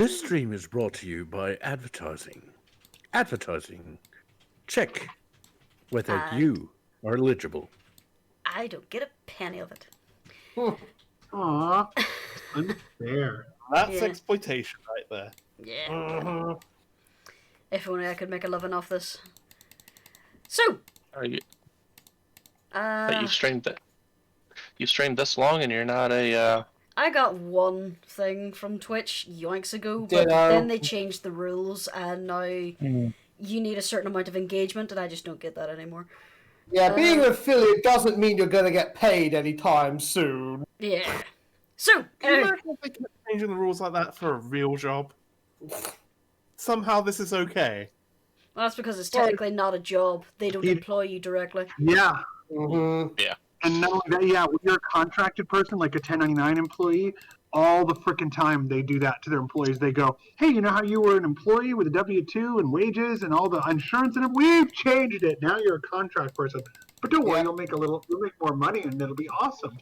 This stream is brought to you by advertising. Advertising. Check whether you are eligible. I don't get a penny of it. Aww. Unfair. That's exploitation right there. Yeah. If only I could make a living off this. So. Are you? But you've streamed it. You streamed this long, and you're not a. I got one thing from Twitch yonks ago, but then they changed the rules, and now you need a certain amount of engagement, and I just don't get that anymore. Yeah, being an affiliate doesn't mean you're going to get paid anytime soon. Yeah. So, Can you imagine if they kept changing the rules like that for a real job? Somehow this is okay. Well, that's because it's technically not a job. They don't employ you directly. Yeah. Yeah. And not only that, yeah, when you're a contracted person, like a 1099 employee, all the frickin' time they do that to their employees. They go, hey, you know how you were an employee with a W-2 and wages and all the insurance and we've changed it. Now you're a contract person. But don't worry, you'll make more money and it'll be awesome.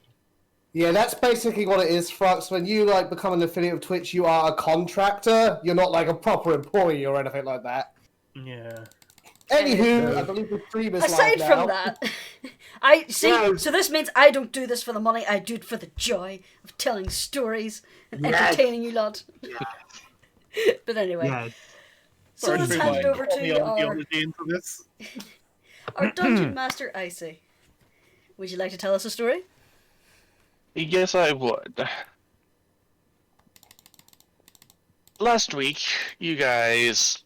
Yeah, that's basically what it is, Frux. When you become an affiliate of Twitch, you are a contractor. You're not like a proper employee or anything like that. Yeah. Anywho, I believe the stream is aside live from now. that, I see. So this means I don't do this for the money. I do it for the joy of telling stories and entertaining you lot. Yes. But anyway, Yes. so let's hand it over to our dungeon master, Icey. Would you like to tell us a story? Yes, I would. Last week, you guys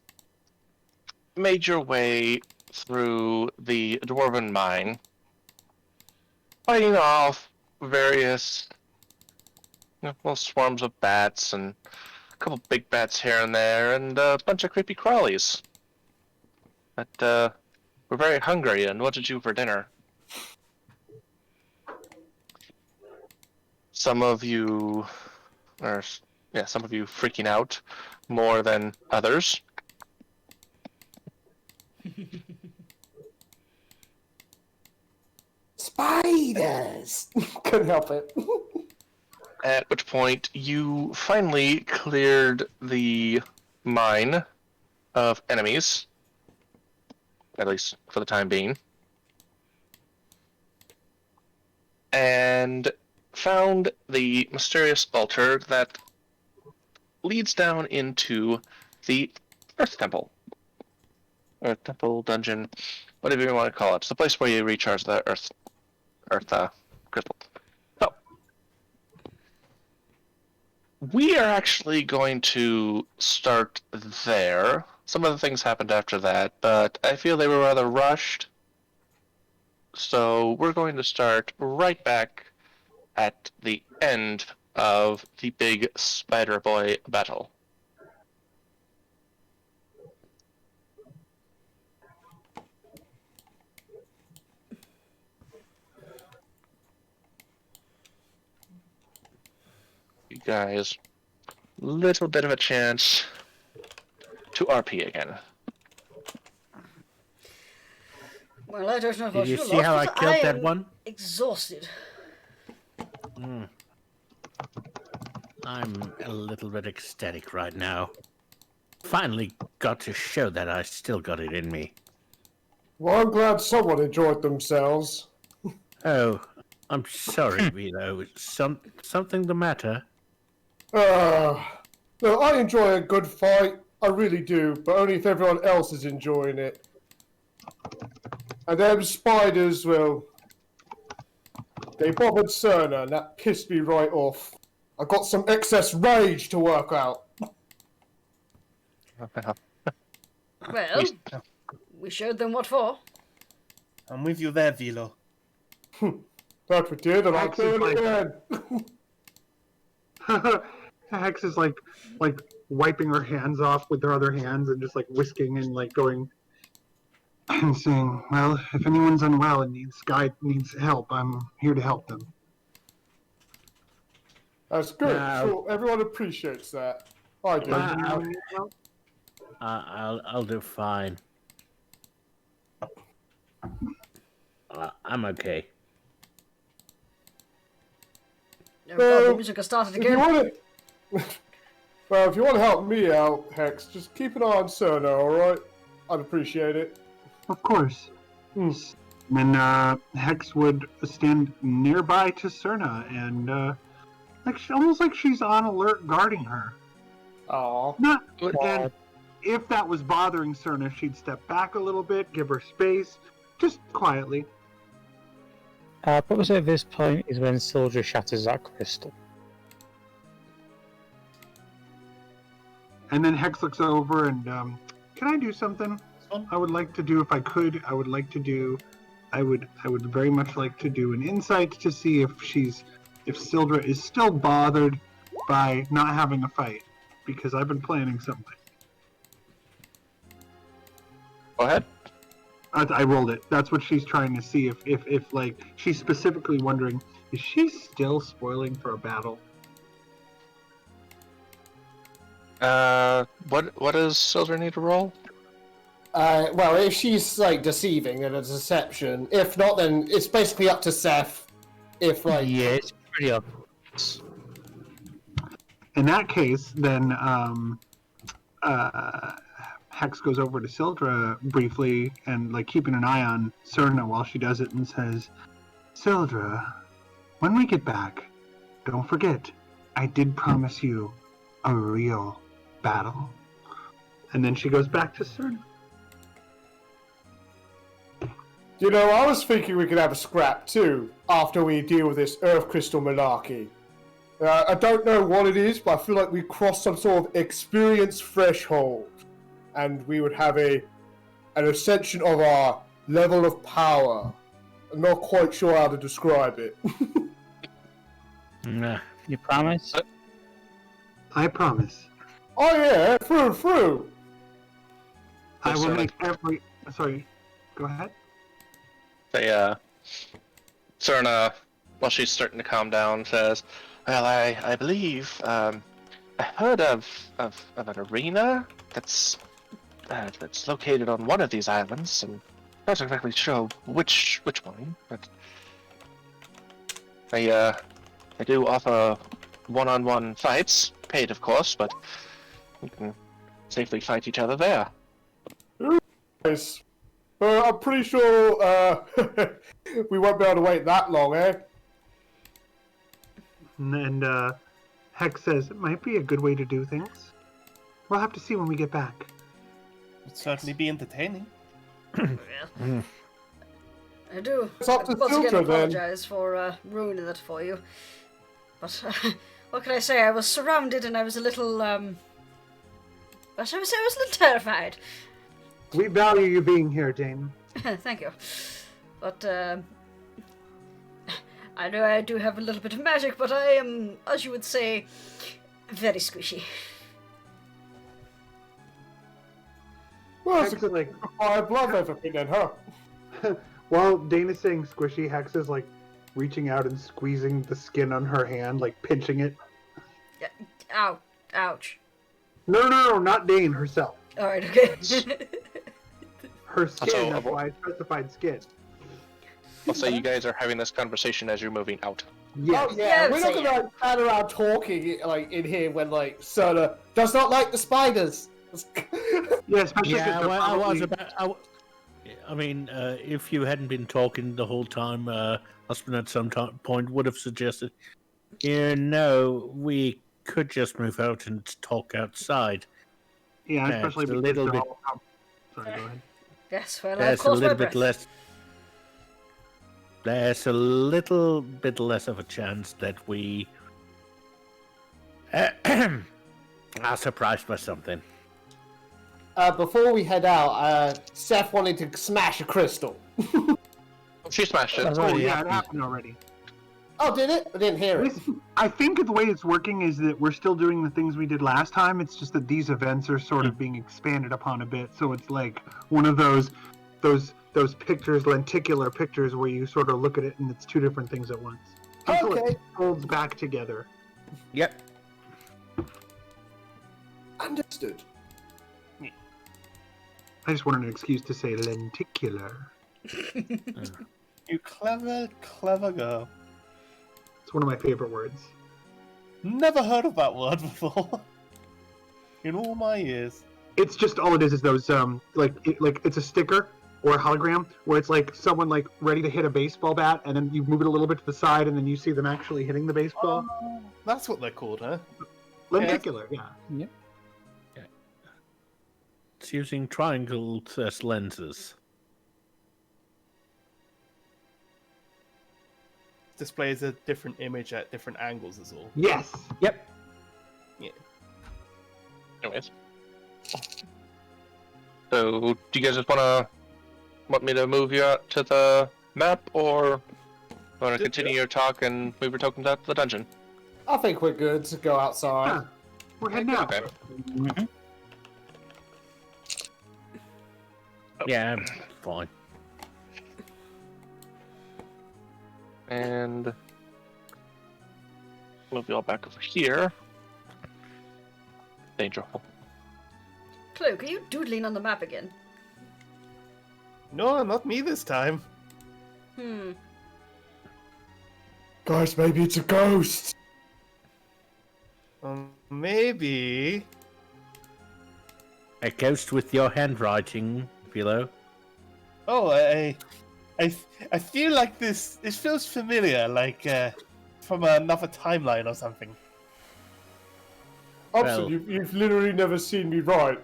made your way through the Dwarven Mine, fighting off various little swarms of bats and a couple big bats here and there, and a bunch of creepy crawlies. But we're very hungry, and what did you do for dinner? Some of you freaking out more than others. Spiders! Couldn't help it. At which point, you finally cleared the mine of enemies, at least for the time being, and found the mysterious altar that leads down into the Earth Temple. Or temple, dungeon, whatever you want to call it. It's the place where you recharge the Earth crystal. So, we are actually going to start there. Some other things happened after that, but I feel they were rather rushed. So we're going to start right back at the end of the big Spider Boy battle. You guys, little bit of a chance to RP again. Well, I don't know about Did you you see lot, how I but killed that am one? Exhausted. I'm a little bit ecstatic right now. Finally got to show that I still got it in me. Well, I'm glad someone enjoyed themselves. Oh, I'm sorry, Vilo. Something the matter? No, I enjoy a good fight. I really do, but only if everyone else is enjoying it. And them spiders, well, they bothered Cerna, and that pissed me right off. I got some excess rage to work out. Well, we showed them what for. I'm with you there, Vilo. That we did, and I'll do it again. Hex is like wiping her hands off with her other hands and just whisking and going and saying, well, if anyone's unwell and needs help, I'm here to help them. That's good. Sure, everyone appreciates that. I do. I'll do fine. I'm okay. The music has started again. Well, if you want to help me out, Hex, just keep an eye on Cerna, alright? I'd appreciate it. Of course. Yes. And Hex would stand nearby to Cerna and almost like she's on alert guarding her. Aww. Not and if that was bothering Cerna, she'd step back a little bit, give her space, just quietly. Probably at this point is when Syldra shatters that crystal. And then Hex looks over and, can I do something? I would like to do, if I could, I would very much like to do an insight to see if Syldra is still bothered by not having a fight, because I've been planning something. Go ahead. I rolled it. That's what she's trying to see, if like, she's specifically wondering, is she still spoiling for a battle? What does Syldra need to roll? Well, if she's like deceiving, then it's deception. If not, then it's basically up to Seth. If like, Yeah, it's pretty obvious. In that case, then Hex goes over to Syldra briefly and like keeping an eye on Cerna while she does it and says, Syldra, when we get back, don't forget, I did promise you a real battle. And then she goes back to Cerna. you know, I was thinking we could have a scrap too after we deal with this Earth Crystal malarkey. I don't know what it is, but I feel like we crossed some sort of experience threshold, and we would have an ascension of our level of power. I'm not quite sure how to describe it. Nah, you promise? I promise. Oh yeah, through. I will make every... Sorry, go ahead. Cerna, while she's starting to calm down, says, well, I believe, I heard of an arena that's located on one of these islands, and not exactly sure which one, but they do offer one-on-one fights, paid of course, but you can safely fight each other there. Nice. I'm pretty sure we won't be able to wait that long, eh? And Hex says, it might be a good way to do things. We'll have to see when we get back. Would certainly be entertaining. I do. It's up to once again Syldra, then. apologize for ruining it for you. But what can I say? I was surrounded and I was a little I was a little terrified. We value you being here, Dane. Thank you. But I know I do have a little bit of magic, but I am, as you would say, very squishy. Well, it's a Hex is good like, fire blood everything then, huh? while Dane is saying squishy, Hex is like reaching out and squeezing the skin on her hand, like pinching it. Yeah. Ow. Ouch. No, not Dane herself. Alright, okay. Her skin, So, that's why I specified skin. I'll say you guys are having this conversation as you're moving out. Yes. Oh yeah, Yeah, we're not so, gonna like, stand around talking like in here when like Cerna does not like the spiders. Yeah, especially Yeah, because well, I was about. I mean, if you hadn't been talking the whole time, Uspon at some point would have suggested, we could just move out and talk outside. Yeah, Yeah, especially it's a because little they're bit. all... Sorry, go ahead. Yes, well, I've That's a caught my little breath. bit less. There's a little bit less of a chance that we are surprised by something. Before we head out, Seth wanted to smash a crystal. She smashed it. Oh, yeah, it happened already. Oh, did it? I didn't hear it. I think the way it's working is that we're still doing the things we did last time. It's just that these events are sort of being expanded upon a bit. So it's like one of those pictures, lenticular pictures, where you sort of look at it and it's two different things at once. Until Okay. it folds back together. Yep. Understood. I just wanted an excuse to say lenticular. You clever girl. It's one of my favorite words. Never heard of that word before. in all my years. It's just all it is those like it's a sticker or a hologram where it's like someone like ready to hit a baseball bat, and then you move it a little bit to the side, and then you see them actually hitting the baseball. That's what they're called, huh? Lenticular, yeah. It's using triangles as lenses. Displays a different image at different angles is all. Yes. Yep. Anyways. So, do you guys just want me to move you out to the map, or want to continue your talk and move your tokens out to the dungeon? I think we're good to go outside. Huh. We're heading out. Okay. Mhm. Yeah, fine. And move you all back over here. Dangerful. Cloak, are you doodling on the map again? No, not me this time. Guys, maybe it's a ghost. Maybe. A ghost with your handwriting, Vilo. Oh, I feel like this. It feels familiar, like from another timeline or something. Upson, you've literally never seen me write.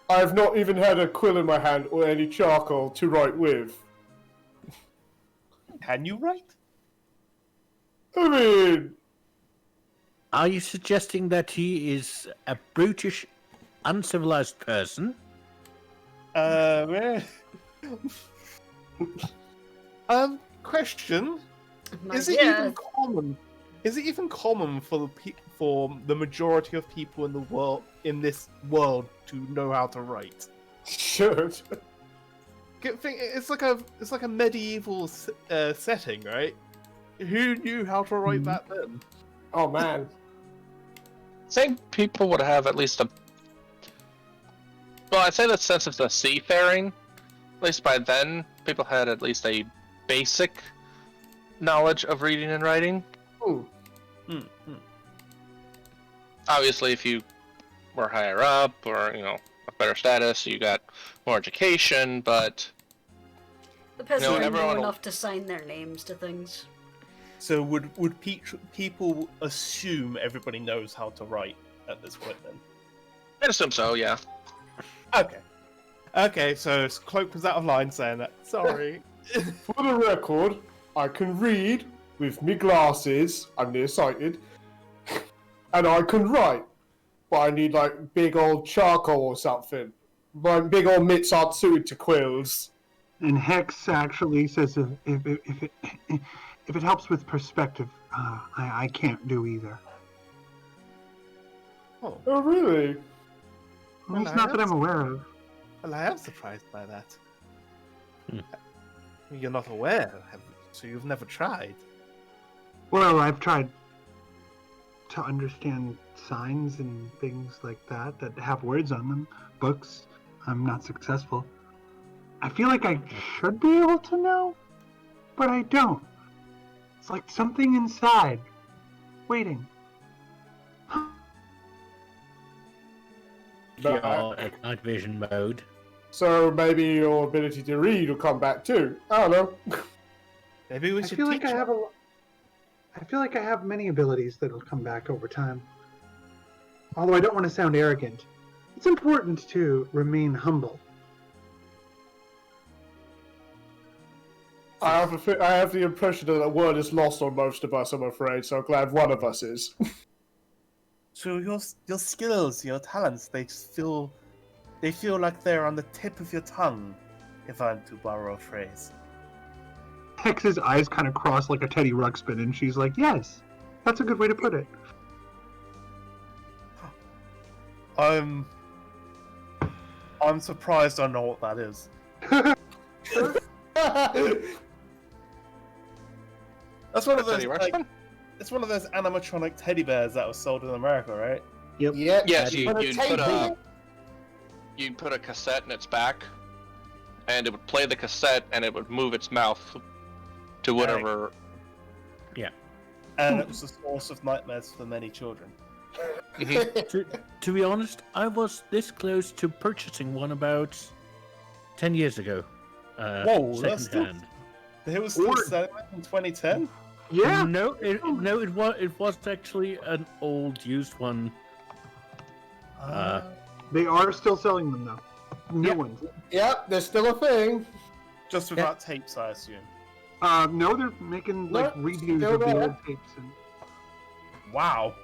I have not even had a quill in my hand or any charcoal to write with. Can you write? I mean, Are you suggesting that he is a brutish, uncivilized person? Well... question. Is it even common? Is it even common for the majority of people in the world, in this world, to know how to write? sure. It's like a medieval setting, right? Who knew how to write that then? Oh man. I think people would have at least a... Well, I'd say the sense of the seafaring. At least by then, people had at least a basic knowledge of reading and writing. Ooh. Obviously, if you were higher up or, a better status, you got more education, but... The peasants know everyone enough to sign their names to things. So would people assume everybody knows how to write at this point then? I'd assume so, yeah. Okay, so Cloak was out of line saying that. Sorry. For the record, I can read with me glasses. I'm nearsighted. And I can write. But I need, like, big old charcoal or something. My big old mitts aren't suited to quills. And Hex actually says if it helps with perspective, I can't do either. Oh, Oh, really? At least not that I'm aware of. well, I am surprised by that. You're not aware, so you've never tried. Well, I've tried to understand signs and things like that have words on them. Books. I'm not successful. I feel like I should be able to know, but I don't. It's like something inside, waiting. You're at night vision mode. So maybe your ability to read will come back too. I don't know. Maybe we I should feel teach like I you. have I feel like I have many abilities that'll come back over time. Although I don't want to sound arrogant, it's important to remain humble. I have the impression that word is lost on most of us, I'm afraid, so I'm glad one of us is. So your skills, your talents, they feel like they're on the tip of your tongue, if I'm to borrow a phrase. Hex's eyes kind of cross like a Teddy Ruxpin, and she's like, yes, that's a good way to put it. I'm surprised I know what that is. That's one of those. Teddy Like, Ruxpin? it's one of those animatronic teddy bears that was sold in America, right? Yeah. Yes, you'd put a cassette in its back, and it would play the cassette, and it would move its mouth to whatever. And it was the source of nightmares for many children. To be honest, I was this close to purchasing one about 10 years ago. Whoa, that's still... secondhand. They were still selling it in 2010? Yeah. No, it was actually an old used one. They are still selling them though. New ones. Yep, there's still a thing. Just without tapes, I assume. No, they're making like redos of the old tapes. And... Wow.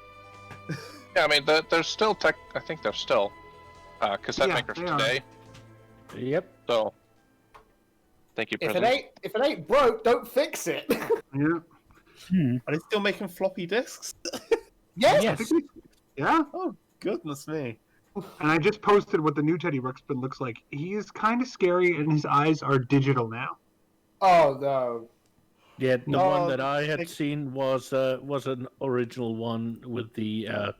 Yeah, I mean, there's still I think there's still cassette makers today. Yep. So, thank you, If President. it ain't broke, don't fix it. Yeah. Are they still making floppy disks? Yes. Yeah. Oh, goodness me. And I just posted what the new Teddy Ruxpin looks like. He's kind of scary, and his eyes are digital now. Oh no. Yeah, the one that I had seen was an original one with the.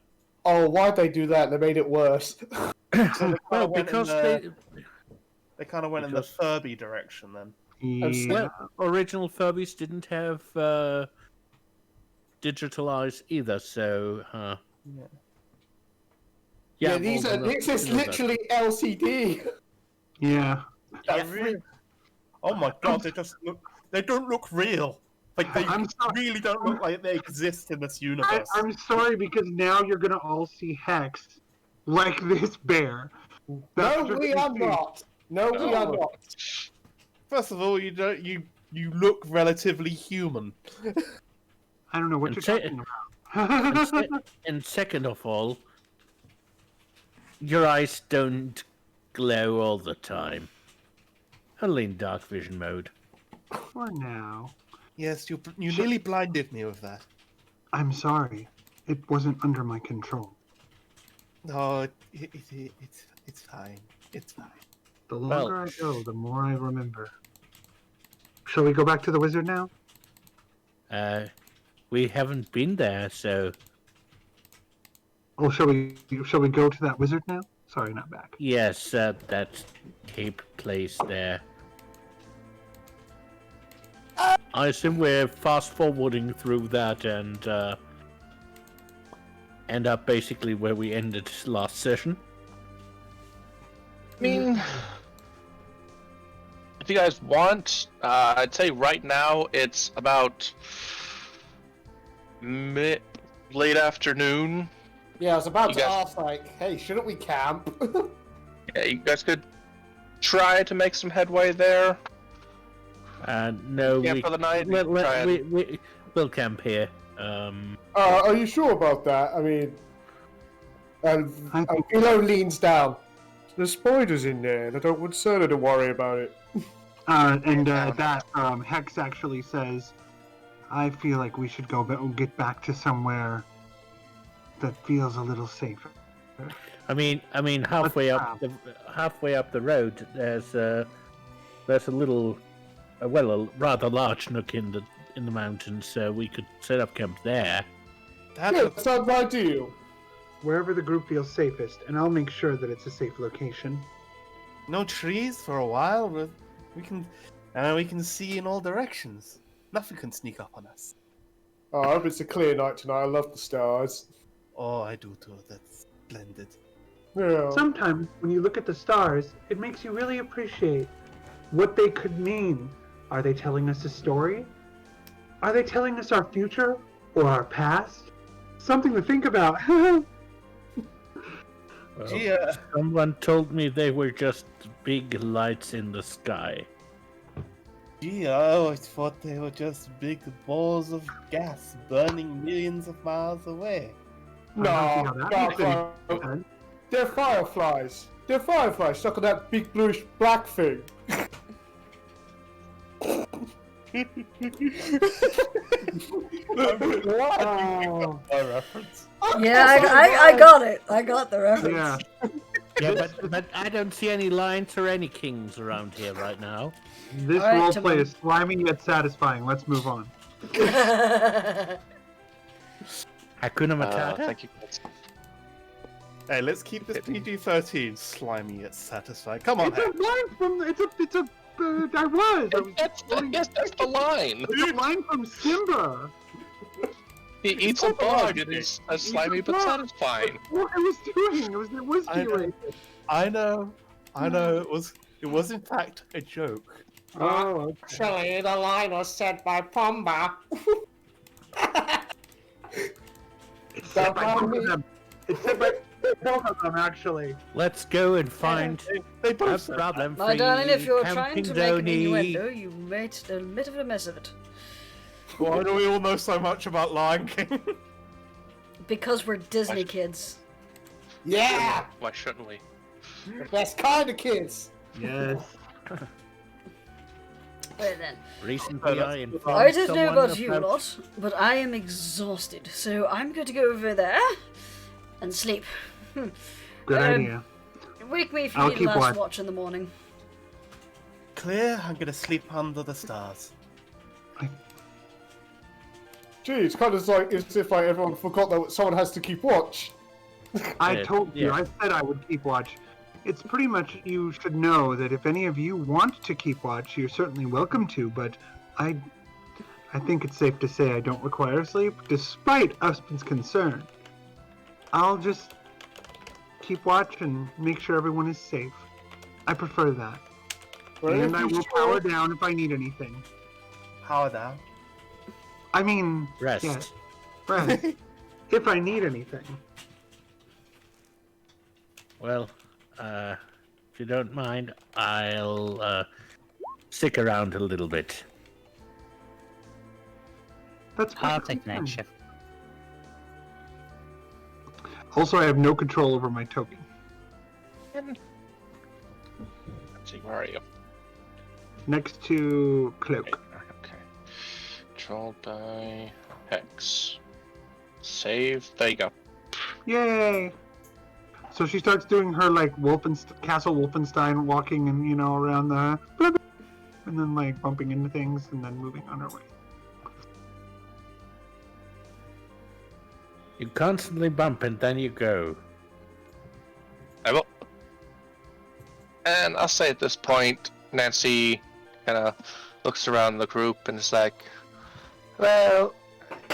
Oh, why'd they do that? They made it worse. Well, because they kind of went in the Furby direction then. Yeah. Well, original Furbies didn't have digital eyes either, so. Yeah, this is literally LCD. Yeah. Oh my god, they don't look real. Like they I'm sorry. really don't look like they exist in this universe. I'm sorry, because now you're gonna all see Hex like this bear. No, we are not. No, we are not. First of all, you look relatively human. I don't know what you're talking about. And second of all, your eyes don't glow all the time. Only in dark vision mode. For now. Yes, you nearly blinded me with that. I'm sorry. It wasn't under my control. No, it's fine. It's fine. The longer I go, the more I remember. Shall we go back to the wizard now? We haven't been there, so. Oh, shall we go to that wizard now? Sorry, not back. Yes, that cape place there. I assume we're fast forwarding through that and end up basically where we ended last session. I mean, if you guys want, I'd say right now it's about late afternoon. Yeah, I was about to ask, like, hey, shouldn't we camp? Yeah, you guys could try to make some headway there. No, for the night. We'll camp here. Are you sure about that? I mean, and Vilo leans down. There's spiders in there, and I don't want Cerna to worry about it. Hex actually says, I feel like we should get back to somewhere that feels a little safer. I mean, halfway up the road, there's a little, a rather large nook in the mountains, so we could set up camp there. That sounds ideal. Wherever the group feels safest, and I'll make sure that it's a safe location. No trees for a while, but we can see in all directions. Nothing can sneak up on us. Oh, I hope it's a clear night tonight. I love the stars. Oh, I do too. That's splendid. Yeah. Sometimes, when you look at the stars, it makes you really appreciate what they could mean. Are they telling us a story? Are they telling us our future or our past? Something to think about. Someone told me they were just big lights in the sky. Gee, I always thought they were just big balls of gas burning millions of miles away. No, they're fireflies. They're fireflies stuck on that big bluish black thing. My reference. Yeah, I got it. I got the reference. Yeah. but I don't see any lions or any kings around here right now. This roleplay is slimy yet satisfying. Let's move on. Hakuna Matata? Thank you. Hey, let's keep this PG-13. Slimy yet satisfying. Come on, It's a line from. I was. Yes, that's the line. It's a line from Simba. He eats a bug and it's a slimy but satisfying. What I was doing? It was whiskey. I know. It was in fact a joke. Oh, Actually, the line was said by Pomba. It's said by both of them. It's said by both of them, actually. Let's go and find They a both said problem My darling, if you're trying camping to make an donee. innuendo, you've made a bit of a mess of it. Why do we all know so much about Lion King? Because we're Disney kids. Yeah! Why shouldn't we? The best kind of kids. Yes. Well then, Recently, I informed I don't know someone about you lot, but I am exhausted, so I'm going to go over there and sleep. Good idea. Wake me if I'll you need keep last watch. watch in the morning. Clear, I'm gonna sleep under the stars. Gee, it's kind of like as if like everyone forgot that someone has to keep watch. I Yeah, told you. yeah. I said I would keep watch. It's pretty much, you should know that if any of you want to keep watch, you're certainly welcome to, but I think it's safe to say I don't require sleep, despite Uspon's concern. I'll just keep watch and make sure everyone is safe. I prefer that. Well, And if I you will sure- power down if I need anything. Power down. I mean, Rest. yes, rest. If I need anything. Well, if you don't mind, I'll stick around a little bit. That's I'll perfectly take the next fine. shift. Also, I have no control over my token. Let's see, where are you? Next to Cloak. Okay. Controlled by Hex. Save. There you go. Yay! So she starts doing her like Castle Wolfenstein, walking and around the, and then like bumping into things and then moving on her way. You constantly bump and then you go. I will. And I'll say at this point, Nancy kind of looks around the group and is like, well,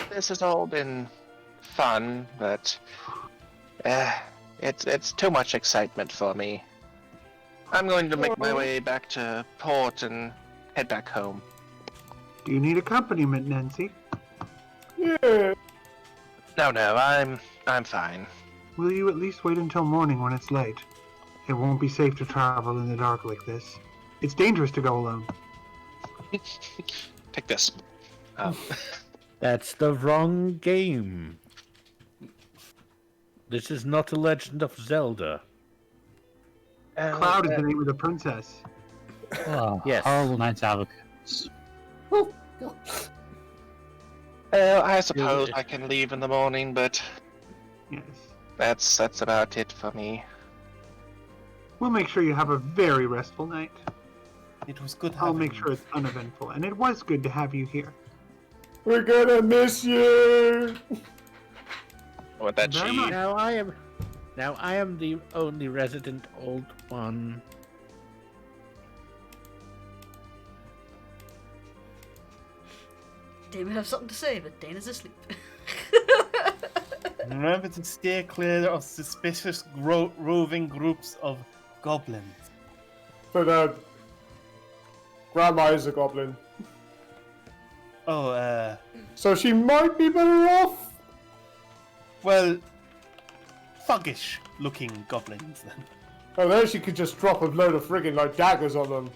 this has all been fun, but it's too much excitement for me. I'm going to make my way back to port and head back home. Do you need accompaniment, Nancy? Yeah. No, I'm fine. Will you at least wait until morning when it's light? It won't be safe to travel in the dark like this. It's dangerous to go alone. Take this. That's the wrong game. This is not a Legend of Zelda. Cloud is the name of the princess. Oh, Yes. horrible night out. Well, I suppose I can leave in the morning, but Yes. that's about it for me. We'll make sure you have a very restful night. It was good I'll having make sure it's uneventful, and it was good to have you here. We're gonna miss you. With that Very cheese. much. Now I am the only resident old one. Dane would have something to say, but Dane is asleep. Remember to steer clear of suspicious roving groups of goblins. But Grandma is a goblin, Oh, so she might be better off. well, thuggish looking goblins then. Oh, then she could just drop a load of friggin' like daggers on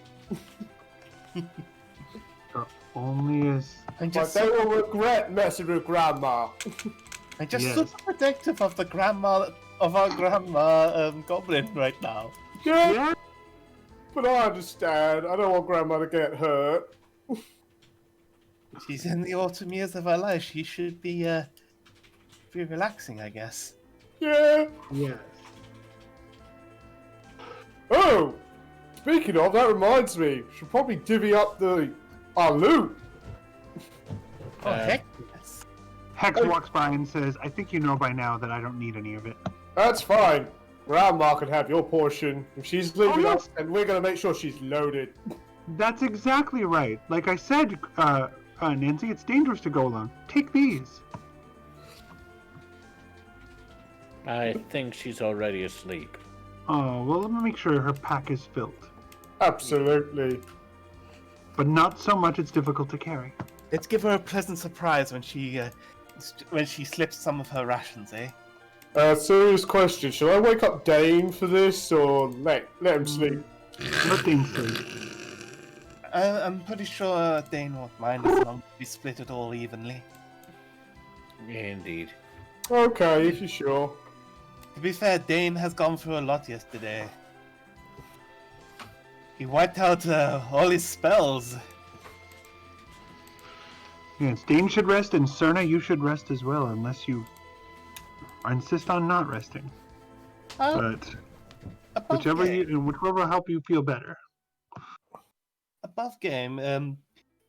them. Only as I'm But just they will regret messing with Grandma. Yes. super protective of our grandma goblin right now. Yeah, yeah. but I understand. I don't want Grandma to get hurt. She's in the autumn years of her life. She should be relaxing, I guess. Yeah. Yes. Oh, speaking of, that reminds me. Should probably divvy up our loot. Oh, heck yes. Hex walks by and says, I think you know by now that I don't need any of it. That's fine. Grandma can have your portion. If she's leaving yes. us, and we're gonna make sure she's loaded. That's exactly right. Like I said, Nancy, it's dangerous to go alone. Take these. I think she's already asleep. Oh, well, let me make sure her pack is filled. Absolutely. But not so much it's difficult to carry. Let's give her a pleasant surprise when she slips some of her rations, eh? Serious question. Should I wake up Dane for this, or let him sleep? Let Dane sleep. I'm pretty sure Dane won't mind as long as we split it all evenly. Indeed. Okay, if you're sure. To be fair, Dane has gone through a lot yesterday. He wiped out all his spells. Yes, Dane should rest, and Cerna, you should rest as well, unless you insist on not resting. But whichever will help you feel better. Above game,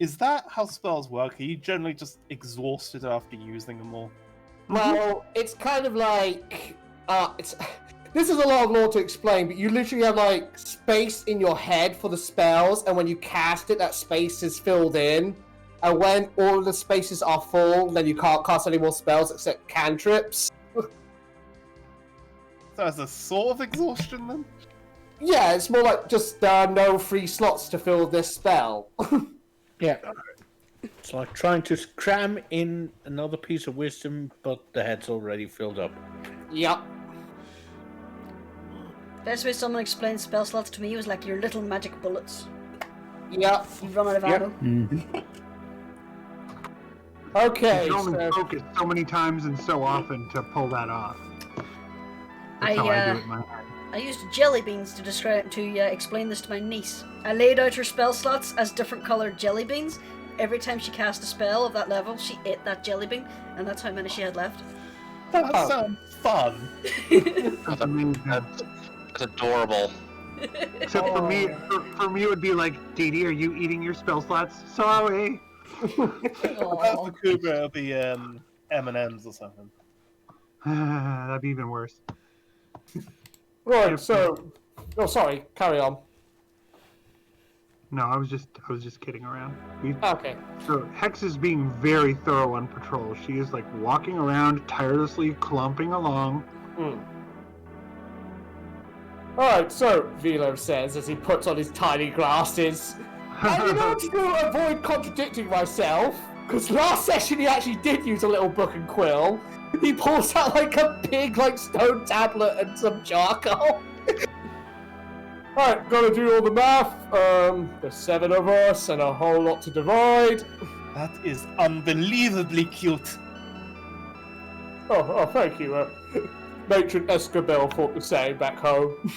is that how spells work? Are you generally just exhausted after using them all? Well, it's kind of like this is a lot of lore to explain, but you literally have like space in your head for the spells, and when you cast it, that space is filled in. And when all the spaces are full, then you can't cast any more spells except cantrips. So it's a sort of exhaustion then? Yeah, it's more like just no free slots to fill this spell. Yeah. It's like trying to cram in another piece of wisdom, but the head's already filled up. Yep. Best way someone explained spell slots to me was like your little magic bullets. Yep. You run out of ammo. Mm-hmm. Okay. You can only focus so many times and so often to pull that off. That's how I do it in my head. I used jelly beans to explain this to my niece. I laid out her spell slots as different colored jelly beans. Every time she cast a spell of that level, she ate that jelly bean, and that's how many she had left. That sounds fun. That's amazing. That's adorable. Except for me it would be like, Dee, are you eating your spell slots? Sorry. That's the Kubur, it'll be M&M's or something. That'd be even worse. Right, so... Oh, sorry. Carry on. No, I was just kidding around. Okay. So Hex is being very thorough on patrol. She is like walking around tirelessly, clumping along. Alright, so Vilo says as he puts on his tiny glasses. And in order to avoid contradicting myself, because last session he actually did use a little book and quill, he pulls out like a big stone tablet and some charcoal. Alright, gotta do all the math. There's 7 of us and a whole lot to divide. That is unbelievably cute. Oh, thank you. Matron Escabel thought the same back home.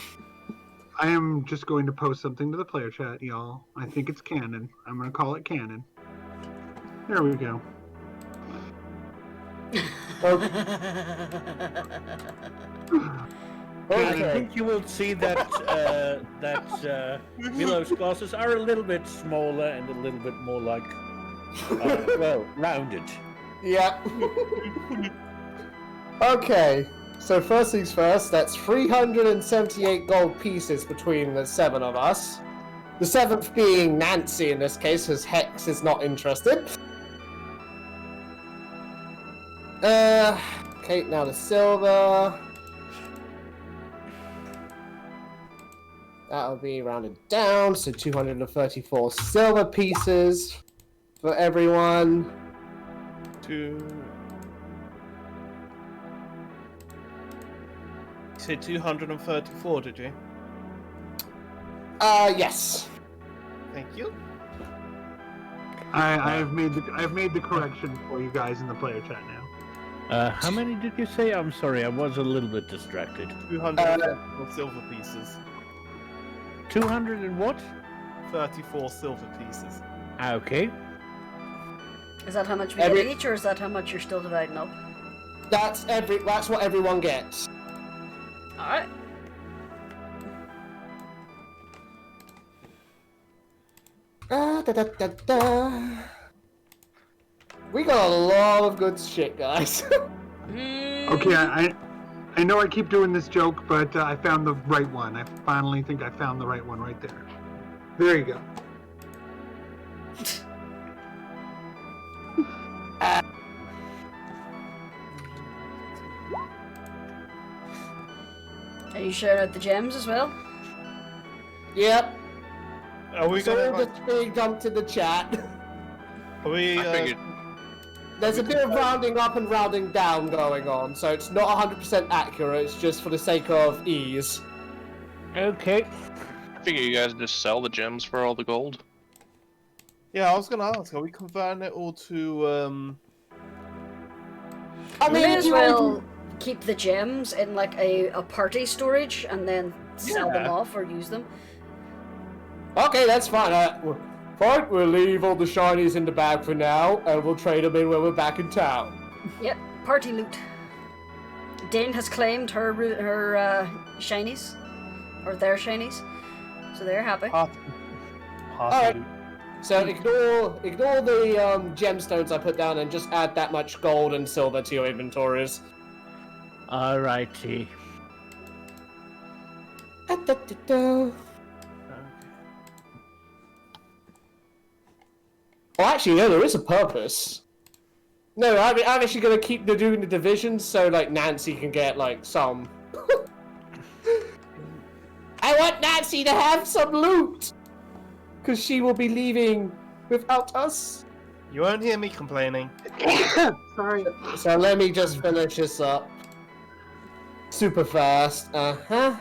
I am just going to post something to the player chat, y'all. I think it's canon. I'm going to call it canon. There we go. I think you will see that Vilo's glasses are a little bit smaller and a little bit more like, rounded. Yeah. Okay, so first things first, that's 378 gold pieces between the 7 of us. The 7th being Nancy in this case, because Hex is not interested. Okay, now the silver. That'll be rounded down, so 234 silver pieces for everyone. You said 234, did you? Yes. Thank you. I've made the correction for you guys in the player chat now. How many did you say? I'm sorry, I was a little bit distracted. 234 silver pieces. 200 and what? 34 silver pieces. Okay. Is that how much we get each, or is that how much you're still dividing up? That's what everyone gets. Alright. We got a lot of good shit, guys. Okay, I know I keep doing this joke, but I found the right one. I finally think I found the right one right there. There you go. you sharing out the gems as well? Yep. Are we It's all gonna? just being dumped in the chat. Are we? I figured. There's a bit of rounding up and rounding down going on, so it's not 100% accurate. It's just for the sake of ease. Okay. I figure you guys just sell the gems for all the gold. Yeah, I was gonna ask. Are we converting it all to? I You mean, may as you well keep the gems in like a party storage and then sell them Yeah. off or use them. Okay, that's fine. Fine, we'll leave all the shinies in the bag for now, and we'll trade them in when we're back in town. Yep, party loot. Dane has claimed her shinies, or their shinies, so they're happy. Alright. So ignore the gemstones I put down and just add that much gold and silver to your inventories. Alrighty. Well, actually, no, there is a purpose. No, I'm actually going to keep doing the divisions so, like, Nancy can get, like, some. I want Nancy to have some loot! Because she will be leaving without us. You won't hear me complaining. Sorry. So let me just finish this up. Super fast. Uh-huh.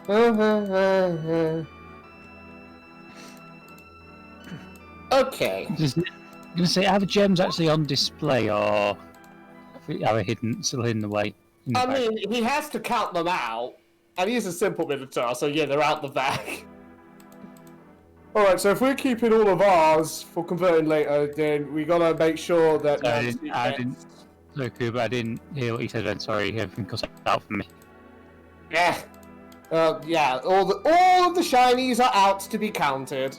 Uh-huh. Okay. I'm gonna say, are the gems actually on display, or are they still hidden away? In the I bag? mean, he has to count them out, and he's a simple Minotaur, so yeah, they're out the bag. Alright, so if we're keeping all of ours for converting later, then we gotta make sure that Sorry, Nancy I gets- didn't. Sorry, Kubur, I didn't hear what you said then. Sorry, everything got out for me. Yeah. Yeah, all of the shinies are out to be counted.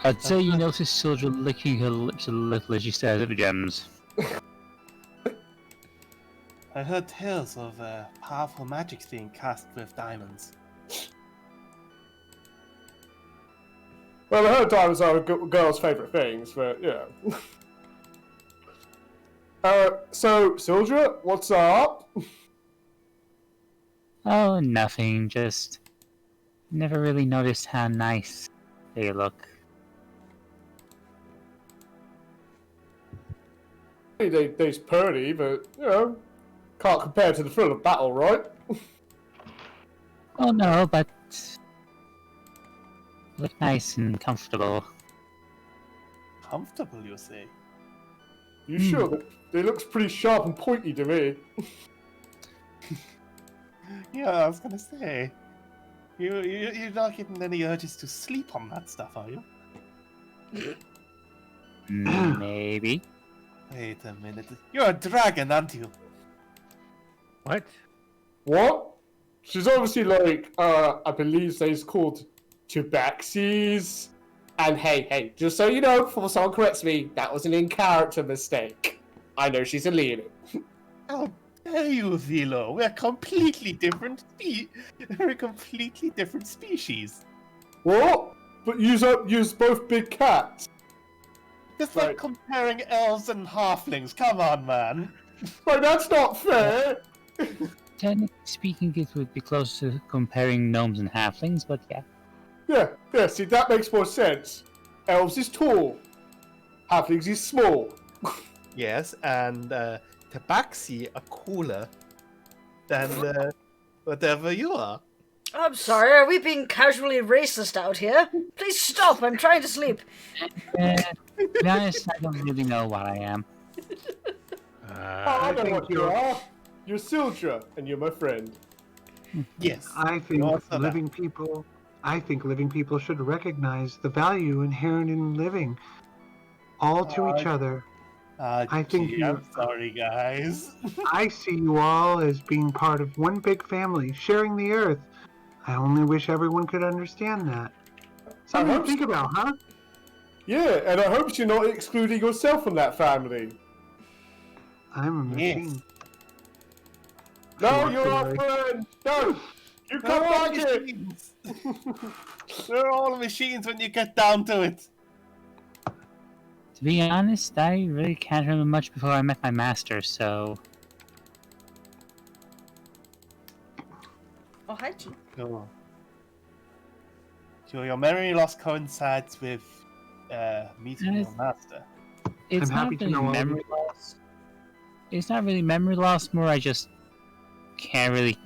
I'd say you notice Syldra licking her lips a little as she stares at the gems. I heard tales of powerful magic being cast with diamonds. Well, I heard diamonds are a girl's favourite things, but yeah. So, Syldra, what's up? Oh, nothing. Just never really noticed how nice they look. They're pretty, but, you know, can't compare to the thrill of battle, right? Oh no, but look nice and comfortable. Comfortable, you say? You sure? They looks pretty sharp and pointy to me. Yeah, I was gonna say. You're not getting any urges to sleep on that stuff, are you? Maybe. Wait a minute. You're a dragon, aren't you? What? What? She's obviously like, I believe they's called Tabaxis. And hey, just so you know, before someone corrects me, that was an in-character mistake. I know she's a Leonin. How dare you, Vilo? We're completely different We're a completely different species. What? But use both big cats. It's Right. like comparing elves and halflings. Come on, man. Like, that's not fair. Technically speaking, it would be close to comparing gnomes and halflings, but yeah. Yeah, see, that makes more sense. Elves is tall. Halflings is small. Yes, and Tabaxi are cooler than whatever you are. I'm sorry, are we being casually racist out here? Please stop, I'm trying to sleep. To be honest, I don't really know what I am. I know think what you you're- are. You're Syldra, and you're my friend. Yes. I think Also that. living people should recognize the value inherent in living, all to each other. I think gee, you- I'm sorry, guys. I see you all as being part of one big family, sharing the earth. I only wish everyone could understand that. Something to hope think about, huh? Yeah, and I hope you're not excluding yourself from that family. I'm a Yes. machine. No, Sure, you're our Cleric. friend. No, you They're come all back here. machines. They're all machines when you get down to it. To be honest, I really can't remember much before I met my master, so... Oh, hi, Chief. Sure. Your memory loss coincides with meeting your master. It's I'm happy not to really know all of memory you. loss. It's not really memory loss, more I just don't really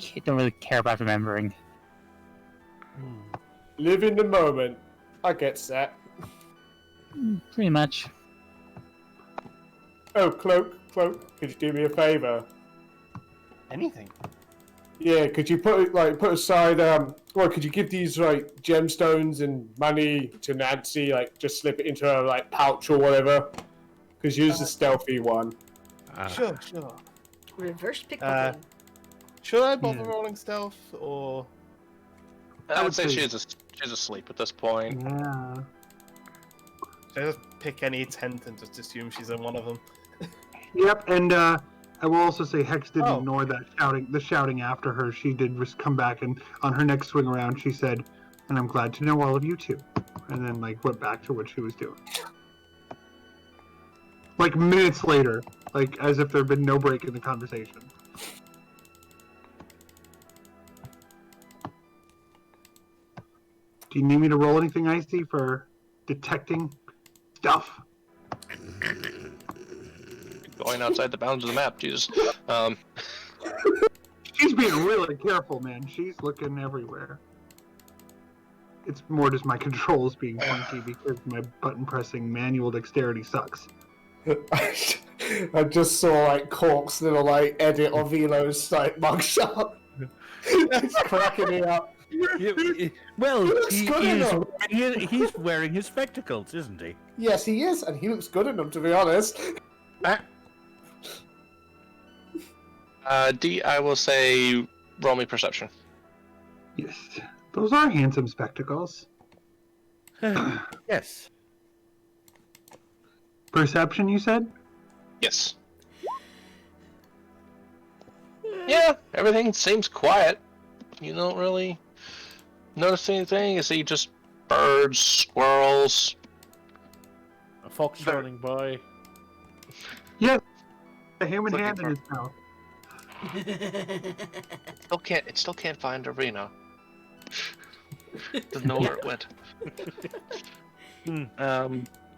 care about remembering. Live in the moment. I get that. Pretty much. Oh, Cloak, could you do me a favor? Anything. Yeah, could you put aside could you give these like gemstones and money to Nancy, like just slip it into her like pouch or whatever? Because use the stealthy one. Sure. Reverse pickpocketing. Should I bother rolling stealth or? I would say she's asleep at this point. Yeah. Should I just pick any tent and just assume she's in one of them? Yep, and I will also say Hex didn't Oh. ignore the shouting after her. She did just come back, and on her next swing around, she said, "And I'm glad to know all of you too," and then like went back to what she was doing. Like minutes later, like as if there had been no break in the conversation. Do you need me to roll anything, Icey, for detecting stuff? Going outside the bounds of the map, Jesus. She's being really careful, man. She's looking everywhere. It's more just my controls being funky because my button pressing manual dexterity sucks. I just saw like Cork's little like edit of Vilo's like mugshot. It's cracking me up. Well, looks good enough. he's wearing his spectacles, isn't he? Yes, he is, and he looks good in them, to be honest. D, I will say roll me perception. Yes, those are handsome spectacles. Yes. Perception, you said? Yes. Yeah, everything seems quiet. You don't really notice anything. You see just birds, squirrels. A fox running by. Yes. A human Looking hand in for- his mouth. It still can't find Arena. Doesn't know where it went.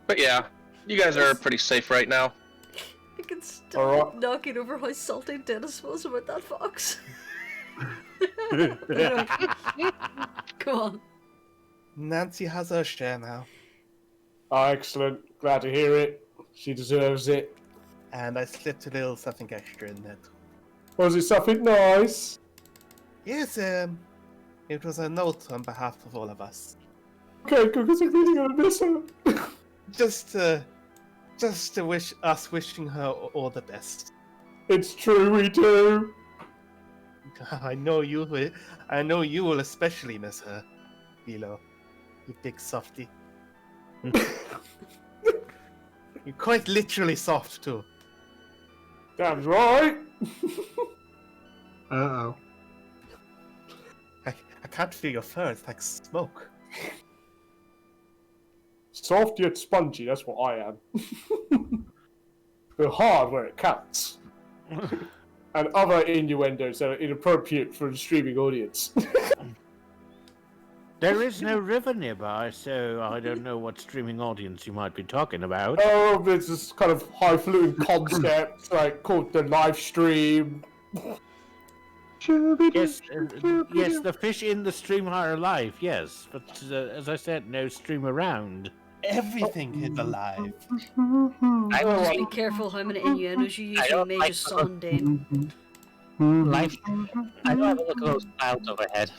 But yeah, you guys are pretty safe right now. I can still Alright. knocking over how salty Dennis was about that fox. Come on. Nancy has her share now, Oh, excellent. Glad to hear it. She deserves it. and I slipped a little something extra in there. Was it something nice? Yes, it was a note on behalf of all of us. Okay, good, because I'm really gonna miss her. Just to wishing her all the best. It's true, we do. I know you will especially miss her, Vilo. You big softy. You're quite literally soft too. Damn right. Uh-oh. I can't feel your fur. It's like smoke. Soft yet spongy, that's what I am. But hard where it counts. And other innuendos that are inappropriate for a streaming audience. There is no river nearby, so I don't know what streaming audience you might be talking about. Oh, there's this kind of highfalutin concept, like called the live stream. Yes, yes, the fish in the stream are alive, yes, but as I said, no stream around. Everything is alive. Just be careful how many innuendos you use in Major Son, Dane. Life. I don't have a look at those clouds overhead.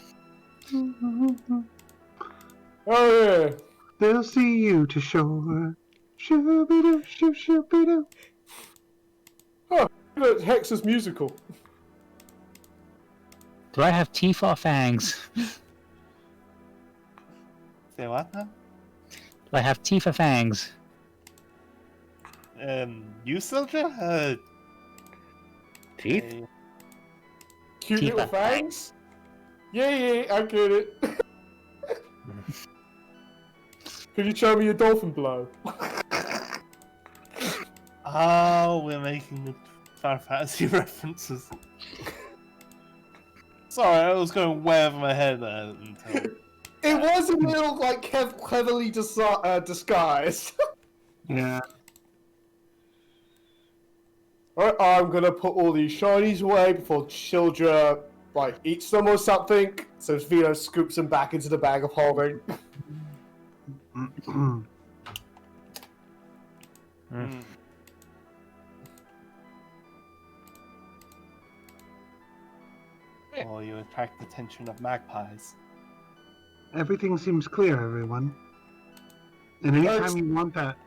Oh yeah. They'll see you to shore. Shoo-be-doo, shoo-shoo-be-doo. Look, Hex's musical. Do I have teeth or fangs? Say what now? Do I have teeth or fangs? You, Syldra? Teeth? Cute Teeth little and fangs? Yeah, I get it. Could you show me your dolphin blow? Oh, we're making Final Fantasy references. Sorry, I was going way over my head there. Until... It was a little like cleverly disguised. Yeah. Alright, I'm gonna put all these shinies away before Syldra like eats them or something. So Vilo scoops them back into the bag of holding. Or you attract the attention of magpies. Everything seems clear, everyone. And anytime you want that...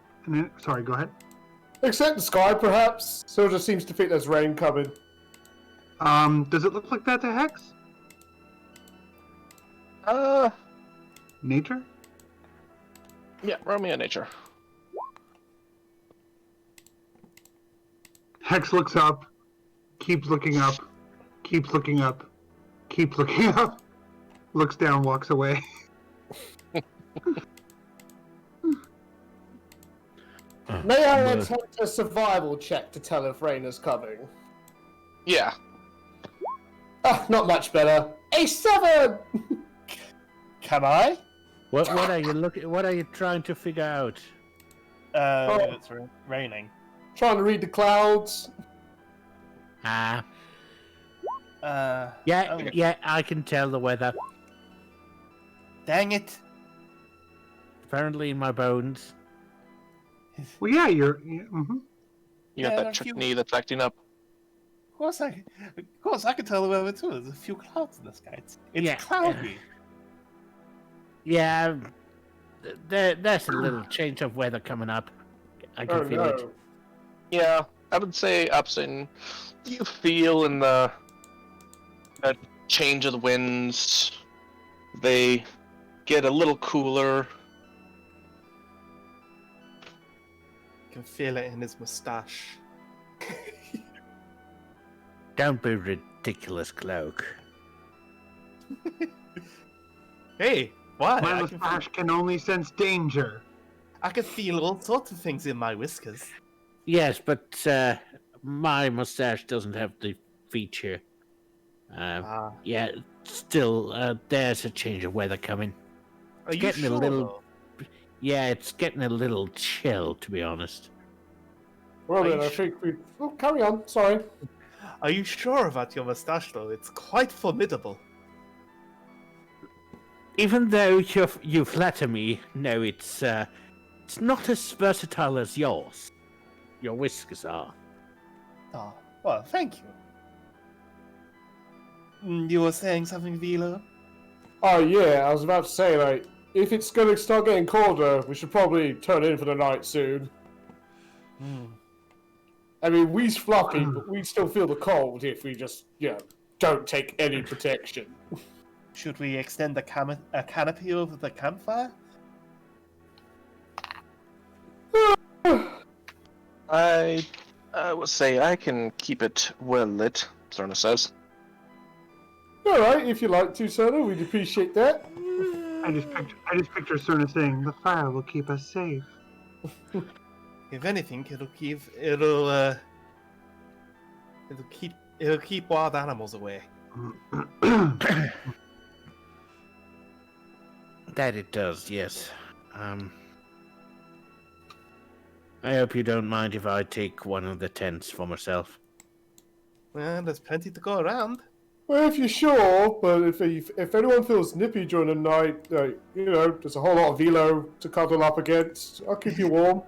Sorry, go ahead. Except the sky, perhaps. Syldra seems to think there's rain coming. Does it look like that to Hex? Nature? Yeah, roll me a nature. Hex looks up, keeps looking up, keeps looking up, keeps looking up, looks down, walks away. May I attempt a survival check to tell if rain is coming? Yeah. Ah, not much better. A 7! Can I? What are you looking? What are you trying to figure out? It's raining. Trying to read the clouds. Yeah, Okay. yeah, I can tell the weather. Dang it! Apparently in my bones. Well, yeah, you're... mm-hmm. You got that trick knee that's acting up. Of course I can tell the weather too. There's a few clouds in the sky. It's cloudy. Yeah, there's a little change of weather coming up. I can feel it. Yeah, I would say Upson, you feel in the change of the winds. They get a little cooler. You can feel it in his mustache. Don't be ridiculous, Cloak. Hey, why? My mustache can only sense danger. I can feel all sorts of things in my whiskers. Yes, but my mustache doesn't have the feature. Yeah, still, there's a change of weather coming. Are you getting sure, a little. though? Yeah, it's getting a little chill, to be honest. Well then, I think we... Oh, carry on, sorry. Are you sure about your mustache, though? It's quite formidable. Even though you flatter me, no, it's not as versatile as yours. Your whiskers are. Oh, well, thank you. You were saying something, Vilo? Oh yeah, I was about to say, like, if it's gonna start getting colder, we should probably turn in for the night soon. I mean, we's fluffy, but we still feel the cold if we just, don't take any protection. Should we extend a canopy over the campfire? I would say I can keep it well lit, Cerna says. Alright, if you like to, Cerna, we'd appreciate that. I just picture Cerna saying, "The fire will keep us safe." If anything, it'll keep wild animals away. That it does, yes. I hope you don't mind if I take one of the tents for myself. Well, there's plenty to go around. Well, if you're sure, but if anyone feels nippy during the night, there's a whole lot of Vilo to cuddle up against. I'll keep you warm.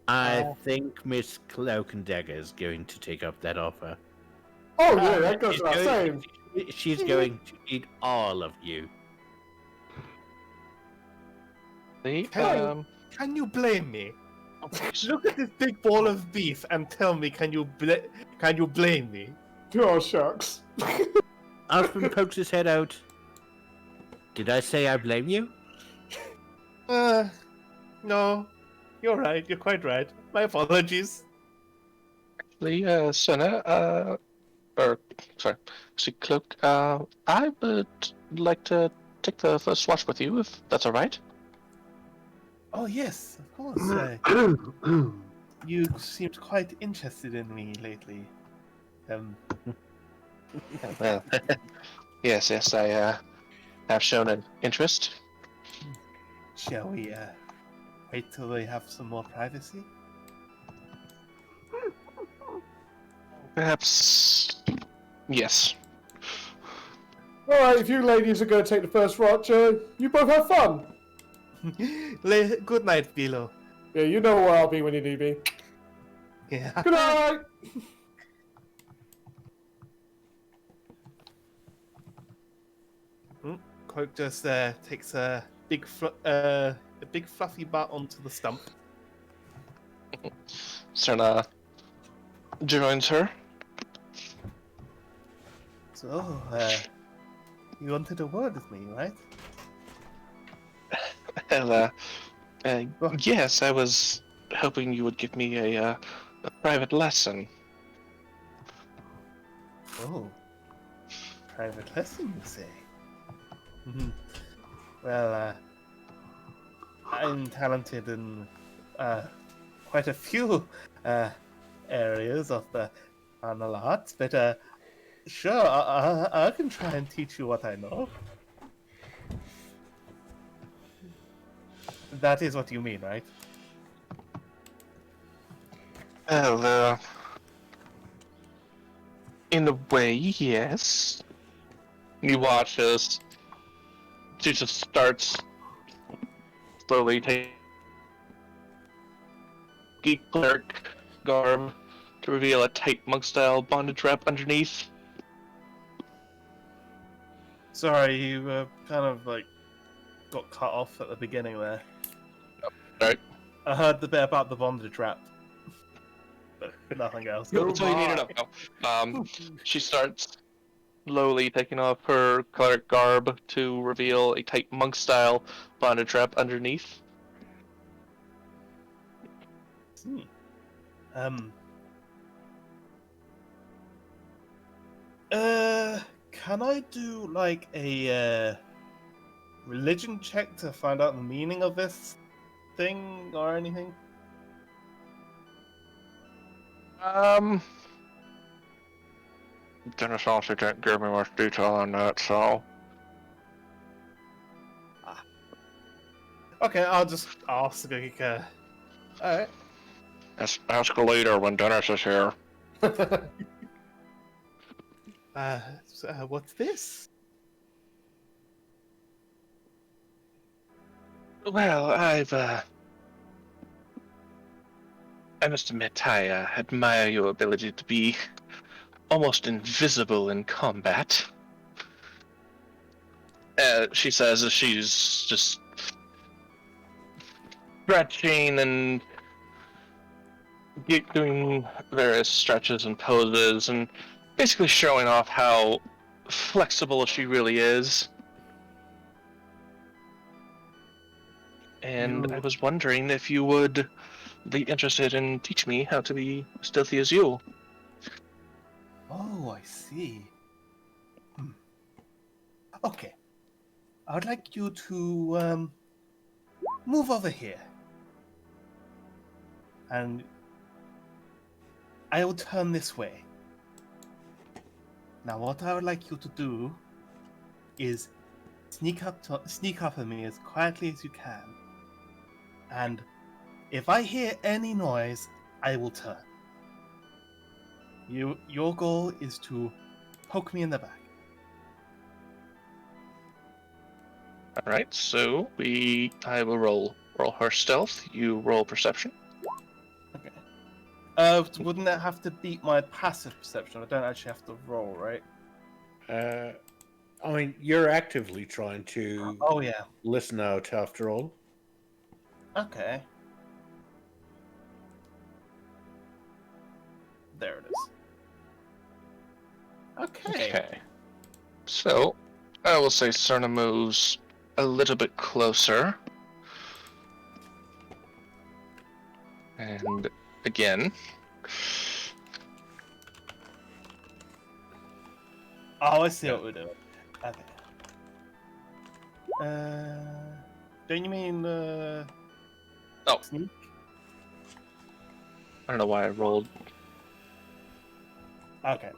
I think Miss Cloak-and-Dagger is going to take up that offer. Oh yeah, that goes without saying. She's going to eat all of you. See? Can you blame me? Look at this big ball of beef and tell me, can you blame me? Oh shucks. Uspon pokes his head out. Did I say I blame you? No. You're right. You're quite right. My apologies. Actually, Cerna, Cloak, I would like to take the first watch with you, if that's alright. Oh, yes, of course. You seemed quite interested in me lately. Well, yes, I have shown an interest. Shall we wait till we have some more privacy? Perhaps, yes. Alright, if you ladies are going to take the first watch, you both have fun. Good night, Vilo. Yeah, you know where I'll be when you need me. Yeah. Good night! Cloak just takes a big fluffy butt onto the stump. Cerna joins her. So, you wanted a word with me, right? Well, yes, I was hoping you would give me a private lesson. Oh, private lesson, you say? Well, I'm talented in quite a few areas of the martial arts, but sure, I can try and teach you what I know. That is what you mean, right? Well, in a way, yes. You watch as she just starts slowly taking cleric garb to reveal a tight monk-style bondage wrap underneath. Sorry, you kind of like got cut off at the beginning there. Right. I heard the bit about the bondage wrap, but nothing else. That's all you need to know. She starts slowly taking off her cleric garb to reveal a tight monk-style bondage wrap underneath. Can I do like a religion check to find out the meaning of this thing or anything? Dennis also didn't give me much detail on that, so... Okay, I'll just ask. Alright. Ask later when Dennis is here. What's this? Well, I must admit, I admire your ability to be almost invisible in combat. She says as she's just stretching and doing various stretches and poses and basically showing off how flexible she really is. And I was wondering if you would be interested in teaching me how to be stealthy as you. Oh, I see. Okay. I would like you to move over here. And I will turn this way. Now what I would like you to do is sneak up on me as quietly as you can. And if I hear any noise, I will turn. Your goal is to poke me in the back. Alright, so I will roll her stealth, you roll perception. Okay. Wouldn't that have to beat my passive perception? I don't actually have to roll, right? I mean, you're actively trying to listen out after all. Okay. There it is. Okay. So, I will say Cerna moves a little bit closer. And again. Oh, I see what we're doing. Okay. Don't you mean sneak? I don't know why I rolled. Okay.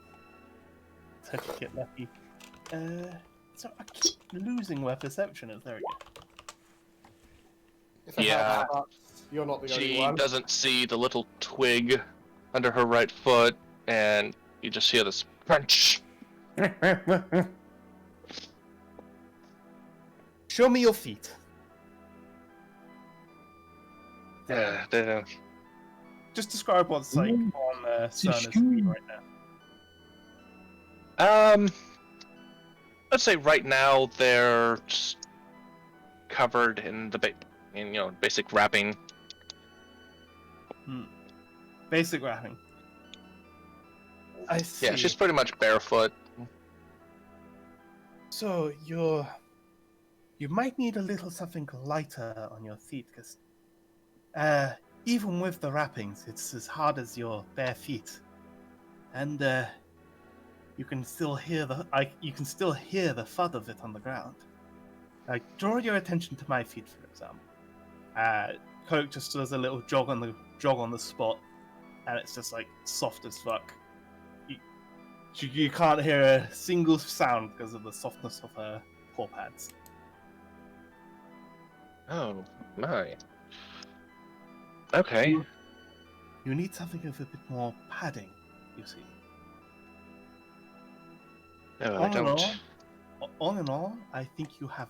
So to get lucky. So I keep losing my perception. There we go. If it Yeah. helps out, you're not the only She one. doesn't see the little twig under her right foot, and you just hear this crunch. Show me your feet. Just describe what's like on Cerna's feet right now. Let's say right now they're just covered in the basic wrapping. Basic wrapping. I see. Yeah, she's pretty much barefoot. So you might need a little something lighter on your feet, because even with the wrappings, it's as hard as your bare feet, and you can still hear the thud of it on the ground. Draw your attention to my feet, for example. Cleric just does a little jog on the spot, and it's just like soft as fuck. You can't hear a single sound because of the softness of her paw pads. Oh my. Okay. You need something with a bit more padding, you see. No, I don't. All in all, I think you have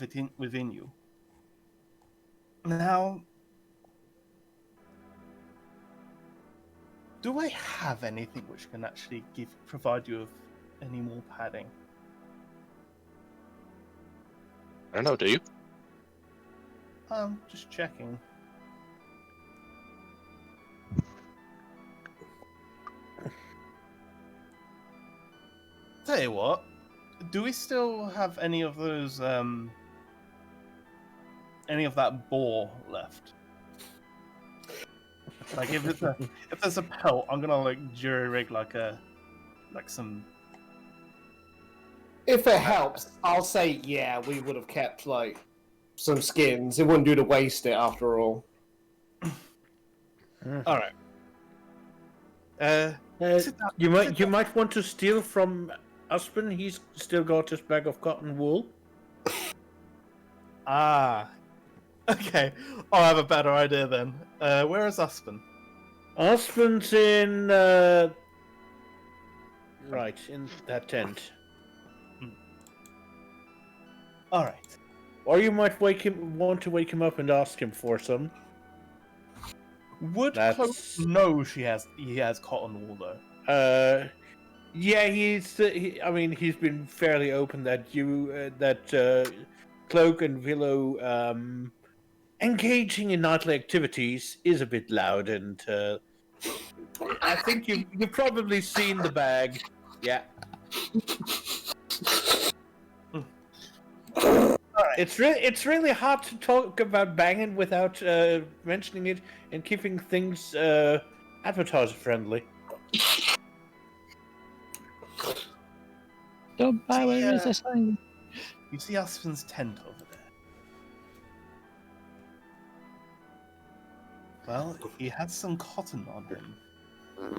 it within you. Now, do I have anything which can actually provide you with any more padding? I don't know, do you? Just checking. Tell you what, do we still have any of those, any of that boar left? Like, if there's a pelt, I'm gonna like jury rig like some. If it helps, I'll say yeah. We would have kept like some skins. It wouldn't do to waste it after all. All right. You might want to steal from Uspon. He's still got his bag of cotton wool. Ah. Okay. I'll have a better idea then. Where is Uspon? Uspon's in right in that tent. All right. Or you might want to wake him up and ask him for some. Would Cloak know he has cotton wool though? Yeah, he's been fairly open that Cloak and Vilo engaging in nightly activities is a bit loud, and I think you've probably seen the bag. Yeah. It's really hard to talk about banging without mentioning it and keeping things advertiser friendly. Don't buy what it is I say. You see Uspon's tent over there. Well, he has some cotton on him,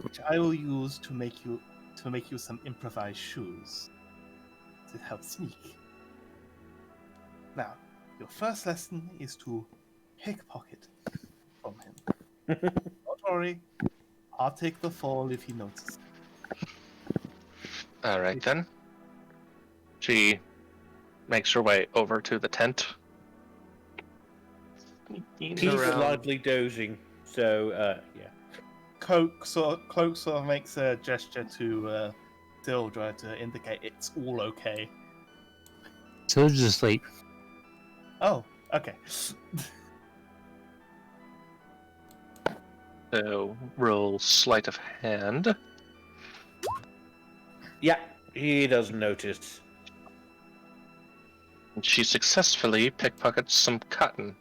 which I will use to make you some improvised shoes to help sneak. Now, your first lesson is to pickpocket from him. Don't worry, I'll take the fall if he notices. All right then. She makes her way over to the tent. He's slightly dozing, so yeah. Cloak sort of makes a gesture to Syldra to indicate it's all okay. Syldra's asleep. Oh, okay. So roll sleight of hand. Yeah, he doesn't notice. And she successfully pickpockets some cotton.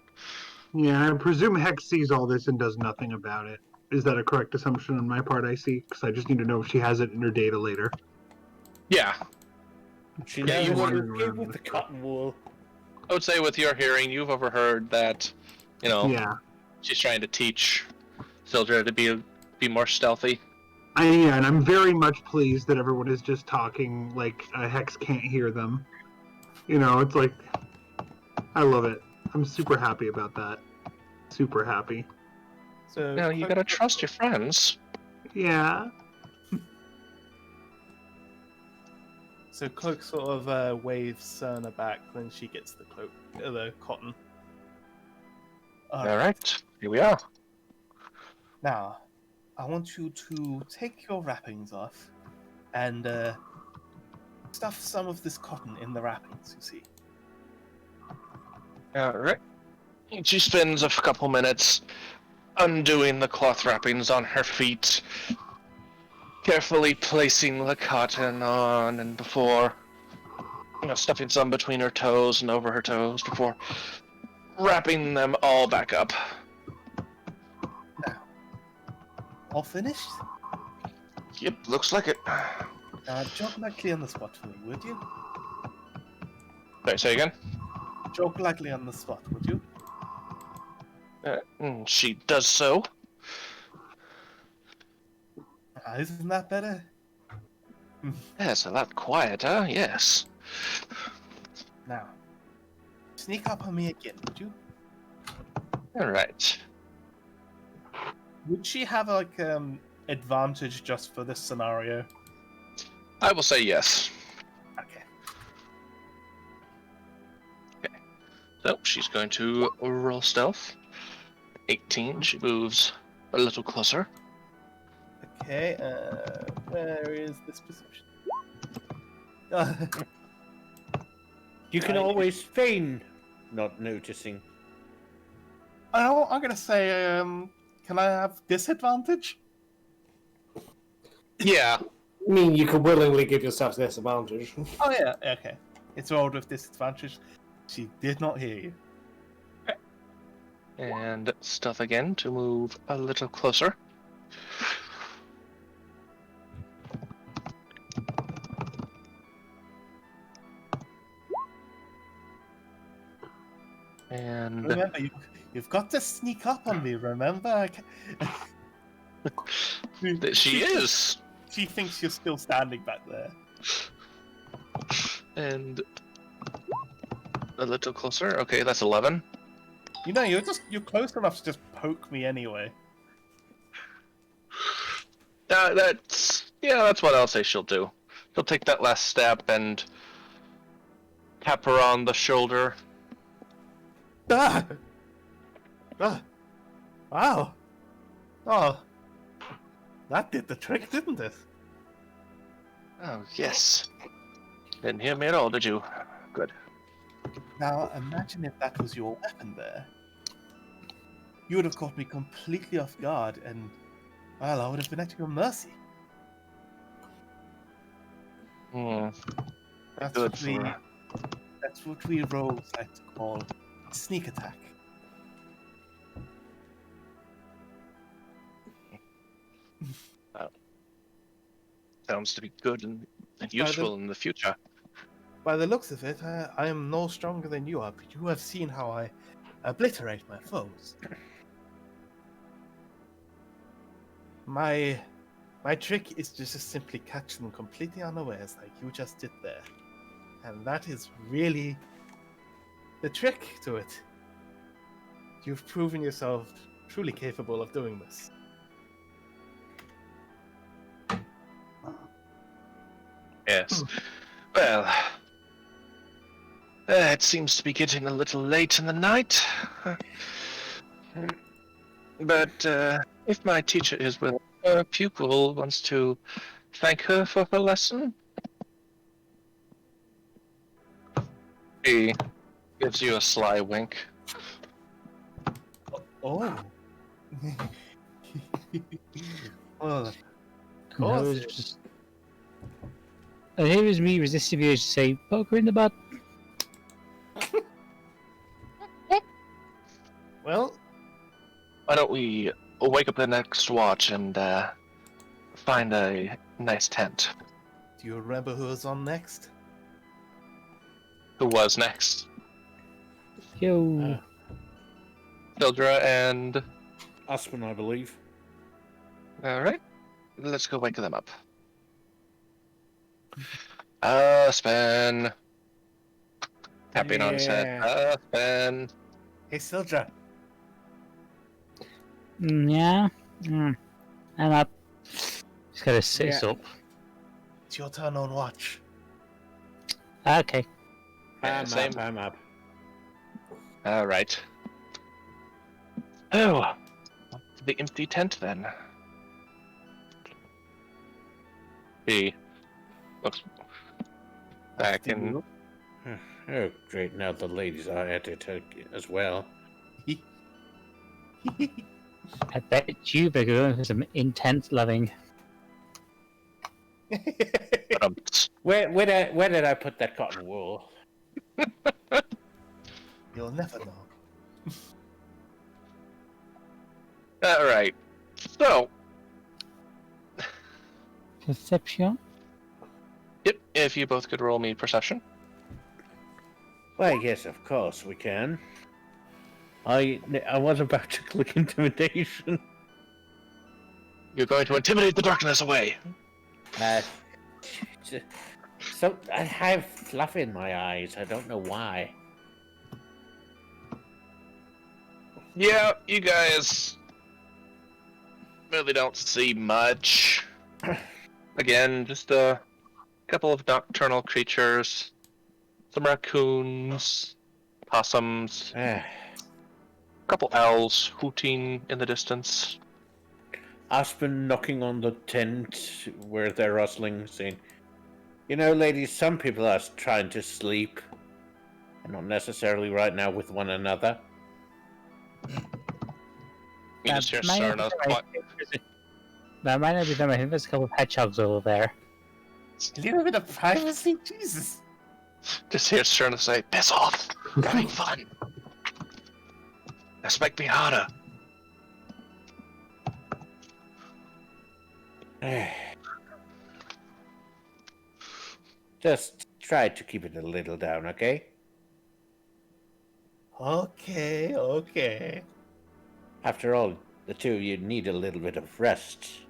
Yeah, I presume Hex sees all this and does nothing about it. Is that a correct assumption on my part, Icey? Because I just need to know if she has it in her data later. Yeah. She Yeah, knows you what wouldn't to do remember with the cotton wool. I would say with your hearing, you've overheard that, Yeah. she's trying to teach Syldra to be more stealthy. And I'm very much pleased that everyone is just talking like Hex can't hear them. You know, it's like, I love it. I'm super happy about that. Super happy. So No, you gotta trust your friends. Yeah. So Cloak sort of waves Cerna back when she gets the cotton. Alright, here we are. Now, I want you to take your wrappings off and stuff some of this cotton in the wrappings, you see. Alright. She spends a couple minutes undoing the cloth wrappings on her feet, carefully placing the cotton on and before, stuffing some between her toes and over her toes before wrapping them all back up. Now, all finished? Yep, looks like it. Jog lightly on the spot for me, would you? Sorry, say again? Jog lightly on the spot, would you? She does so. Isn't that better? Yes, a lot quieter, yes. Now, sneak up on me again, would you? Alright. Would she have like advantage just for this scenario? I will say yes. Okay. So, she's going to roll stealth. 18, she moves a little closer. Okay, where is this perception? You can always feign not noticing. I'm gonna say, can I have disadvantage? Yeah. I mean, you could willingly give yourself disadvantage. Oh yeah, okay. It's rolled with disadvantage. She did not hear you. And stealth again to move a little closer. And Remember, you've got to sneak up on me, remember? she is. She thinks you're still standing back there. And a little closer. Okay, that's 11. You know, you're close enough to just poke me anyway. That's what I'll say she'll do. She'll take that last step and tap her on the shoulder. Ah! Wow! Oh, that did the trick, didn't it? Oh, yes. Didn't hear me at all, did you? Good. Now, imagine if that was your weapon there. You would have caught me completely off guard, and, well, I would have been at your mercy. That's Good what for her. That's what we rogues like to call sneak attack. Sounds to be good and useful in the future. By the looks of it, I am no stronger than you are, but you have seen how I obliterate my foes. My trick is to just simply catch them completely unawares, like you just did there. And that is really the trick to it. You've proven yourself truly capable of doing this. Yes. Well, it seems to be getting a little late in the night. But if my teacher is with her pupil wants to thank her for her lesson, he gives you a sly wink. Oh. Well, of No, course. it's just... And here is me resisting the urge to say, poke her in the butt. Well, Why don't we wake up the next watch and find a nice tent? do you remember who was on next? Who was next? Yo. Syldra and... Uspon, I believe. All right. Let's go wake them up. Span. Tapping on his head. Span. Hey, Syldra. Yeah. I'm up. Just gotta sit up. It's your turn on watch. Okay. I'm up. All right. Oh, the empty tent then. He looks back and Oh, great! Now the ladies are at it as well. I bet you better go for some intense loving. Where did I put that cotton wool? You'll never know. all right. So, Perception? yep. If you both could roll me perception. Why, yes, of course we can. I was about to click intimidation. You're going to intimidate the darkness away. So I have fluff in my eyes. I don't know why. Yeah, you guys really don't see much. Again, just a couple of nocturnal creatures, some raccoons, possums, a couple owls hooting in the distance. Uspon knocking on the tent where they're rustling, saying, "You know, ladies, some people are trying to sleep, and not necessarily right now with one another." You just hear Cerna. That might not be them. I think there's a couple of hedgehogs over there. A little bit of privacy, Jesus. Just hear Cerna say, "Piss off! I'm having fun. Expect me harder." Just try to keep it a little down, okay? Okay. After all, the two of you need a little bit of rest.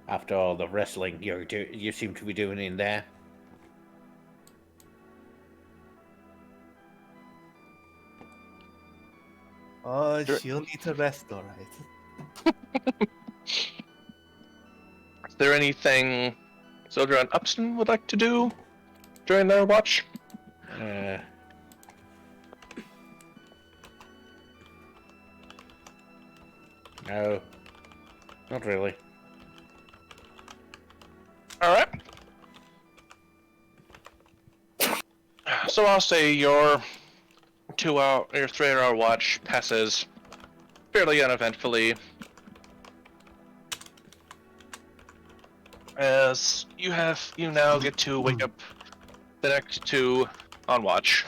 After all the wrestling you seem to be doing in there. Oh, she'll need to rest, alright. Is there anything Syldra and Upson would like to do during their watch? No, not really. Alright. So I'll say your 3-hour watch passes fairly uneventfully. As you now get to wake up the next two on watch.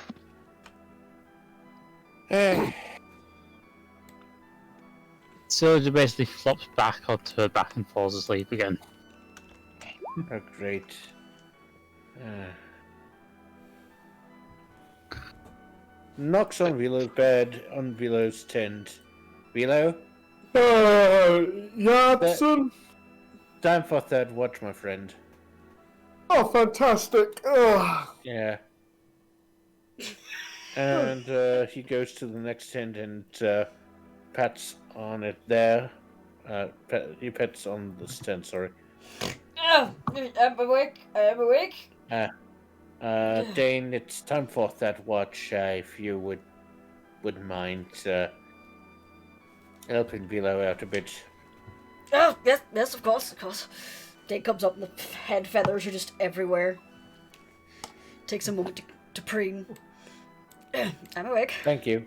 So it basically flops back onto her back and falls asleep again. Oh, great. Knocks on Vilo's bed, on Vilo's tent. Vilo? Yabson? Time for third watch, my friend. Oh, fantastic. Yeah. And he goes to the next tent and pats on it there. He pats on the tent, sorry. Oh, I'm awake. Dane, it's time for that watch. If you wouldn't mind helping Vilo out a bit. Oh, yes, of course. Dane comes up and the head feathers are just everywhere. Takes a moment to preen. I'm awake. Thank you.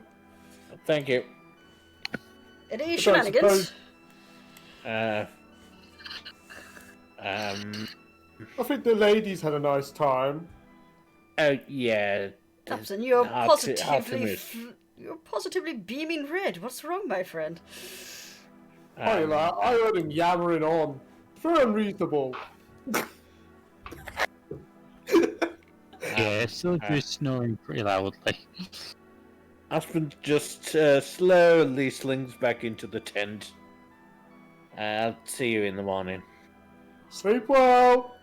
Any shenanigans? I think the ladies had a nice time. Oh, yeah. Upson, you're hard to miss. you're positively beaming red. What's wrong, my friend? I heard him yammering on. Very unreasonable. Yeah, still just snoring pretty loudly. Uspon just slowly slings back into the tent. I'll see you in the morning. Sleep well.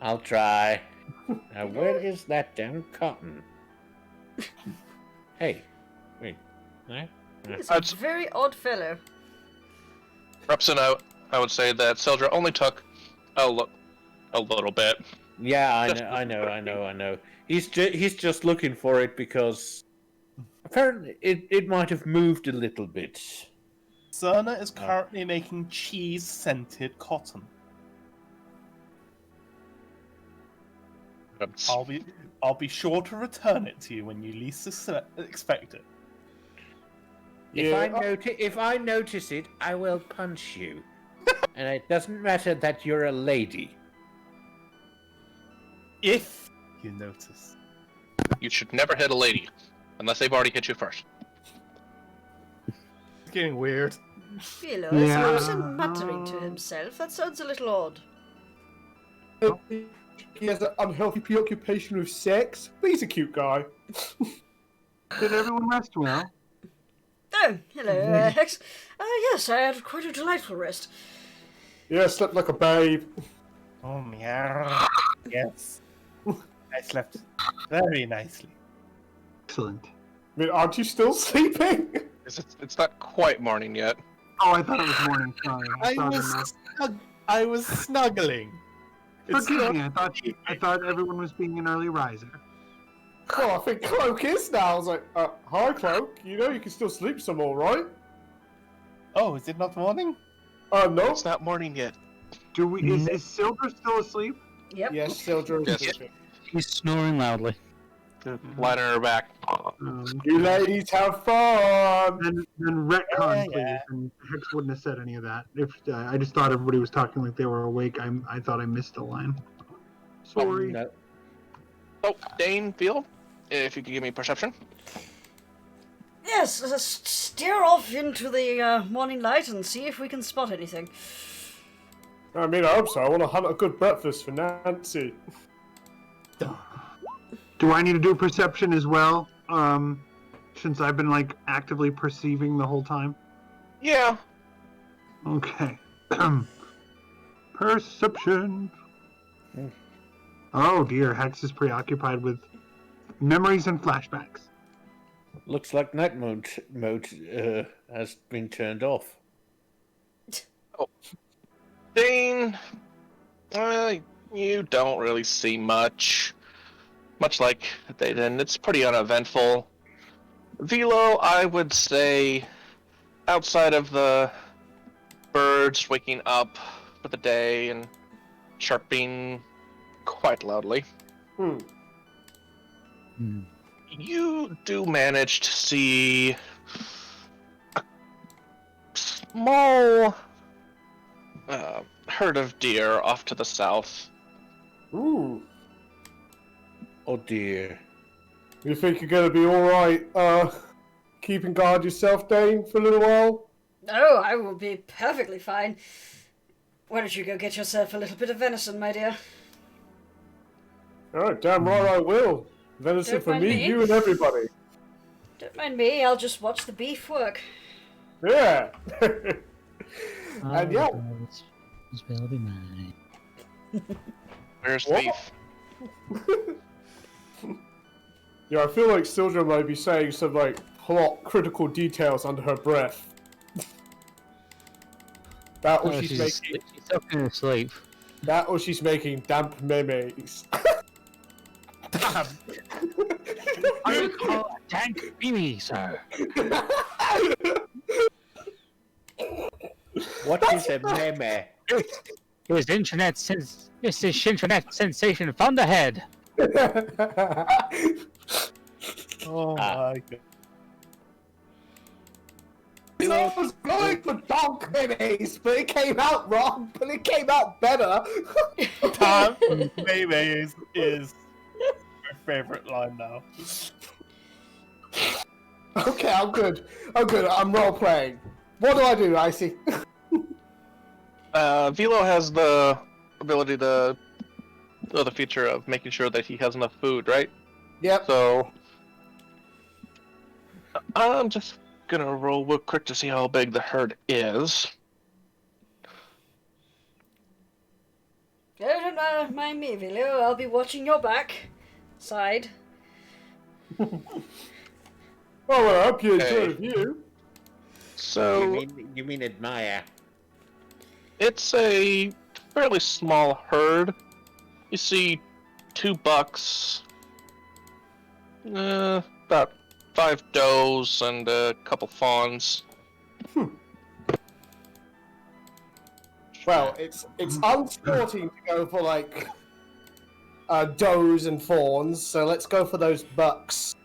I'll try. Now, where is that damn cotton? Hey, wait. No? He's a very odd fellow. Repson, I would say that Syldra only took a little bit. Yeah, I know. He's just looking for it because apparently it might have moved a little bit. Cerna is currently making cheese-scented cotton. I'll be sure to return it to you when you least expect it. If I notice it, I will punch you. And it doesn't matter that you're a lady. If you notice. You should never hit a lady, unless they've already hit you first. It's getting weird. Vilo, is Repson muttering to himself? That sounds a little odd. He has an unhealthy preoccupation with sex, but he's a cute guy. Did everyone rest well? Oh, hello, Hex. Yes, I had quite a delightful rest. Yeah, slept like a babe. Oh, meow. Yes. I slept very nicely. Excellent. I mean, aren't you still sleeping? It's not quite morning yet. Oh, I thought it was morning. Sorry. I was snuggling. Forgive me. I thought everyone was being an early riser. Well, I think Cloak is now. I was like, hi, Cloak. You know you can still sleep some more, right? Oh, is it not morning? No. It's not morning yet. Is Syldra still asleep? Yep. Yes, Syldra is Yes. asleep. He's snoring loudly. Lying on her back. You ladies have fun! Then retcon, please. And Hex wouldn't have said any of that. If I just thought everybody was talking like they were awake. I thought I missed a line. Sorry. No. Oh, Dane, Vilo, if you could give me perception. Yes, steer off into the morning light and see if we can spot anything. I mean, I hope so. I want to hunt a good breakfast for Nancy. Do I need to do perception as well? Since I've been actively perceiving the whole time. Yeah. Okay. Perception. Oh dear, Hex is preoccupied with memories and flashbacks. Looks like night mode has been turned off. Oh. Dane, you don't really see much. Much like they did. It's pretty uneventful. Vilo, I would say, outside of the birds waking up for the day and chirping quite loudly, you do manage to see a small herd of deer off to the south. Ooh. Oh dear. You think you're going to be alright, keeping guard yourself, Dane, for a little while? Oh, I will be perfectly fine. Why don't you go get yourself a little bit of venison, my dear? Alright, damn right I will. Venison Don't for mind me, me. you, and everybody. Don't mind me, I'll just watch the beef work. Yeah. And yeah. This will be mine. Where's the beef? Yeah, I feel like Syldra might be saying some plot critical details under her breath. That or she's making. She's talking asleep. That or she's making damp memes. Damn. I would call a dank mimi, sir. What is a meme? This is internet sensation from the head. Oh my god. I was going for donk memes, but it came out wrong, but it came out better. Damn Maybe is my favorite line now. Okay, I'm good. I'm role playing. What do I do, Icey? Vilo has the ability to, or the feature of making sure that he has enough food, right? Yep. So, I'm just gonna roll real quick to see how big the herd is. Don't mind me, Vilo. I'll be watching your back. Side. Oh, well, I hope you enjoy Okay. the view. So You mean admire? it's a fairly small herd. You see 2 bucks, about 5 does, and a couple fawns. Well, it's unsporting to go for like does and fawns, so let's go for those bucks.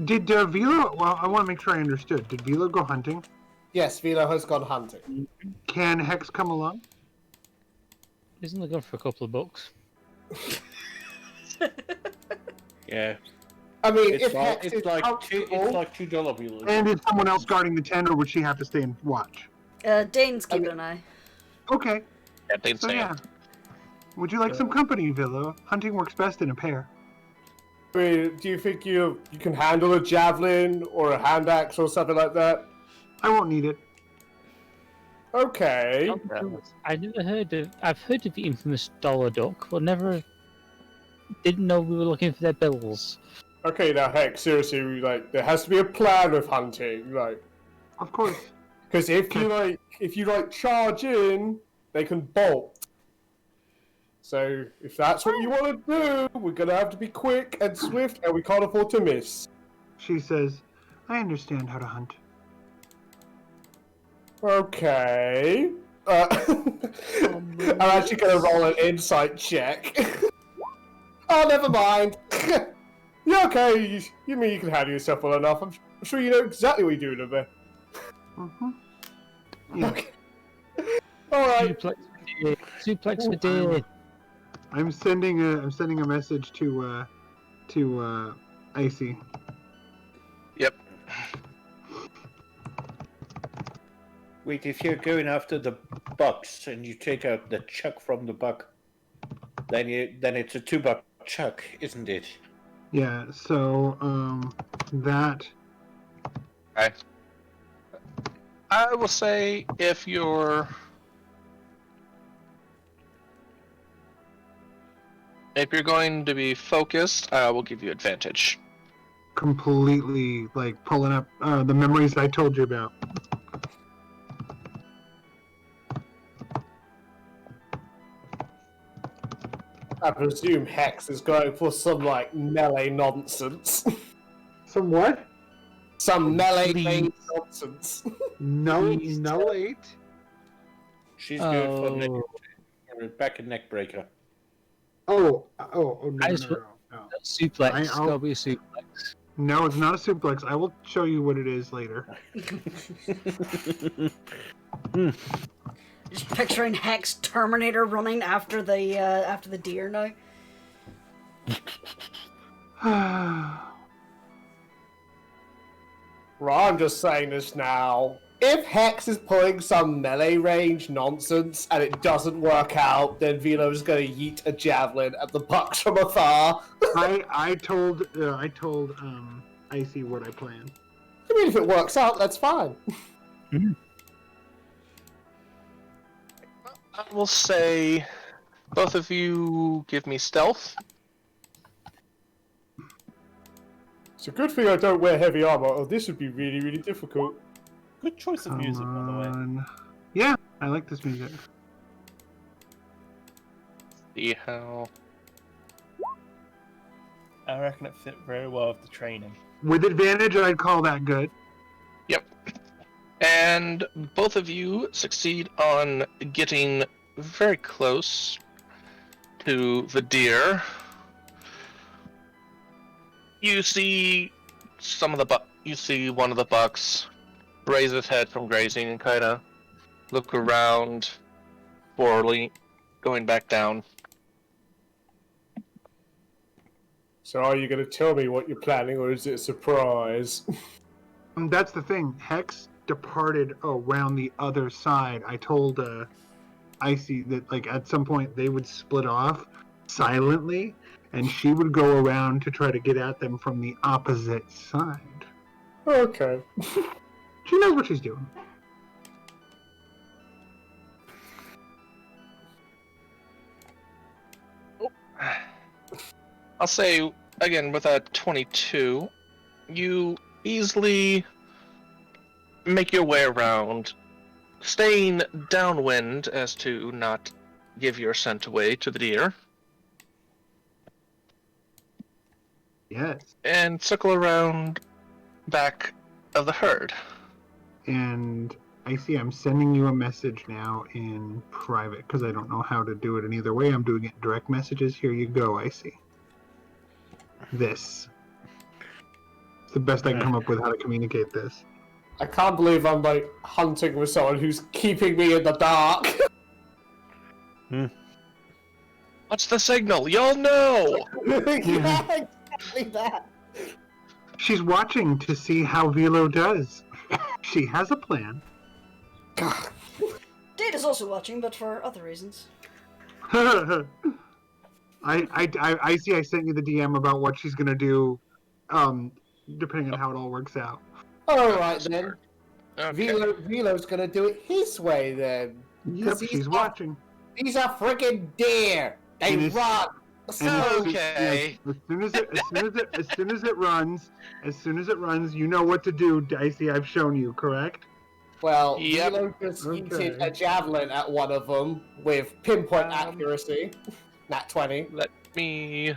Did Vilo? Well, I want to make sure I understood. Did Vilo go hunting? Yes, Vilo has gone hunting. Can Hex come along? Isn't it good for a couple of bucks? Yeah. I mean, It's if like Hex is comfortable, $2 Vilo. And is someone else guarding the tent, or would she have to stay and watch? Dane's keeping an eye. Okay. Yeah, they'd So say yeah. Would you like some company, Vilo? Hunting works best in a pair. I mean, do you think you can handle a javelin or a hand axe or something like that? I won't need it. Okay. I never heard of. I've heard of the infamous dollar duck, but never didn't know we were looking for their bills. Okay, now Hex, seriously, like there has to be a plan with hunting, like, Of course. because if you charge in, they can bolt. So if that's what you want to do, we're gonna have to be quick and swift, and we can't afford to miss. She says, I understand how to hunt. Okay. I'm actually gonna roll an insight check. Oh, never mind. You're okay. You mean you can handle yourself well enough. I'm sure you know exactly what you're doing over there. Mm-hmm. Yeah. Okay. All right. Suplex for deer. I'm sending a message to Icey. Yep. Wait, if you're going after the bucks and you take out the chuck from the buck, then it's a $2 chuck, isn't it? Yeah. So that. Okay. I will say if you're going to be focused, I will give you advantage. Completely like pulling up the memories I told you about. I presume Hex is going for some like melee nonsense. Some what? some melee nonsense. No, eight. She's going for a back and neck breaker. No, Suplex. Gotta be a suplex. No, it's not a suplex. I will show you what it is later. Just picturing Hex Terminator running after the deer now. Right, I'm just saying this now. If Hex is pulling some melee range nonsense and it doesn't work out, then Vilo's going to yeet a javelin at the bucks from afar. I told Icey what I planned. I mean, if it works out, that's fine. I will say both of you give me stealth. It's a good thing I don't wear heavy armor, or this would be really, really difficult. Good choice of music, by the way. Yeah, I like this music. See how. I reckon it fit very well with the training. With advantage, I'd call that good. Yep. And both of you succeed on getting very close to the deer. You see you see one of the bucks raise his head from grazing and kind of look around, poorly, going back down. So are you going to tell me what you're planning, or is it a surprise? That's the thing. Hex departed around the other side. I told Icey that like at some point they would split off silently, and she would go around to try to get at them from the opposite side. Okay. She knows what she's doing. I'll say, again, with a 22, you easily make your way around, staying downwind as to not give your scent away to the deer, Yes. and circle around back of the herd. And Icey, I'm sending you a message now in private because I don't know how to do it in either way. I'm doing it in direct messages. Here you go, Icey. This. It's the best I can come up with how to communicate this. I can't believe I'm like hunting with someone who's keeping me in the dark. What's the signal? Y'all know! Yeah, exactly that. She's watching to see how Vilo does. She has a plan. Data's also watching, but for other reasons. I see. I sent you the DM about what she's gonna do, depending on how it all works out. Alright then. Okay. Vilo's gonna do it his way then. Yep, she's watching. These are friggin' deer. They And it's- run. And So Okay. As soon as it runs, you know what to do, Dicey. I've shown you, correct? well, Yep. Vilo just Okay. yeeted a javelin at one of them with pinpoint accuracy. Nat 20. Let me...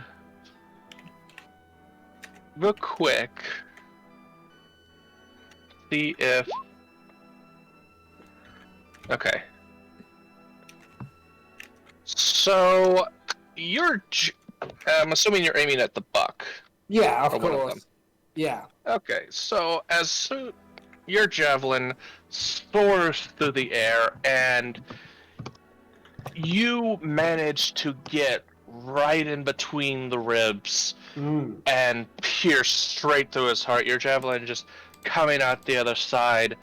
real quick... see if... Okay. So... I'm assuming you're aiming at the buck. Yeah, of Or one of them. course. Yeah. Okay, so as soon your javelin soars through the air and you manage to get right in between the ribs and pierce straight through his heart. Your javelin just coming out the other side.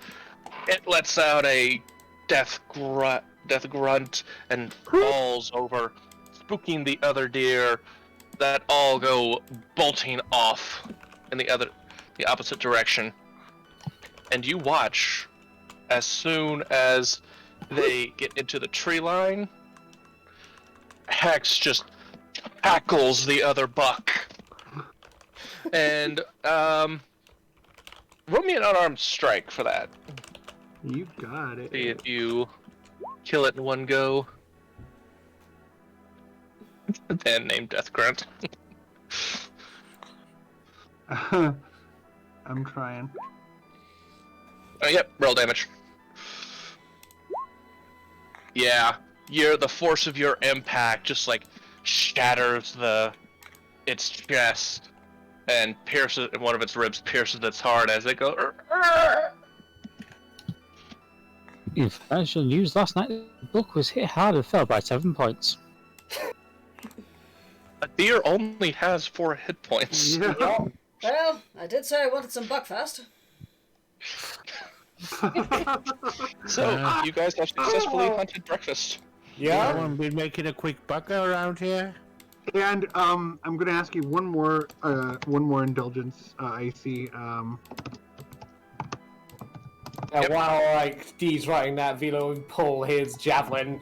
It lets out a death grunt and falls over, spooking the other deer that all go bolting off in the opposite direction. And you watch as soon as they get into the tree line, Hex just tackles the other buck. And roll me an unarmed strike for that. You got it. See if you kill it in one go. Then named Death Grunt. I'm trying. Oh, yep, roll damage. Yeah, the force of your impact just like shatters its chest and pierces one of its ribs, pierces its heart as it goes. Information used last night. The book was hit hard and fell by 7 points. A deer only has 4 hit points. Yeah. Well, I did say I wanted some buckfast. So you guys have successfully hunted breakfast. Yeah. Anyone been making a quick buck around here? And I'm gonna ask you one more indulgence, Icey. And while like Dee's writing that, Vilo would pull his javelin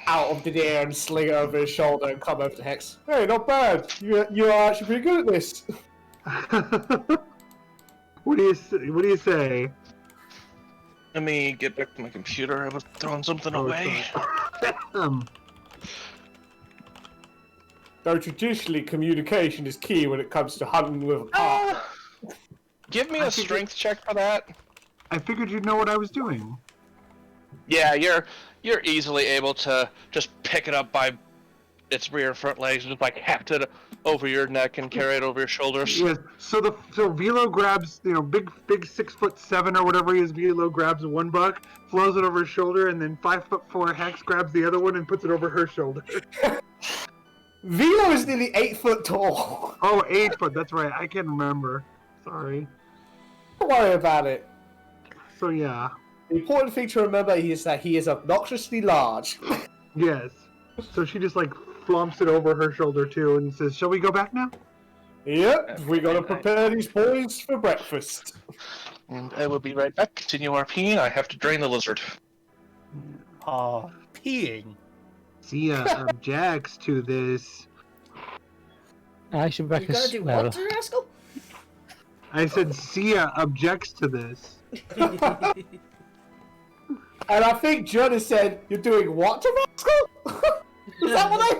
out of the deer and sling it over his shoulder and come over to Hex. Hey, not bad. You're actually pretty good at this. What do you say? Let me get back to my computer. I was throwing something away. Though traditionally, communication is key when it comes to hunting with a partner. Give me a strength check for that. I figured you'd know what I was doing. Yeah, you're easily able to just pick it up by its rear front legs, just like haft it over your neck and carry it over your shoulders. Yes. So Vilo grabs, big 6'7" or whatever he is. Vilo grabs one buck, flows it over his shoulder, and then 5'4" Hex grabs the other one and puts it over her shoulder. Vilo is nearly 8 foot tall. Oh, 8 foot. That's right. I can't remember. Sorry. Don't worry about it. So yeah. The important thing to remember is that he is obnoxiously large. Yes. So she just flumps it over her shoulder too and says, "Shall we go back now?" Yep, we gotta prepare these boys for breakfast. And I will be right back. Continue RPing. I have to drain the lizard. Peeing. Sia objects to this. I should You back gotta us. do what, Rascal? I said Sia objects to this. And I think Jurnis said, "You're doing what to Rascal?" Is that what I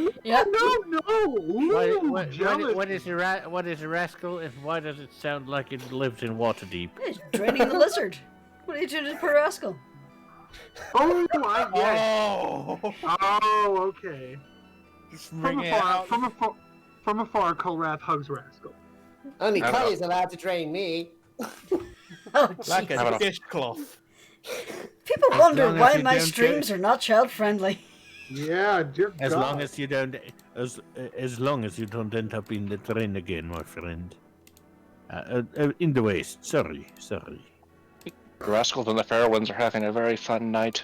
heard? Yeah. No. What is a rascal, and why does it sound like it lives in Waterdeep? He's draining the lizard. What are you doing to the poor Rascal? Oh, I get. Oh! Oh, okay. Just From bring it afar, out. from afar, Kolrath hugs Rascal. Only I don't Cully's allowed to drain me. Oh, Like jeez. a dishcloth. People wonder long as why you my don't streams are not child friendly. Yeah, dear As God. long as you don't, as long as you don't end up in the train again, my friend. In the waste. Sorry. The Rascals and the Fairwinds are having a very fun night.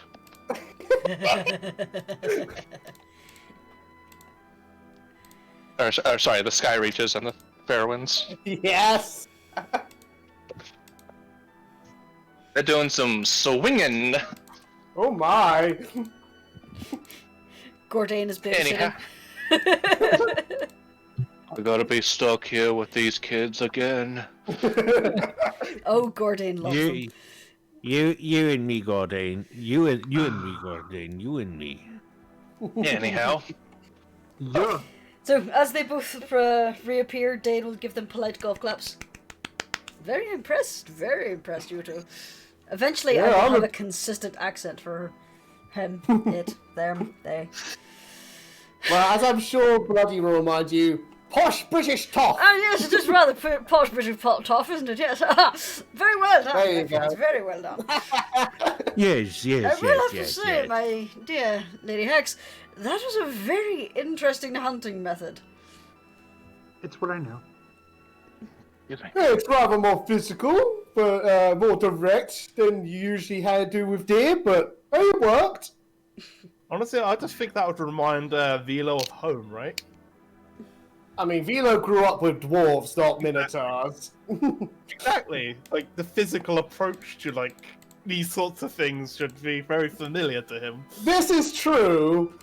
Or sorry, the Sky Reaches and the Fairwinds. Yes. They're doing some swinging. Oh my. Gordane is babysitting. Anyhow. We gotta be stuck here with these kids again. Oh, Gordane loves them. You and me, Gordane. You and me, Gordane. You and me. Anyhow. Yeah. So, as they both reappear, Dane will give them polite golf claps. Very impressed, you two. Eventually, I will have a consistent accent for him, it, them, they. Well, as I'm sure Bloody will remind you, posh British toff. Oh yes, it is rather posh British toff, isn't it? Yes. Very well done. There you my friends, go. Very well done. Yes. I will have to say, my dear Lady Hex, that was a very interesting hunting method. It's what I know. Excuse me. Yeah, it's rather more physical, but more direct than you usually had to do with deer, but it worked. Honestly, I just think that would remind Vilo of home, right? I mean, Vilo grew up with dwarves, not minotaurs. Exactly. Like, the physical approach to, like, these sorts of things should be very familiar to him. This is true.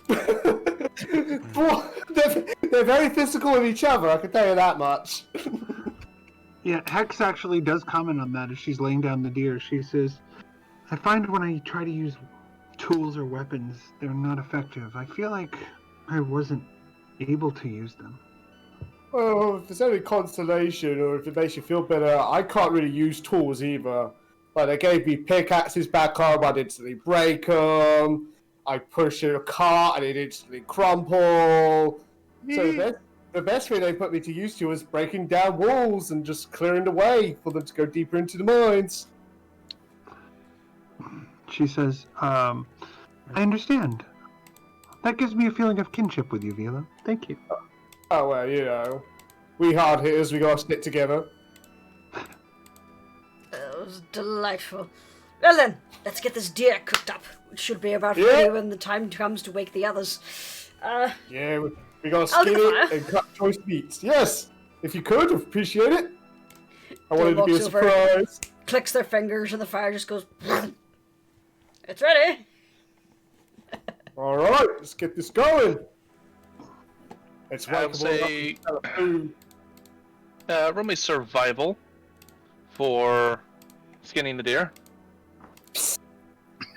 They're very physical with each other, I can tell you that much. Yeah, Hex actually does comment on that as she's laying down the deer. She says, I find when I try to use tools or weapons, they're not effective. I feel like I wasn't able to use them. Well, if there's any consolation or if it makes you feel better, I can't really use tools either. Like, they gave me pickaxes back home, I'd instantly break them. I push a cart and it instantly crumple. So the best thing they put me to use to was breaking down walls and just clearing the way for them to go deeper into the mines. She says, I understand. That gives me a feeling of kinship with you, Vilo. Thank you. Oh, well, you know. We hard hitters, we gotta stick together. It was delightful. Well then, let's get this deer cooked up. It should be about ready when the time comes to wake the others. Yeah, we gotta I'll skin do the it fire. and cut choice meats. Yes, if you could, appreciate it. I wanted to be a walks over. surprise. Clicks their fingers and the fire just goes. It's ready. All right, let's get this going. It's I would say roll me survival for skinning the deer.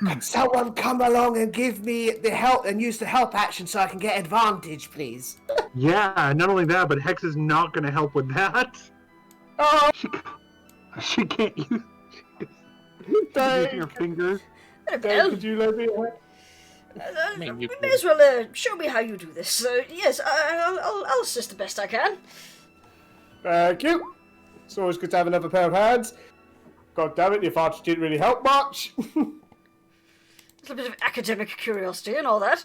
Can someone come along and give me the help and use the help action so I can get advantage, please? Yeah, not only that, but Hex is not going to help with that. Oh, She can't use your fingers. Well, could you let me? you may as well show me how you do this. Yes, I'll assist the best I can. Thank you. It's always good to have another pair of hands. God damn it, the advantage didn't really help much. A little bit of academic curiosity and all that.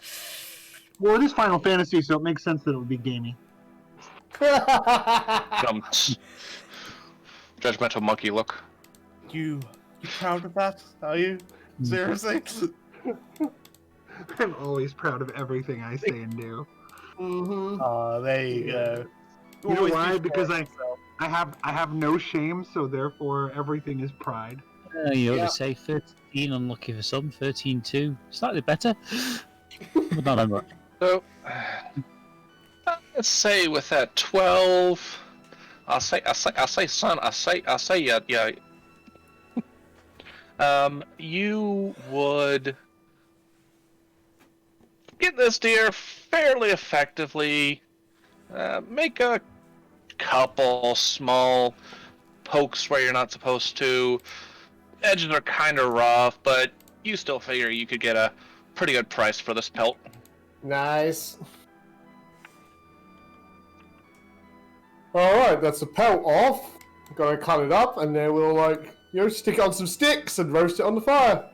Well, it is Final Fantasy, so it makes sense that it would be gamey. Judgmental monkey look. You proud of that? Are you? Seriously? I'm always proud of everything I say and do. Mm-hmm. Oh, there you go. You know Always why? be Because proud of yourself. I have no shame, so therefore everything is pride. You ought Yeah. to say 13, unlucky for some, 13-2. Slightly better, but not that much. So, Let's say with that 12, I'll say, son, yeah. You would get this deer fairly effectively. Make a couple small pokes where you're not supposed to. Edges are kind of rough, but you still figure you could get a pretty good price for this pelt. Nice. Alright, that's the pelt off. Gotta cut it up, and then we'll, like, you know, stick it on some sticks and roast it on the fire.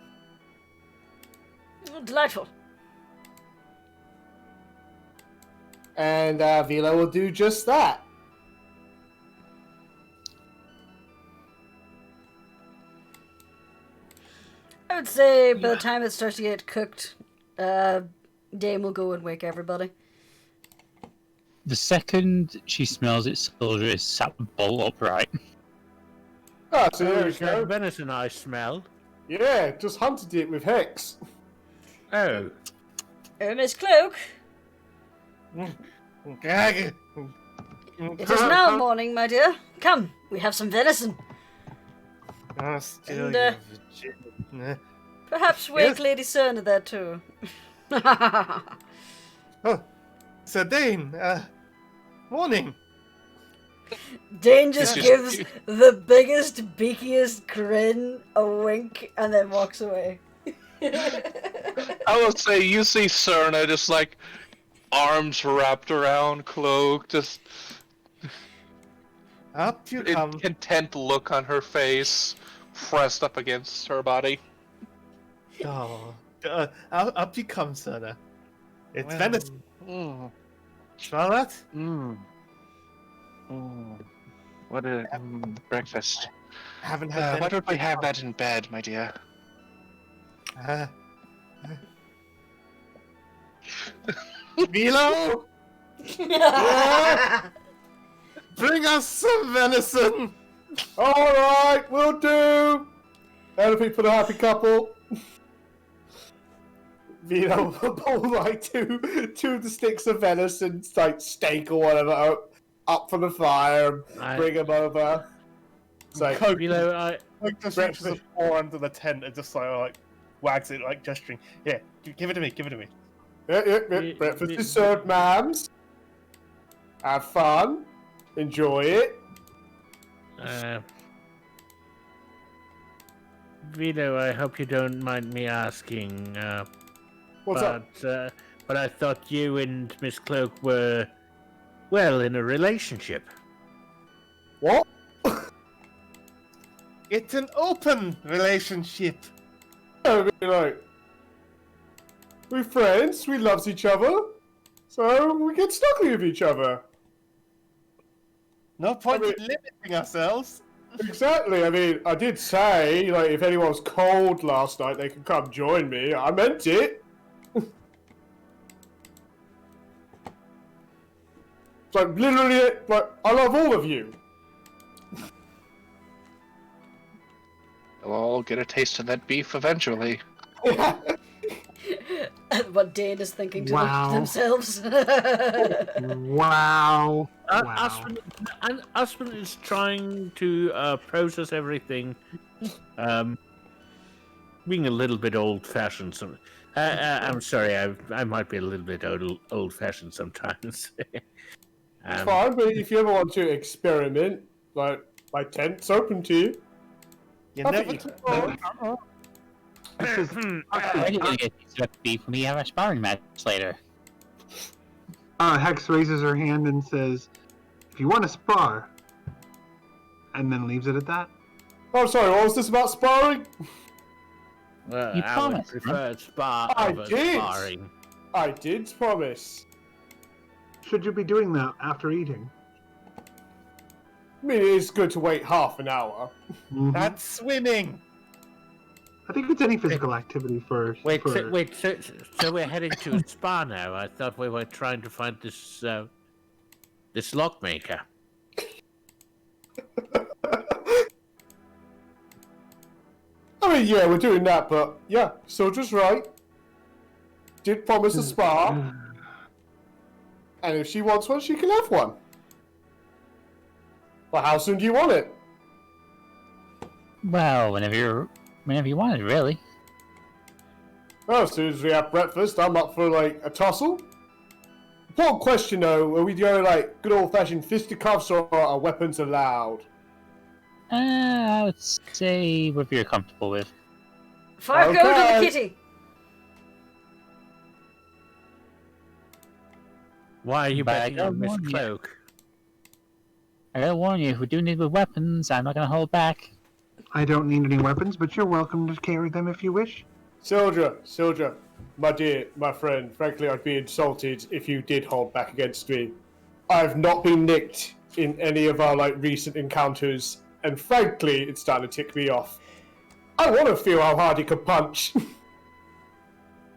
Oh, delightful. And Vilo will do just that. I would say by the time it starts to get cooked, Dane will go and wake everybody. The second she smells it, Syldra is sat bolt upright. Ah, so there we There's that go. venison I smell. Yeah, just hunted it with Hex. Oh. Miss Cloak, it is now morning, my dear. Come, we have some venison. Still And, your virgin. Perhaps wake Yes. Lady Cerna there too. Oh, so Dane, morning. Dane just Yeah. gives the biggest, beakiest grin, a wink, and then walks away. I would say you see Cerna just like arms wrapped around Cloak, just Up you come. content look on her face, pressed up against her body. Oh, up you come, Cerna. It's Well, venison. Mm, Smell that? mm, what a breakfast. Haven't had Why venison. don't we have that in bed, my dear? Vilo, bring us some venison. Alright, we'll do. Anything for the happy couple. Vilo will pull like two of the sticks of venison, like steak or whatever, up from the fire and bring them over. It's like, Vilo, Like just reaches the paw under the tent and just like wags it, like gesturing. Yeah, give it to me. Give it to me. yeah, breakfast is served, ma'ams. Have fun. Enjoy it. Vilo, I hope you don't mind me asking, What's up? but I thought you and Miss Cloak were, well, in a relationship. What? It's an open relationship. I mean, like, we're friends, we love each other, so we get snuggly with each other. No point I mean- in limiting ourselves. Exactly, I mean, I did say, like, if anyone's cold last night, they can come join me. I meant it. It's like, literally, like, I love all of you. We'll all get a taste of that beef eventually. What Dane is thinking to Wow. themselves. Wow. Uspon is trying to process everything, being a little bit old-fashioned. I'm sorry, I might be a little bit old-fashioned sometimes. It's fine, but if you ever want to experiment, like, my tent's open to you. You're I never think too you- old. I'm gonna get to beef when we have our sparring match later. Hex raises her hand and says, "If you want to spar," and then leaves it at that. Oh, sorry, what was this about sparring? Well, You I would promised, prefer spar I over did. sparring. I did promise. Should you be doing that after eating? I mean, it is good to wait half an hour. Mhm. That's swimming. I think it's any physical activity first. Wait, so we're heading to a spa now? I thought we were trying to find this this lockmaker. I mean, yeah, we're doing that, but yeah, Soldier's right. Did promise a spa. and if she wants one, she can have one. Well, how soon do you want it? Well, whenever you want it, really. Well, as soon as we have breakfast, I'm up for, like, a tussle. Important question, though. Are we doing, like, good old-fashioned fisticuffs, or are weapons allowed? I would say whatever you're comfortable with. Fire code on the kitty! Why are you But betting on Miss Cloak? I gotta warn you, if we do need the weapons, I'm not gonna hold back. I don't need any weapons, but you're welcome to carry them if you wish. Syldra, my dear, my friend, frankly, I'd be insulted if you did hold back against me. I've not been nicked in any of our, like, recent encounters, and frankly, it's starting to tick me off. I want to feel how hard he can punch.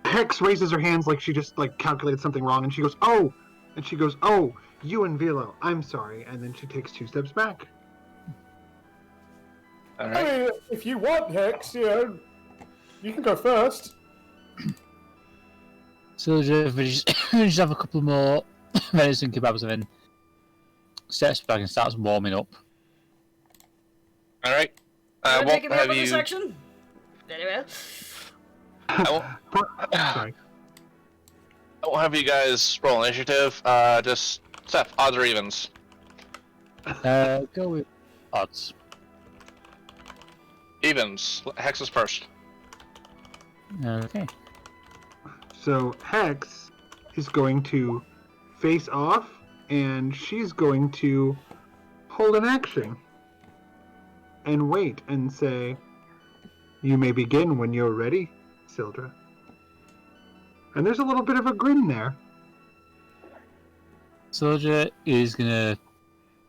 Hex raises her hands like she just, like, calculated something wrong, and she goes, oh! And she goes, oh, you and Vilo, I'm sorry. And then she takes 2 steps back. All I right. mean, if you want, Hex, you know, you can go first. So we just have a couple more venison kebabs and then steps back and starts warming up. All right. I'm won't taking me up have on this you. action. Very well. Sorry. I won't have you guys roll initiative. Just Seth, odds or evens. Go with odds. Evens. Hex is first. Okay. So Hex is going to face off, and she's going to hold an action and wait and say, "You may begin when you're ready, Syldra." And there's a little bit of a grin there. Soldier is gonna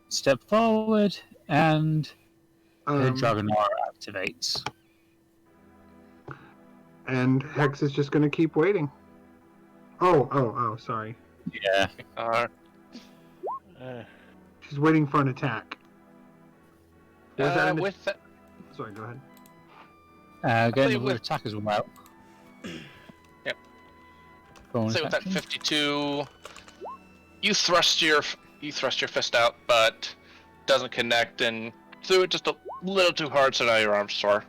step forward and the Dragon Aura activates. And Hex is just going to keep waiting. Oh, sorry. Yeah. She's waiting for an attack. Was that an with that, Sorry, go ahead. Get say another with- attack as well. Yep. Bonus say with that action. 52, you thrust your fist out, but doesn't connect, and threw it just a little too hard, so now your arm's sore.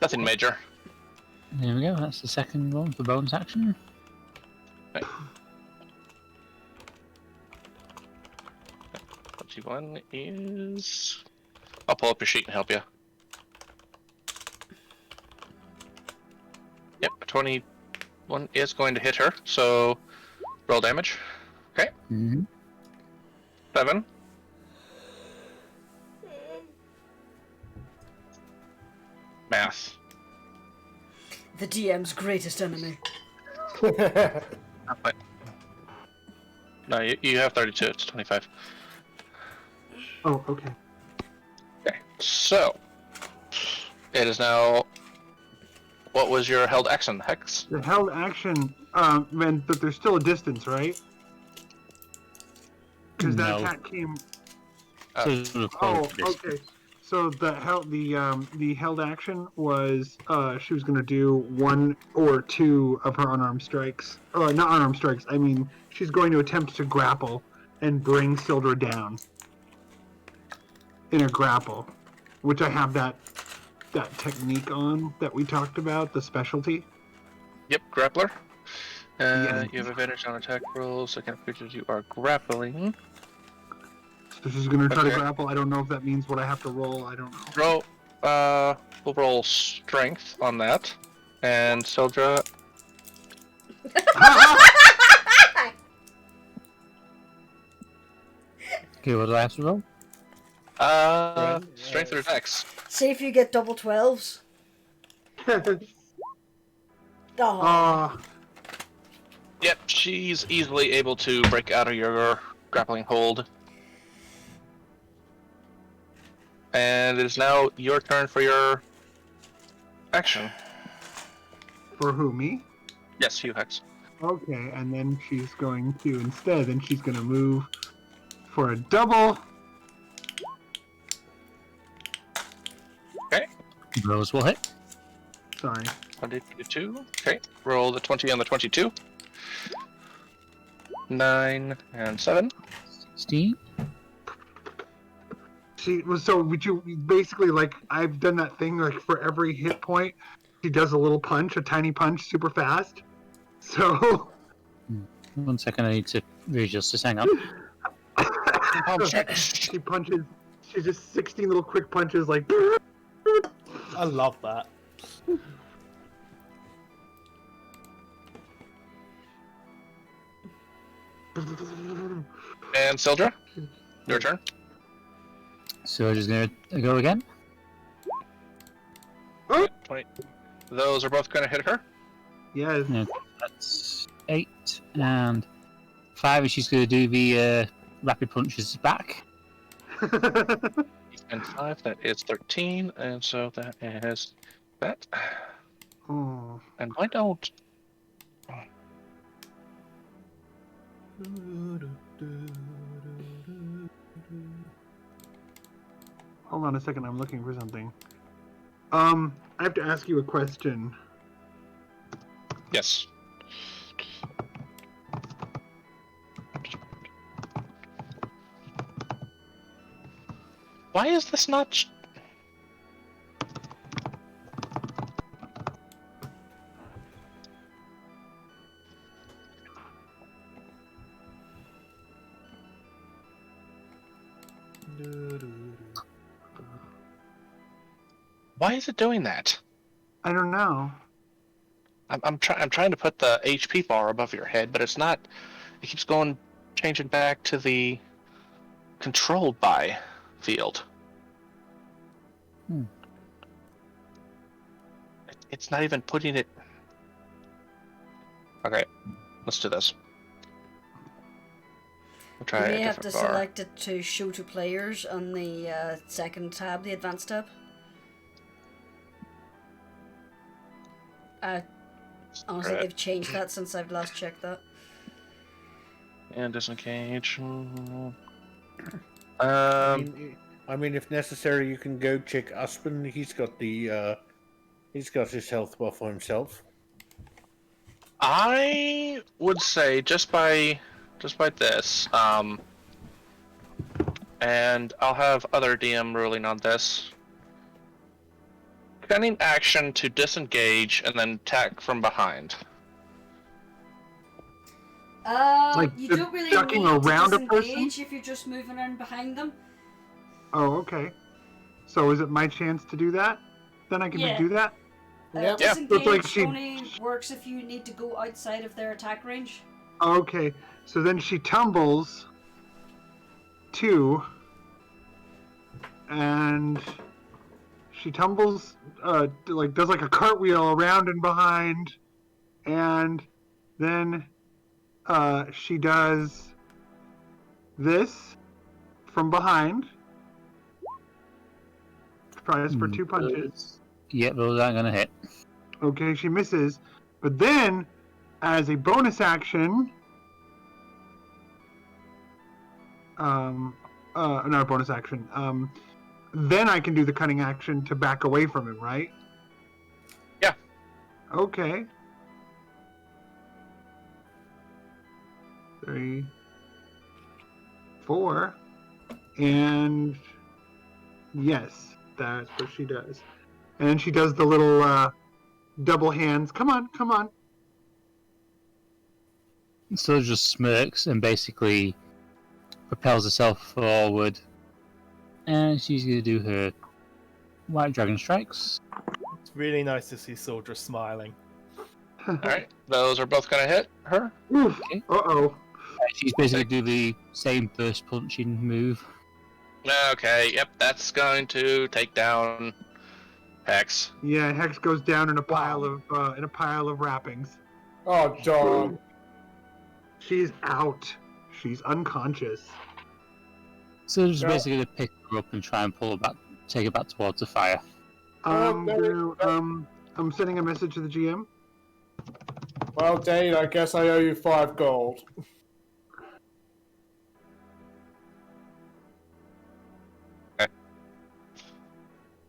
Nothing major. There we go, that's the second one for bonus action. Right. 21 is. I'll pull up your sheet and help you. Yep, 21 is going to hit her, so roll damage. Okay. Mm-hmm. 7. Math. The DM's greatest enemy. Not quite. No, you have 32, it's 25. Oh, okay. Okay, so it is now. What was your held action, Hex? The held action meant that there's still a distance, right? Because that No. attack came. So Oh, okay. So the held action was she was gonna do 1 or 2 of her unarmed strikes, or not unarmed strikes. I mean, she's going to attempt to grapple and bring Syldra down in a grapple, which I have that technique on that we talked about, the specialty. Yep, grappler. Yeah. You have advantage on attack rolls against creatures you are grappling. So she's gonna try to Okay. grapple. I don't know if that means what I have to roll. I don't know. We'll roll strength on that. And Syldra, Okay, what do I have to roll? strength or dex. See if you get double 12s. Oh. Yep, she's easily able to break out of your grappling hold. And it is now your turn for your action. For who, me? Yes, you, Hex. Okay, and then she's going to then she's gonna move for a double. Okay, Those will hit. Sorry. 22. Okay, roll the 20 on the 22. 9, and 7. 16. She was so. Would you basically like? I've done that thing like for every hit point, she does a little punch, a tiny punch, super fast. So 1 second, I need to readjust this. Hang on. she punches. She's just 16 little quick punches, like. I love that. And Syldra, your turn. So we're just gonna go again. 20. Those are both going to hit her. Yes. No, that's 8 and 5, and she's gonna do the rapid punches back. And 5, that is 13, and so that is that. Oh. And why don't... Hold on a second. I'm looking for something. I have to ask you a question. Yes. Why is this not... Why is it doing that? I don't know. I'm trying to put the HP bar above your head, but it's not. It keeps changing back to the controlled by field. It's not even putting it. Okay, let's do this. We'll try You a may have to different bar. select it to show to players on the second tab, the advanced tab. Honestly, Right. they've changed that since I've last checked that. And disengage. I mean, if necessary, you can go check Uspon. He's got his health buff on himself. I would say just by this, and I'll have other DM ruling on this. Cunning action to disengage and then attack from behind. Like You just don't really ducking need around to a person? disengage if you're just moving around behind them. Oh, okay. So is it my chance to do that? Then I can Yeah. just do that? Yep. Yeah. Disengage So it's like she- only works if you need to go outside of their attack range. Okay. So then she tumbles 2, and she tumbles, does like a cartwheel around and behind, and then she does this from behind. Tries for 2 punches. Yep, those aren't gonna hit. Okay, she misses, but then, as a bonus action, not a bonus action. Then I can do the cunning action to back away from him, right? Yeah. Okay. 3, 4, and yes, that's what she does. And then she does the little double hands. Come on, come on. So just smirks and basically propels herself forward. And she's going to do her White Dragon Strikes. It's really nice to see Syldra smiling. Alright, those are both going to hit her. Oof. Okay. Uh-oh. She's basically do the same burst punching move. Okay, yep, that's going to take down Hex. Yeah, Hex goes down in a pile of wrappings. Oh, darn. She's out. She's unconscious. So just Yeah. basically going to pick her up and try and pull her back, take her back towards the fire. I'm sending a message to the GM. Well, Dane, I guess I owe you 5 gold.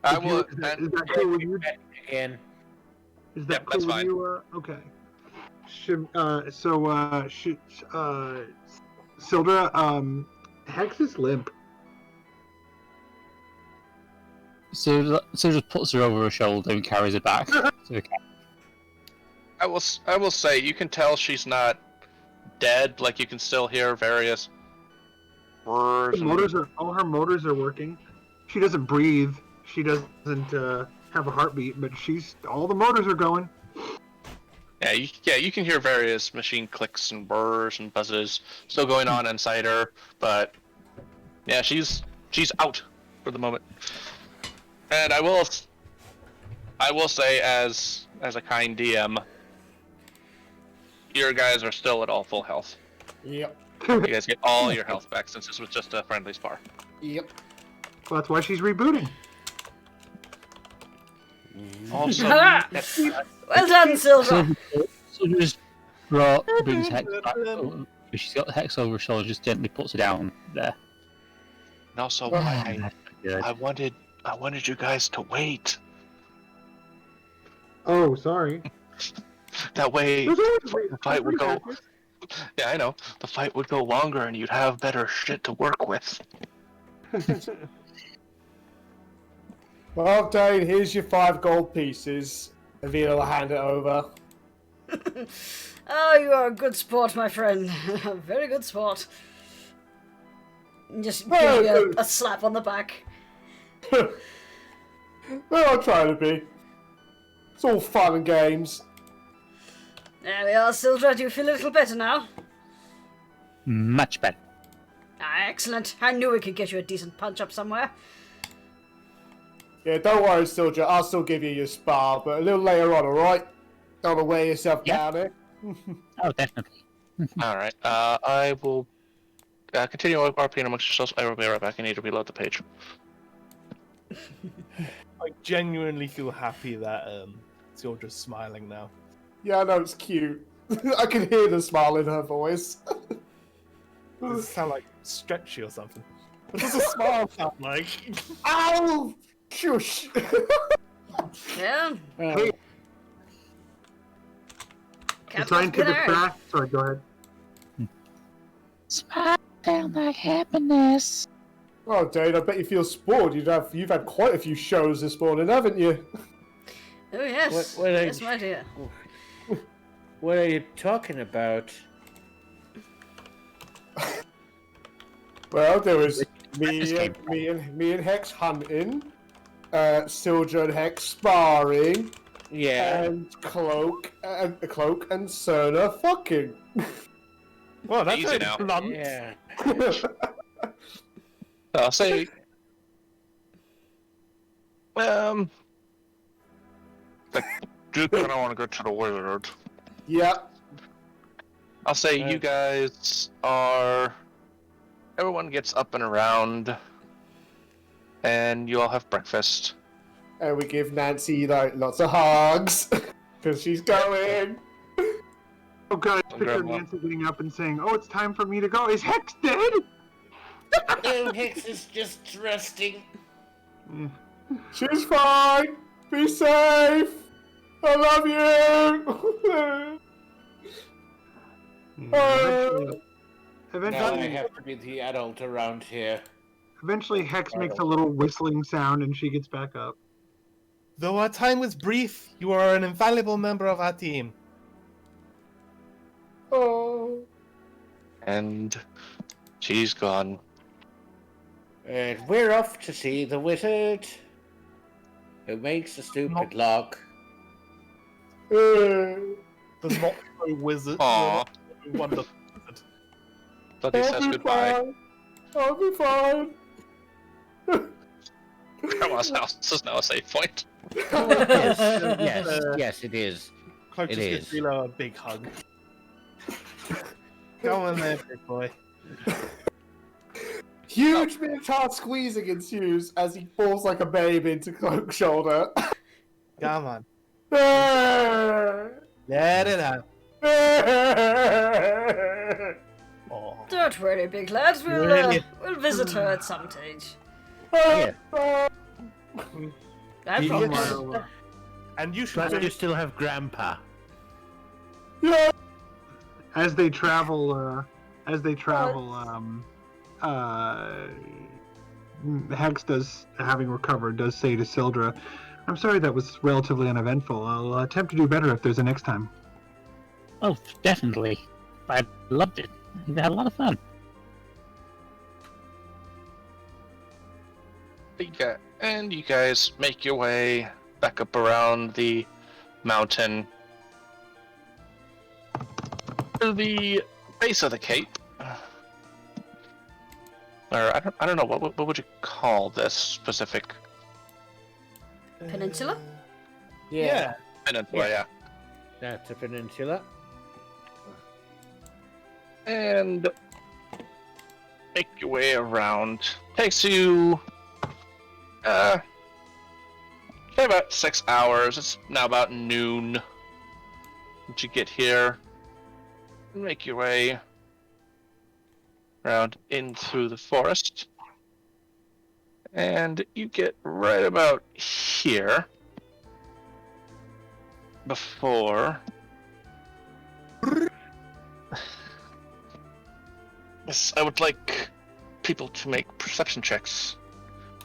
I will. Is that cool with you? Again. Is that Yep, cool that's with fine. you? Okay. Syldra, Hex is limp. So just puts her over her shoulder and carries her back to the camp. I will say you can tell she's not dead. Like you can still hear various All her motors are working. She doesn't breathe. She doesn't have a heartbeat, but all the motors are going. Yeah, you can hear various machine clicks and burrs and buzzes still going on inside her, but yeah, she's out for the moment. And I will say, as a kind DM, your guys are still at all full health. Yep. You guys get all your health back since this was just a friendly spar. Yep. Well, that's why she's rebooting. Also, well done, Syldra. So just brings Hex back. She's got the Hex over her shoulder, just gently puts her down there. and also Good. I wanted you guys to wait. Oh, sorry. That way There's the fight would go. Yeah, I know. The fight would go longer, and you'd have better shit to work with. Well, Dane, here's your 5 gold pieces. Vilo will hand it over. Oh, you are a good sport, my friend. A very good sport. Just give you a slap on the back. Well, I'll try to be. It's all fun and games. There we are, Syldra. Do you feel a little better now? Much better. Ah, excellent. I knew we could get you a decent punch-up somewhere. Yeah, don't worry, Syldra. I'll still give you your spar, but a little later on, alright? Don't want to wear yourself down here. Oh, definitely. Alright, I will continue RPing amongst yourselves. I will be right back. I need to reload the page. I genuinely feel happy that Syldra's smiling now. Yeah, I know, it's cute. I can hear the smile in her voice. Does it sound like stretchy or something? What does a smile sound like? Ow! Shush! Yeah. Hey, the scientific fact. Sorry, go ahead. Smile down my happiness. Oh, Dane, I bet you feel spoiled. You've had quite a few shows this morning, haven't you? Oh, yes. What Yes, my dear. What are you talking about? Well, there was me and Hex hunting, Syldra and Hex sparring, Yeah. and Cloak and Cerna fucking. Well, that's Easy a now. blunt. Yeah. I'll say, like, Duke, I don't want to go to the wizard. Yeah. I'll say you guys are. Everyone gets up and around, and you all have breakfast. And we give Nancy like lots of hugs because she's going. Oh god, I I'm picture grandma. Nancy getting up and saying, "Oh, it's time for me to go." Is Hex dead? No, Hex is just resting. She's fine. Be safe. I love you. Eventually, have to be the adult around here. eventually, Hex makes a little whistling sound and she gets back up. Though our time was brief, you are an invaluable member of our team. Oh. And she's gone. And we're off to see the wizard who makes a stupid lock. The not so wizard. Aww. Wonderful wizard. But he says goodbye. I'll be fine. Grandma's house is now a safe point. Yes, it is. Cloak It just gives is. Vilo a big hug. Go on there, big boy. Huge Minotaur squeezing ensues as he falls like a babe into Cloak's shoulder. Come on. Oh. Let it out. Oh. Don't worry, big lad. We'll visit her at some stage. Yeah. I You- promise. And you should But you visit, still have Grandpa. Yeah. as they travel, Hex does, having recovered, does say to Syldra, "I'm sorry that was relatively uneventful. I'll attempt to do better if there's a next time." Oh, definitely. I loved it. We had a lot of fun. Yeah, and you guys make your way back up around the mountain to the base of the cape. Or I don't know what would you call this specific Peninsula? Yeah. peninsula? Yeah. That's a peninsula. And make your way around. Takes you about 6 hours. It's now about noon. Once you get here, make your way around in through the forest, and you get right about here before yes, I would like people to make perception checks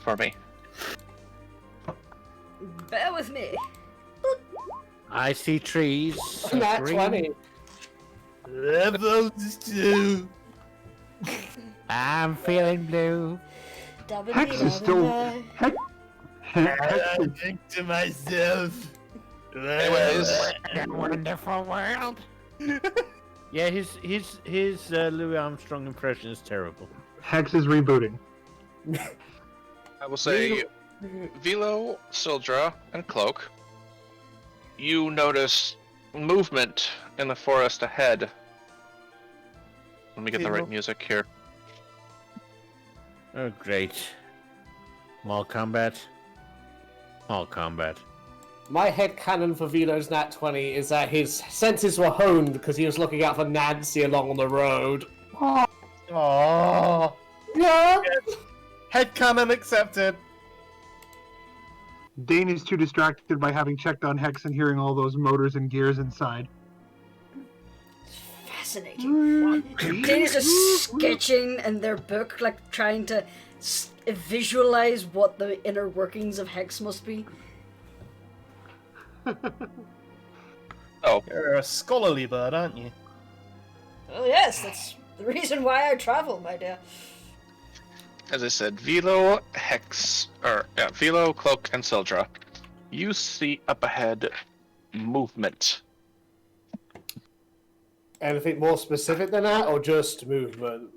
for me. Bear with me. I see trees. Nat green. 20. Levels 2. I'm feeling blue. Hex is still. Hex I think to myself. Anyways, That wonderful world. Yeah, his Louis Armstrong impression is terrible. Hex is rebooting. I will say, Vilo, Syldra, and Cloak, you notice movement in the forest ahead. Let me get the right music here. Oh, great. More combat. More combat. My headcanon for Vilo's Nat 20 is that his senses were honed because he was looking out for Nancy along the road. Aww. Yeah. Headcanon accepted. Dane is too distracted by having checked on Hex and hearing all those motors and gears inside. Fascinating. Dane is just sketching in their book, like trying to visualize what the inner workings of Hex must be. Oh, You're a scholarly bird, aren't you? Oh yes, that's the reason why I travel, my dear. as I said, Vilo, Vilo, Cloak, and Syldra. You see up ahead movement. Anything more specific than that, or just movement?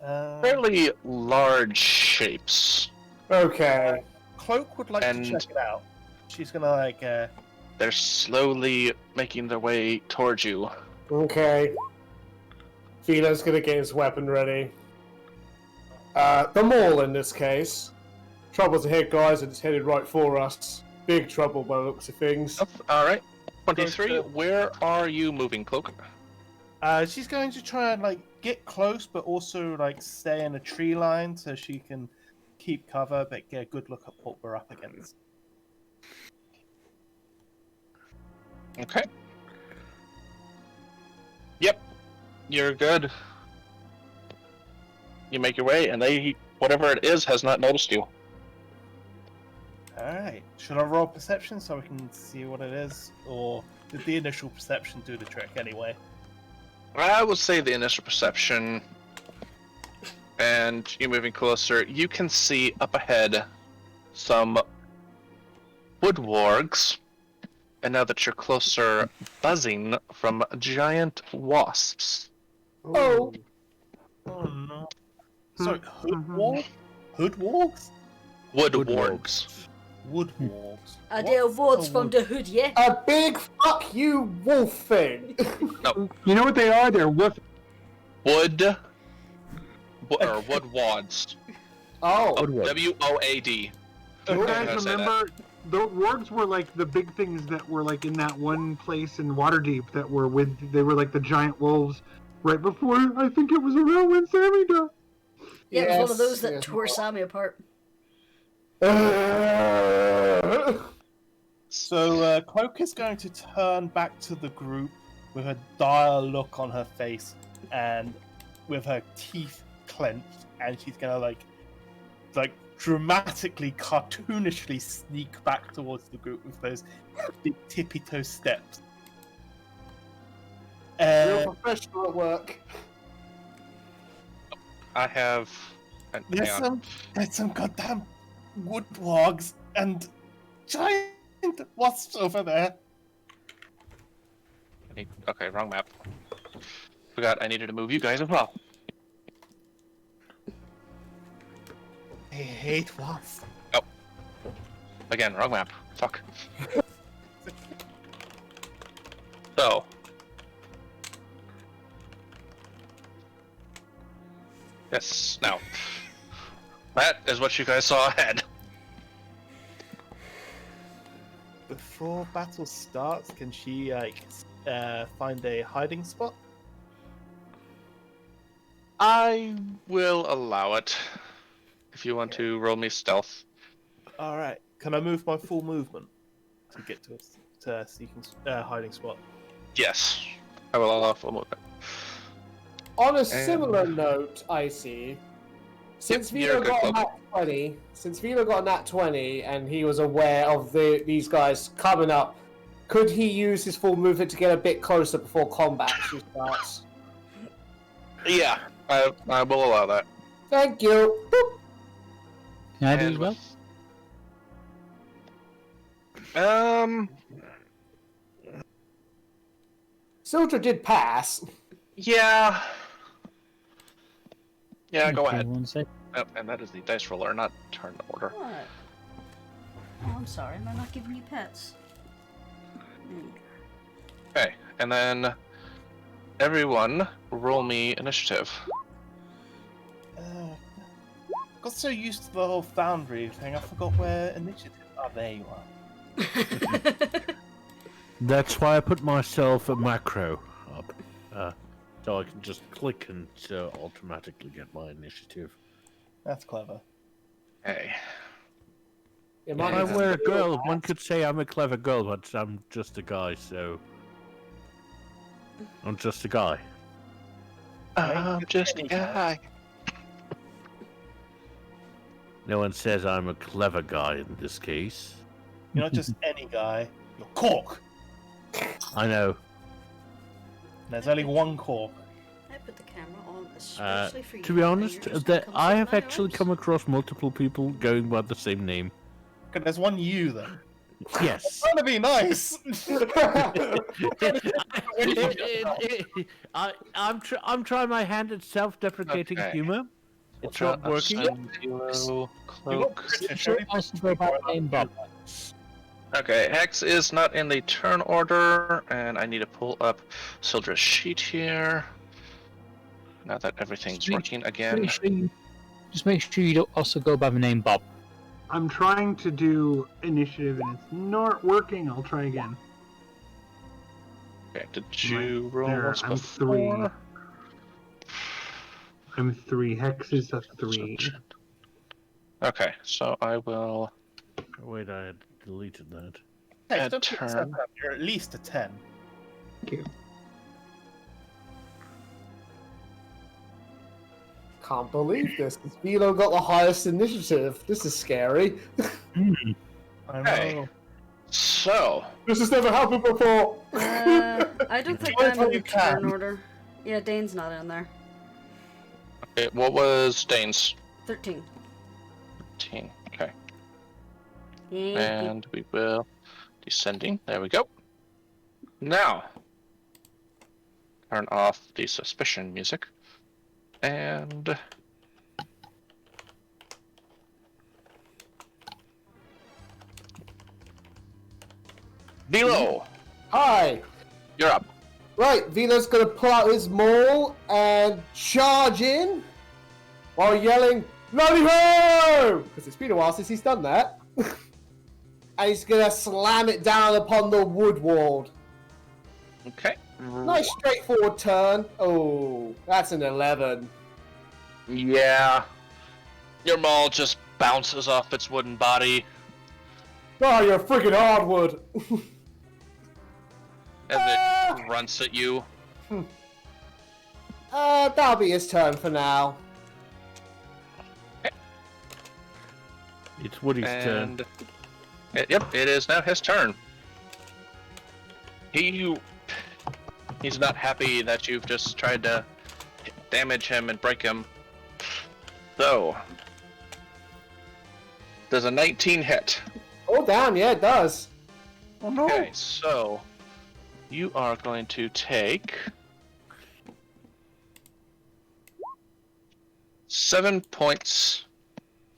Fairly large shapes. Okay. Cloak would like And- to check it out. She's gonna They're slowly making their way towards you. Okay. Vilo's gonna get his weapon ready. The mall in this case. Trouble's ahead, guys, and it's headed right for us. Big trouble by the looks of things. Alright. 23, Go to- where are you moving, Cloak? she's going to try and get close, but also stay in a tree line so she can keep cover, but get a good look at what we're up against. Okay. Yep. You're good. You make your way, and whatever it is, has not noticed you. Alright. Should I roll perception so we can see what it is? Or did the initial perception do the trick anyway? I would say the initial perception, and you're moving closer. You can see up ahead some wood wargs, and now that you're closer, buzzing from giant wasps. Oh. Oh no. Sorry, hood warg? Hood wargs? Wood Wood wargs. Wood wargs. Are they awards a from wood- the hood, yeah? A big fuck you wolf thing. You know what they are? They're wolf. Wood. Or wood wads. Oh. W-O-A-D. You Okay, guys I'll say that. remember the wargs were like the big things that were in that one place in Waterdeep that were they were like the giant wolves right before I think it was around when Sammy died. Yeah, it was one of those that Yes. tore Sammy apart. So Cloak is going to turn back to the group with a dire look on her face and with her teeth clenched, and she's gonna like dramatically, cartoonishly sneak back towards the group with those big tippy toe steps. Real professional at work. I have. There's some goddamn wood wargs and giant wasps over there. Okay, wrong map. Forgot I needed to move you guys as well. I hate wasps. Oh. Again, wrong map. Fuck. So. Yes, now. That is what you guys saw ahead. Before battle starts, can she find a hiding spot? I will allow it. If you want to roll me stealth. Alright. Can I move my full movement to get to a seeking hiding spot? Yes. I will allow full movement. On a similar note, Icey, since Vilo got a nat 20, and he was aware of these guys coming up, could he use his full movement to get a bit closer before combat starts? Yeah, I will allow that. Thank you. Boop. Can I do as well? Syldra did pass. Yeah. Yeah, go Okay, ahead. 1 sec. Oh, and that is the dice roller, not turn order. What? Oh, I'm sorry. Am I not giving you pets? Okay, and then everyone roll me initiative. Got so used to the whole Foundry thing, I forgot where initiative. Oh, there you are. That's why I put myself a macro up. So I can just click and automatically get my initiative. That's clever. Hey. If I were a girl, one could say I'm a clever girl, but I'm just a guy, so... I'm just a guy. I'm just a guy. No one says I'm a clever guy in this case. You're not just any guy, you're Cork! I know. There's only one Cork. I put the camera on especially for you. To be honest, You're just gonna come I sit have on my actually arms? come across multiple people going by the same name. Okay, there's one you then. Yes. Trying to be nice! I'm trying my hand at self-deprecating Okay. humor. It's not working. Zero, cloak. Should also go by the name Bob. Okay, Hex is not in the turn order, and I need to pull up Syldra's sheet here. Now that everything's Sweet. working again. Just make sure you don't also go by the name Bob. I'm trying to do initiative and it's not working. I'll try again. Okay, did you roll There, once I'm before? 3. I'm 3. Hex is a 3. Okay, so I will Wait, I had deleted that. Hey, Add don't put yourself turn. up. You're at least a 10. Thank you. Can't believe this. Vilo got the highest initiative. This is scary. I Hey. know. So, This has never happened before. I don't think Wait I'm till in you the turn can. order. Yeah, Dane's not in there. okay, what was Dane's 13. 15? Okay, Yeah. and we will descending. There we go. Now, turn off the suspicion music, and Vilo, Hi. you're up. Right, Vilo's gonna pull out his maul and charge in while yelling, "Bloody ho!" Because it's been a while since he's done that. And he's gonna slam it down upon the wood wall. Okay. Nice straightforward turn. Oh, that's an 11. Yeah. Your maul just bounces off its wooden body Oh, you're freaking hardwood. as it grunts at you. That'll be his turn for now. It's Woody's turn. Yep, it is now his turn. He's not happy that you've just tried to damage him and break him. So, does a 19 hit? Oh, damn, yeah, it does. Oh no! Okay, so you are going to take 7 points.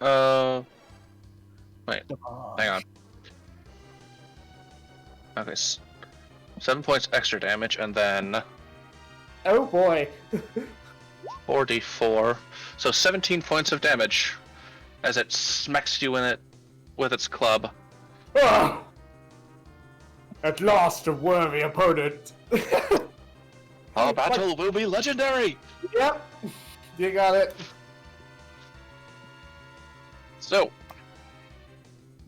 Wait, hang on. Okay, 7 points extra damage, and then Oh boy. 4d4. So 17 points of damage as it smacks you in it with its club. Ah! At last, a worthy opponent. Our battle will be legendary! Yep. You got it. So,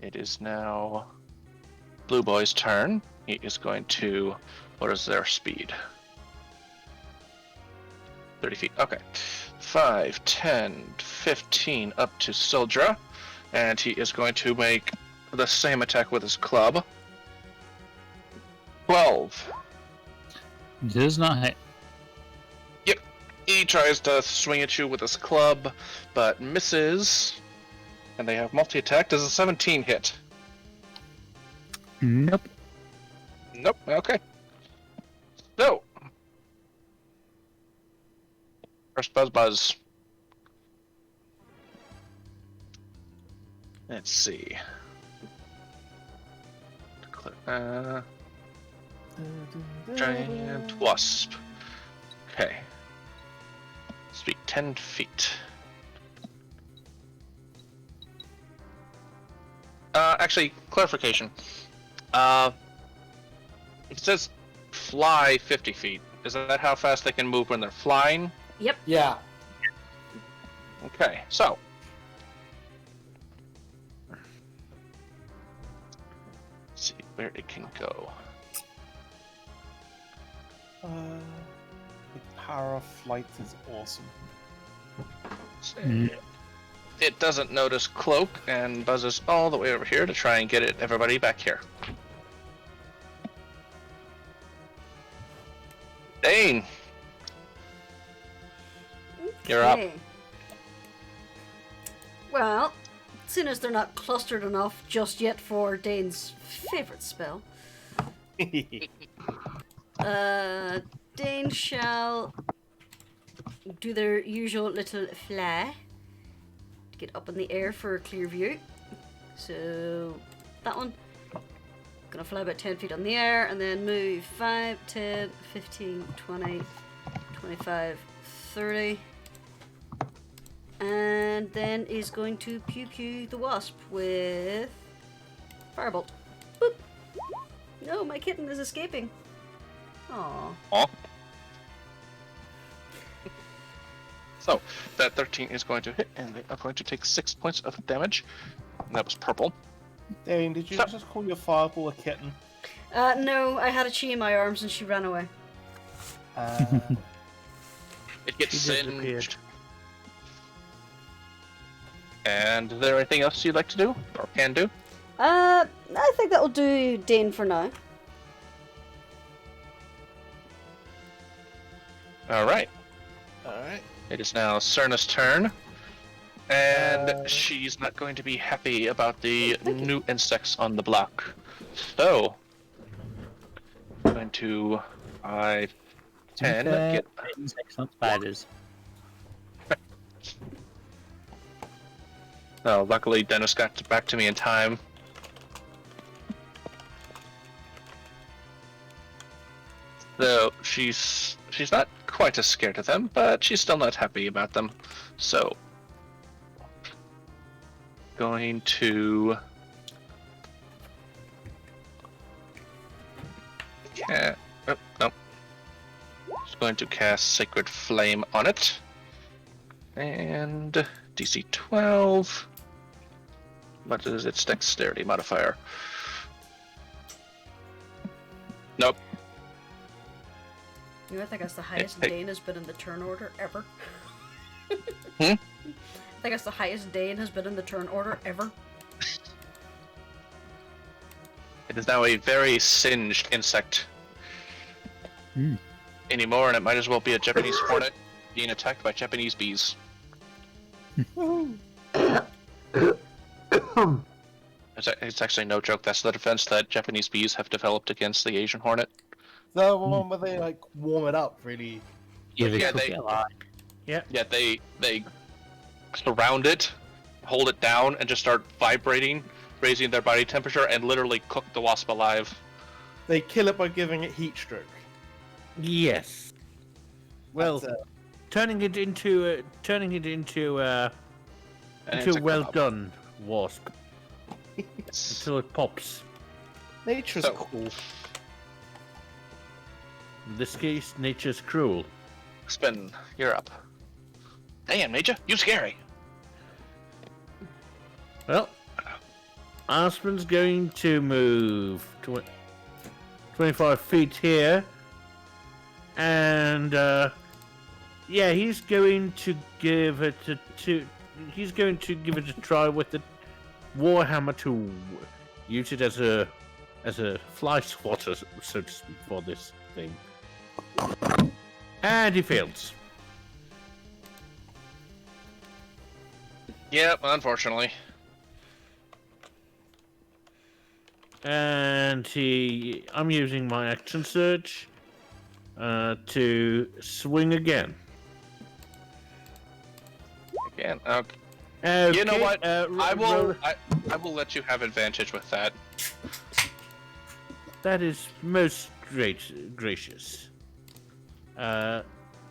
it is now Blue Boy's turn. He is going to... What is their speed? 30 feet. Okay. 5, 10, 15 up to Syldra. And he is going to make the same attack with his club. 12. Does not hit. Yep. He tries to swing at you with his club, but misses. And they have multi-attack. Does a 17 hit? Nope. Nope. Okay. So. First Buzz. Let's see. Giant Wasp. Okay. Speak 10 feet. Actually, clarification. It says fly 50 feet. Is that how fast they can move when they're flying? Yep. Yeah. Okay, so. Let's see where it can go. The power of flight is awesome. It doesn't notice Cloak and buzzes all the way over here to try and get everybody back here. Dane! You're up. Okay. Well, seeing as they're not clustered enough just yet for Dane's favourite spell, Dane shall do their usual little fly to get up in the air for a clear view. So that one, gonna fly about 10 feet on the air and then move 5, 10, 15, 20, 25, 30. And then is going to pew the wasp with Firebolt. Boop. No, my kitten is escaping. Aww. Aw. So, that 13 is going to hit, and they are going to take 6 points of damage. And that was purple. Dane, did you just call your fireball a kitten? No, I had a chi in my arms and she ran away. It gets She disappeared. singed. And is there anything else you'd like to do? Or can do? I think that'll do Dane for now. Alright. It is now Cerna's turn. And she's not going to be happy about the new insects on the block. So, I'm going to 5, 10, get... Insects, not spiders. Oh, luckily Dennis got back to me in time. So, she's not quite as scared of them, but she's still not happy about them. So, going to... Yeah, oh, no. Just going to cast Sacred Flame on it. And DC 12. What is its dexterity modifier? Nope. You know, I think that's the highest Dane has been in the turn order ever. Hmm? I think that's the highest Dane has been in the turn order ever. It is now a very singed insect. Anymore, and it might as well be a Japanese hornet being attacked by Japanese bees. It's actually no joke. That's the defense that Japanese bees have developed against the Asian hornet. The one where they like warm it up really. Yeah, they Yeah, cook they- it alive. Yeah, they surround it, hold it down, and just start vibrating, raising their body temperature, and literally cook the wasp alive. They kill it by giving it heat stroke. Yes. Well, That's, turning it into a well done wasp until it pops. nature's So- cool. In this case, nature's cruel. Spin, you're up. Damn, Major, you scary. Well, Aspen's going to move 25 feet here, and yeah, he's going to give it he's going to give it a try with the warhammer to use it as a fly swatter, so to speak, for this thing. And he fails. Yep, unfortunately. And I'm using my action surge to swing again. Again, okay. Okay, You know what? I roll- will let you have advantage with that. That is most gracious.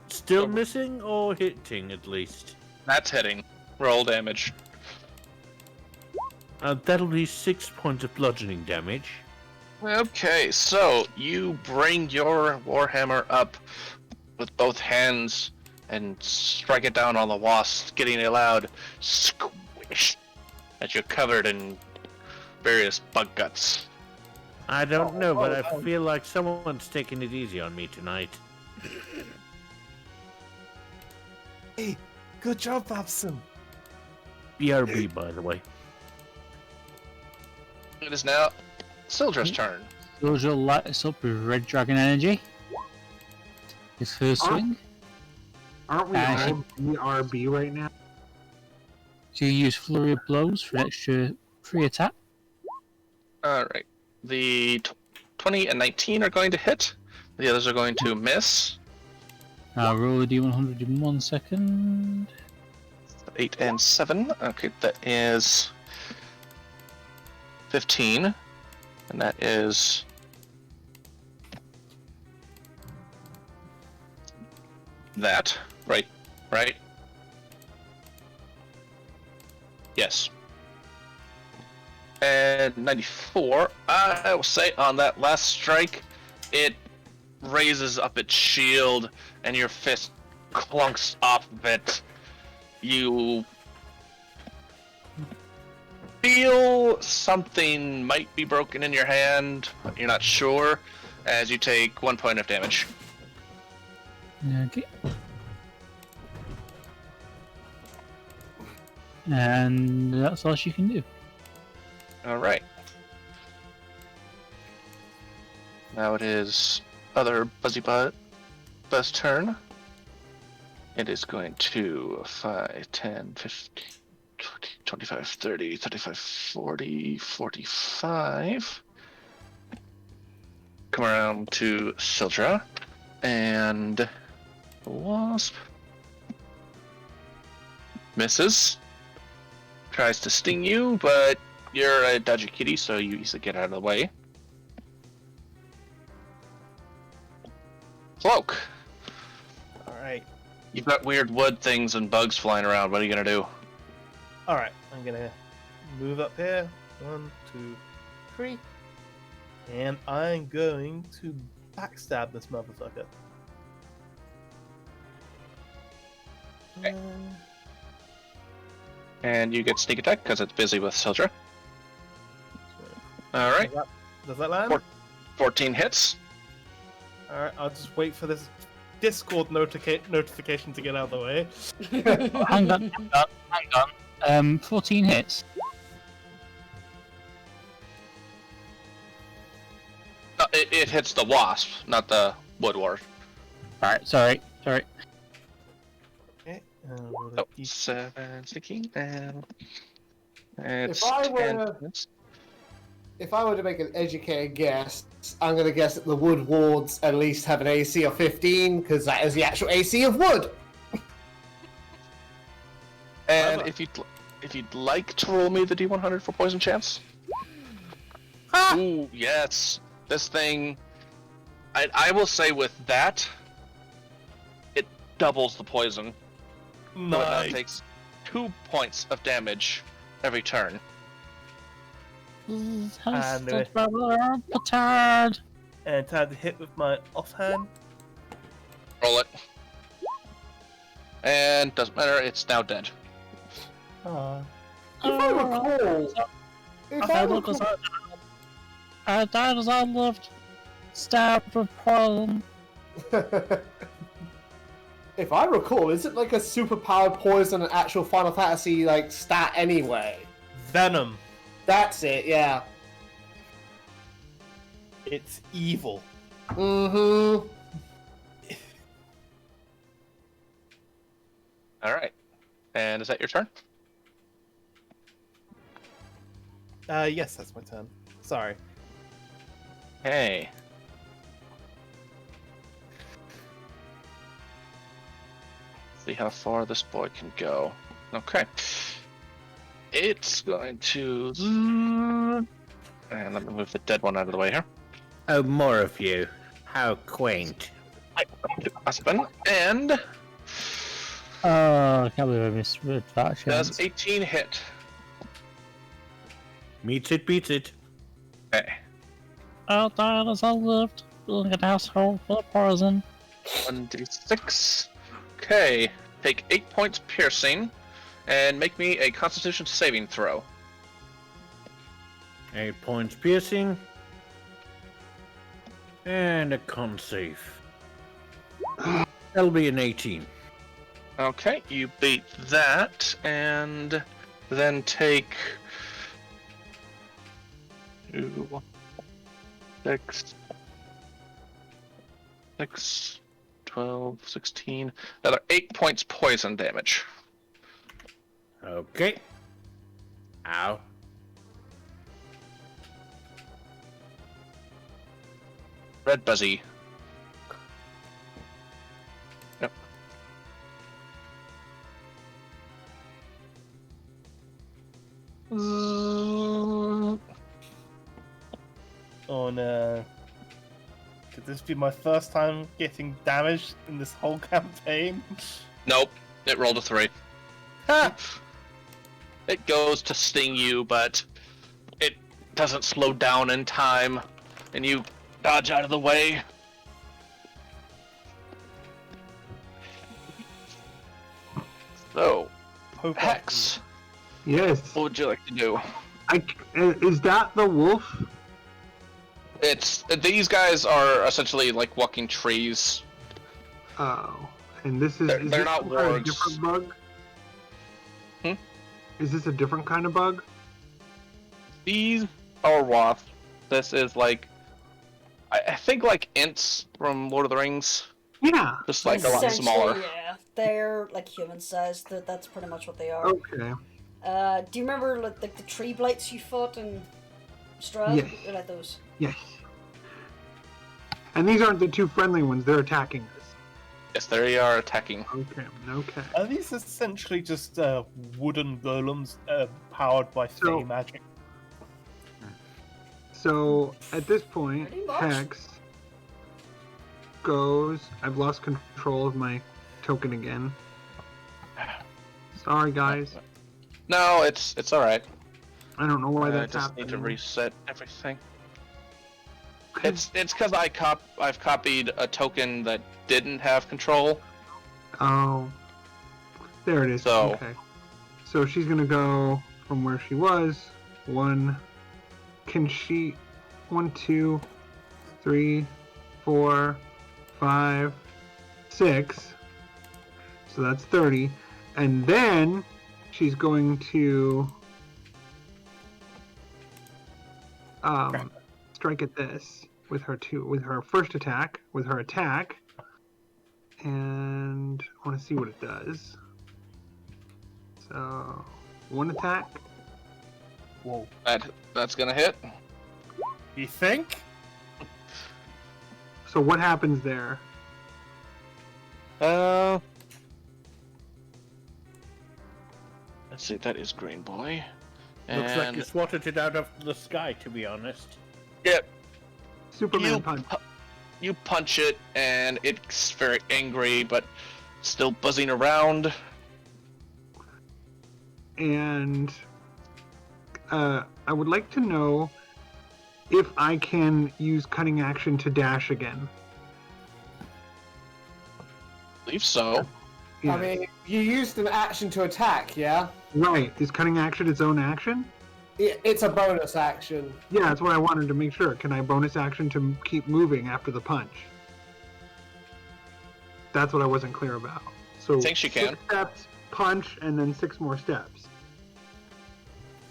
Still missing or hitting at least? That's hitting. Roll damage. That'll be 6 points of bludgeoning damage. Okay, so you bring your warhammer up with both hands and strike it down on the wasp, getting a loud squish as you're covered in various bug guts. I don't know, but I feel like someone's taking it easy on me tonight. Hey, good job, Babson. BRB, by the way. It is now Syldra's turn. Those will light us up with red dragon energy. His first swing. Aren't we all BRB right now? So you use flurry of blows for an extra 3 attack. Alright. The 20 and 19 are going to hit. The others are going to miss. I'll roll a d100 in 1 second. 8 and 7. Okay, that is 15. And that is that. Right? Yes. And 94. I will say on that last strike, it raises up its shield and your fist clunks off of it. You feel something might be broken in your hand, but you're not sure, as you take 1 point of damage. Okay. And that's all she can do. Alright. Now it is other Buzz turn. It is going to 5, 10, 15, 20, 25, 30, 35, 40, 45. Come around to Syldra. And the wasp misses. Tries to sting you, but you're a dodgy kitty, so you easily get out of the way. Cloak! Alright. You've got weird wood things and bugs flying around. What are you gonna do? Alright, I'm gonna move up here. 1, 2, 3. And I'm going to backstab this motherfucker. Okay. And you get sneak attack because it's busy with Syldra. Alright, Does that land? 14 hits. Alright, I'll just wait for this Discord notification to get out of the way. Hang on. 14 hits. It hits the wasp, not the woodward. Alright, sorry. Oh, 7 sticking down. It's If I 10 were- hits. If I were to make an educated guess, I'm going to guess that the wood wards at least have an AC of 15, because that is the actual AC of wood. And if you'd like to roll me the D100 for poison chance. Ooh, yes. This thing, I will say with that, it doubles the poison. So it now takes 2 points of damage every turn. And Petard. And time to hit with my offhand. Roll it. And doesn't matter, it's now dead. If I recall... I died as I lived. Stabbed with poison. If I recall, is it like a superpowered poison an actual Final Fantasy like stat anyway? Venom. That's it, yeah. It's evil. Mm-hmm. Alright. And is that your turn? Yes, that's my turn. Sorry. Hey. See how far this boy can go. Okay. It's going to... And let me move the dead one out of the way here. Oh, more of you. How quaint. Uspon. And... Oh, I can't believe I missed that chance. does 18 hit. Meets it, beats it. Okay. I died as I lived. Building an asshole full of poison. 1d6. Okay. Take 8 points piercing. And make me a Constitution saving throw. 8 points piercing. And a con save. That'll be an 18. Okay, you beat that, and then take 2, 6, 12, 16, another 8 points poison damage. Okay. Ow. Red Buzzy. Yep. Oh no. Could this be my first time getting damaged in this whole campaign? Nope, it rolled a 3. Ha! It goes to sting you, but it doesn't slow down in time, and you dodge out of the way. So, Hex, Yes. what would you like to do? Is that the wolf? These guys are essentially like walking trees. Oh. And this is... They're this not some kind of wargs. different bug? Hmm? Is this a different kind of bug? These are wasps. This is like, I think like Ints from Lord of the Rings. Yeah. Just like a lot Essentially, smaller. Yeah, they're like human-sized. That's pretty much what they are. Okay. Do you remember like the tree blights you fought in Strahd? Yes. They're like those. Yes. And these aren't the two friendly ones. They're attacking us. Yes, they are attacking. Okay. Okay. Are these essentially just wooden golems powered by So- fey magic? So at this point, Pretty much. Hex goes. I've lost control of my token again. Sorry, guys. No, it's all right. I don't know why I that's just happening. need to reset everything. It's because I've copied a token that didn't have control. Oh, there it is. So- Okay. So she's gonna go from where she was. One. Can she? 1, 2, 3, 4, 5, 6. So that's 30. And then she's going to strike at this with her first attack, with her attack. And I want to see what it does. So, 1 attack. Whoa. That's gonna hit. You think? So what happens there? Let's see. That is Green Boy. Looks like you swatted it out of the sky, to be honest. Yep. Superman punch. You punch it, and it's very angry, but still buzzing around. And I would like to know if I can use cutting action to dash again. I believe so. Yeah. I mean, you used an action to attack, yeah? Right. Is cutting action its own action? It's a bonus action. Yeah, that's what I wanted to make sure. Can I bonus action to keep moving after the punch? That's what I wasn't clear about. So I think she can. 6 steps, punch, and then 6 more steps.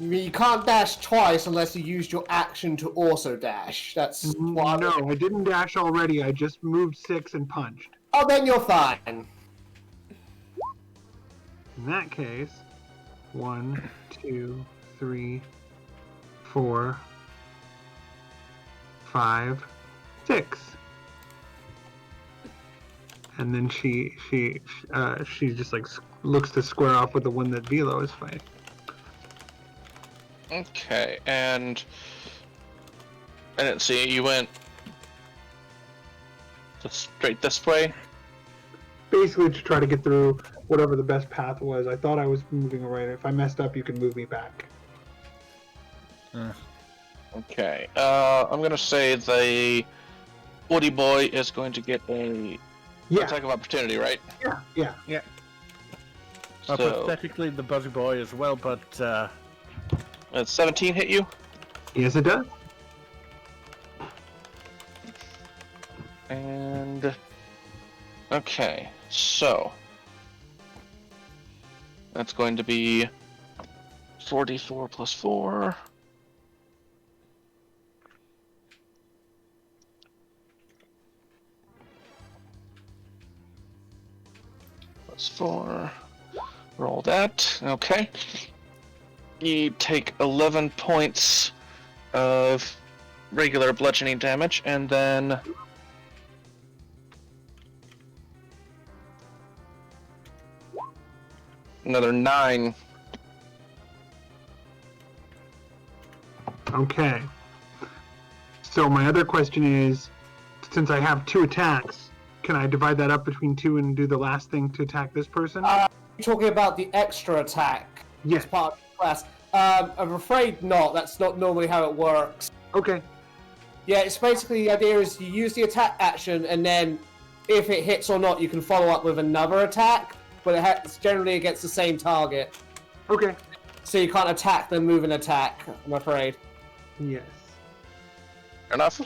You can't dash twice unless you used your action to also dash. That's what No, I didn't dash already. I just moved 6 and punched. Oh, then you're fine. In that case, 1, 2, 3, 4, 5, 6. And then she just like looks to square off with the one that Vilo is fighting. Okay, and I didn't see you went just straight this way. Basically, to try to get through whatever the best path was. I thought I was moving right. If I messed up, you can move me back. Okay, I'm gonna say the Woody Boy is going to get a attack of opportunity, right? Yeah. So, Pathetically, the Buzzy Boy as well, but 17 hit you? Yes, it does. And okay, so that's going to be 44 plus 4. Plus 4. Roll that. Okay. You take 11 points of regular bludgeoning damage, and then another 9. Okay. So my other question is, since I have 2 attacks, can I divide that up between 2 and do the last thing to attack this person? You're talking about the extra attack Yes. as part of the class. I'm afraid not. That's not normally how it works. Okay. Yeah, it's basically the idea is you use the attack action, and then if it hits or not, you can follow up with another attack, but it's generally against the same target. Okay. So you can't attack then move an attack, I'm afraid. Yes. Fair enough.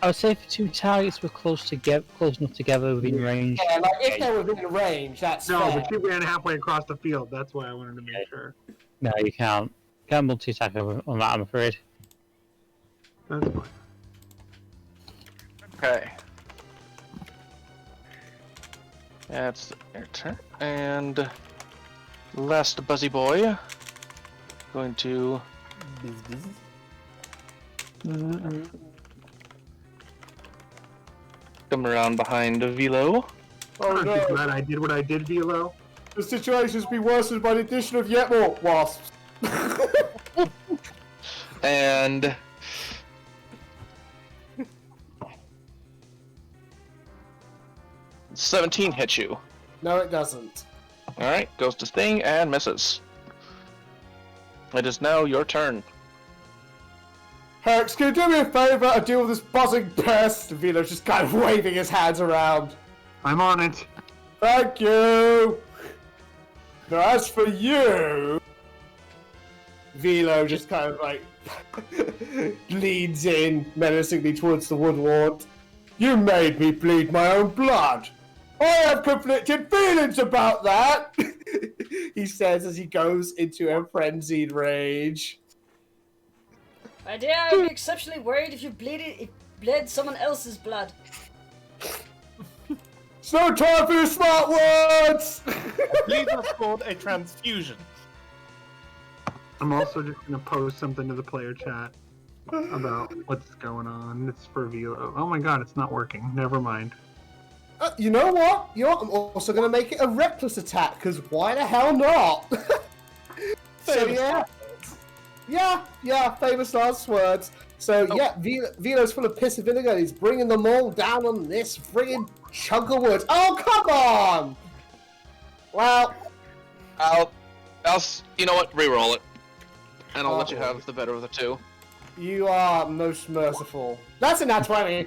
I would say if 2 targets were close enough together within range. Yeah, like if they're within range, that's No, fair. but she ran halfway across the field. That's why I wanted to make sure. No, you can't. Can't multi-attack on that, I'm afraid. That's fine. Okay. That's their turn. And last Buzzy Boy going to come around behind Vilo. Oh I'm just no, glad I did what I did, Vilo. the situation's been worsened by the addition of yet more wasps. And 17 hits you. No, it doesn't. Alright, goes to Sting and misses. It is now your turn. Hex, can you do me a favour and deal with this buzzing pest? Vilo's just kind of waving his hands around. I'm on it. Thank you! Now as for you... Vilo just kind of like leans in menacingly towards the woodwort. You made me bleed my own blood. I have conflicted feelings about that, he says as he goes into a frenzied rage. My dear, I would be exceptionally worried if you bled someone else's blood. It's no time for your smart words! I believe that's called a transfusion. I'm also just gonna post something to the player chat about what's going on. It's for Vilo. Oh my god, it's not working. Never mind. You know what? I'm also going to make it a reckless attack, because why the hell not? So yeah, famous last words. So yeah, Vilo's full of piss and vinegar, and he's bringing them all down on this friggin' chunk of wood. Oh, come on! Well, You know what? Reroll it, and I'll let you have the better of the two. you are most merciful. That's a nat 20!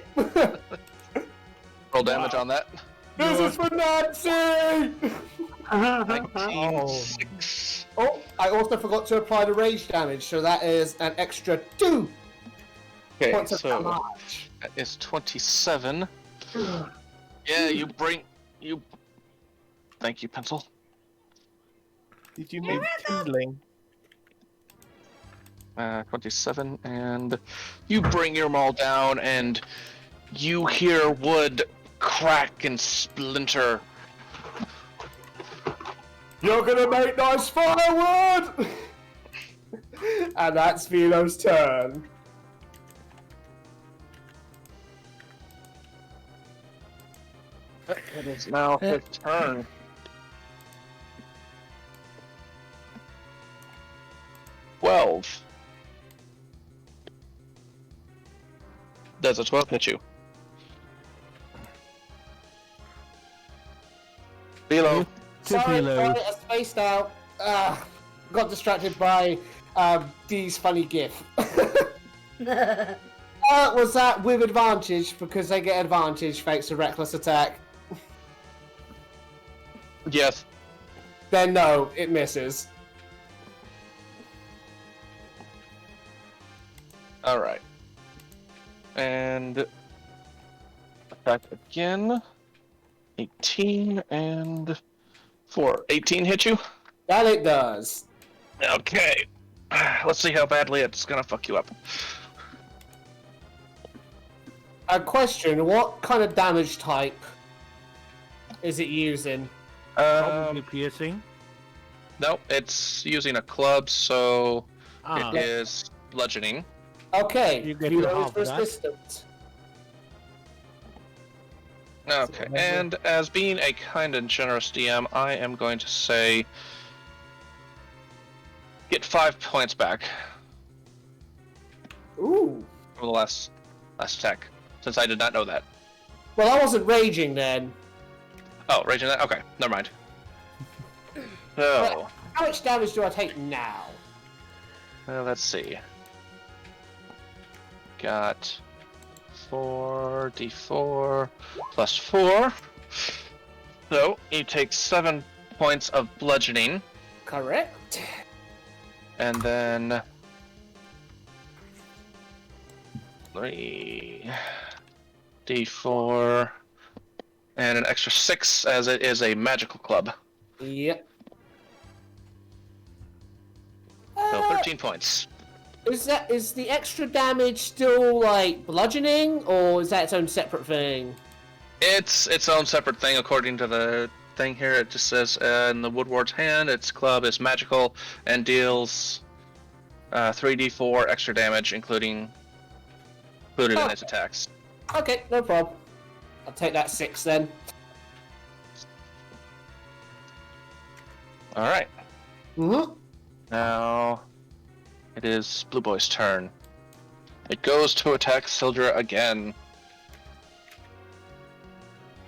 Roll damage on that. This is for Nancy! 19. Oh, I also forgot to apply the rage damage, so that is an extra 2 Okay, points of so damage. that is 27. Yeah, you. Thank you, pencil. Did you make kindling? 27, and you bring your maul down, and you hear wood crack and splinter. You're gonna make nice firewood! And that's Vilo's turn. It is now his turn. Does a 12 hit you? Vilo. Sorry, I spaced out. Got distracted by Dee's funny gif. Was that with advantage? Because they get advantage thanks to reckless attack. Yes. Then no, it misses. Alright. And attack again. 18 and 4. 18 hit you? That it does. Okay. Let's see how badly it's gonna fuck you up. A question, what kind of damage type is it using? Probably piercing. No, it's using a club, so it is bludgeoning. Okay, You get you to know half it's that. resistant. Okay, and as being a kind and generous DM, I am going to say get 5 points back Ooh. for the last attack, since I did not know that. Well, I wasn't raging then. Oh, raging that? Okay, never mind. So, How much damage do I take now? let's see. Got 4d4 plus 4. So, you take 7 points of bludgeoning, Correct. and then 3d4, and an extra 6 as it is a magical club. Yep. So 13 points. Is the extra damage still like bludgeoning, or is that its own separate thing? It's its own separate thing according to the thing here. It just says in the Woodward's hand, its club is magical and deals 3d4 extra damage, included in its attacks. Okay, no problem. I'll take that 6 then. All right. Mm-hmm. Now it is Blue Boy's turn. It goes to attack Syldra again.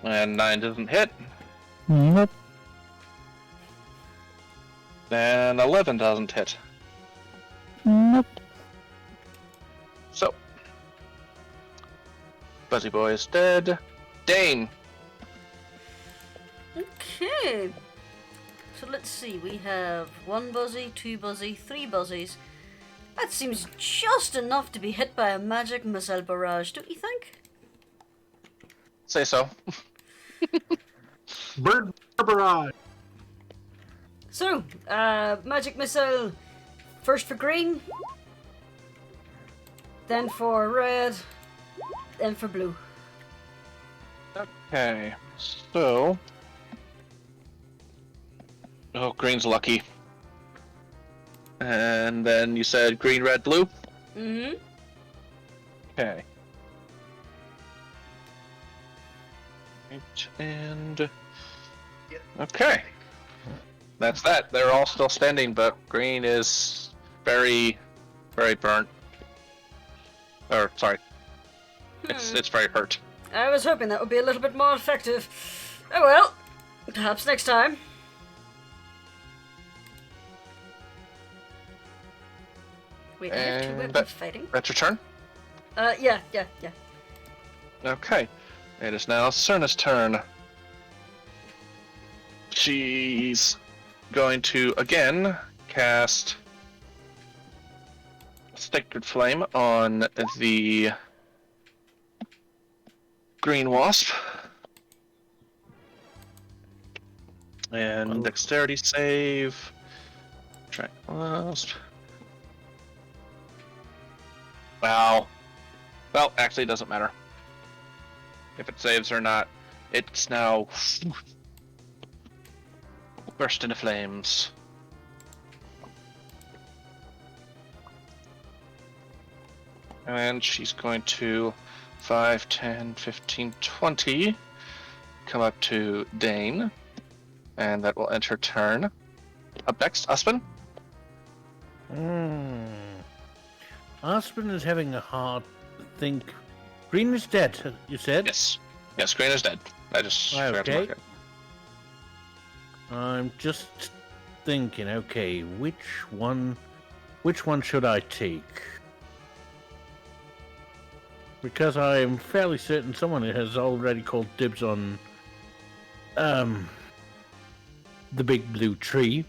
And 9 doesn't hit. Nope. And 11 doesn't hit. Nope. So, Buzzy Boy is dead. Dane. Okay. So let's see, we have 1 Buzzy, 2 Buzzy, 3 Buzzies. That seems just enough to be hit by a magic missile barrage, don't you think? Say so. Bird barrage. So, magic missile. First for green. Then for red. Then for blue. Okay, so... Oh, green's lucky. And then you said green, red, blue? Mm-hmm. Okay. Right, and... Okay. That's that. They're all still standing, but green is very, very burnt. Or, sorry. It's very hurt. I was hoping that would be a little bit more effective. Oh well. Perhaps next time. Wait, I have two And weapons fighting? That's your turn? Yeah. Okay. It is now Cerna's turn. She's going to, again, cast Sacred Flame on the Green Wasp. And Dexterity save. Track Wasp. Wow. Well, actually, it doesn't matter. If it saves or not, it's now burst into flames. And she's going to 5, 10, 15, 20 come up to Dane. And that will end her turn. Up next, Uspon. Uspon is having a hard think. Green is dead, you said? Yes. Yes, green is dead. I just forgot to mark it. I'm just thinking, okay, which one should I take? Because I'm fairly certain someone has already called dibs on the big blue tree.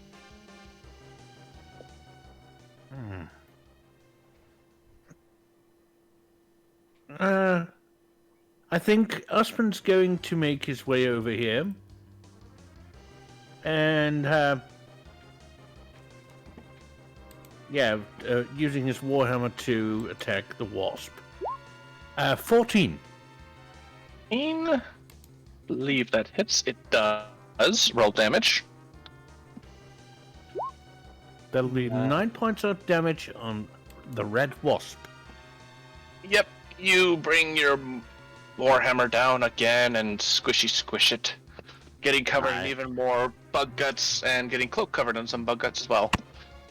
I think Uspon's going to make his way over here and using his warhammer to attack the wasp. 14. Believe that hits. It does. Roll damage. That'll be 9 points of damage on the red wasp. Yep. You bring your warhammer down again and squish it. Getting covered in even more bug guts and getting Cloak covered in some bug guts as well.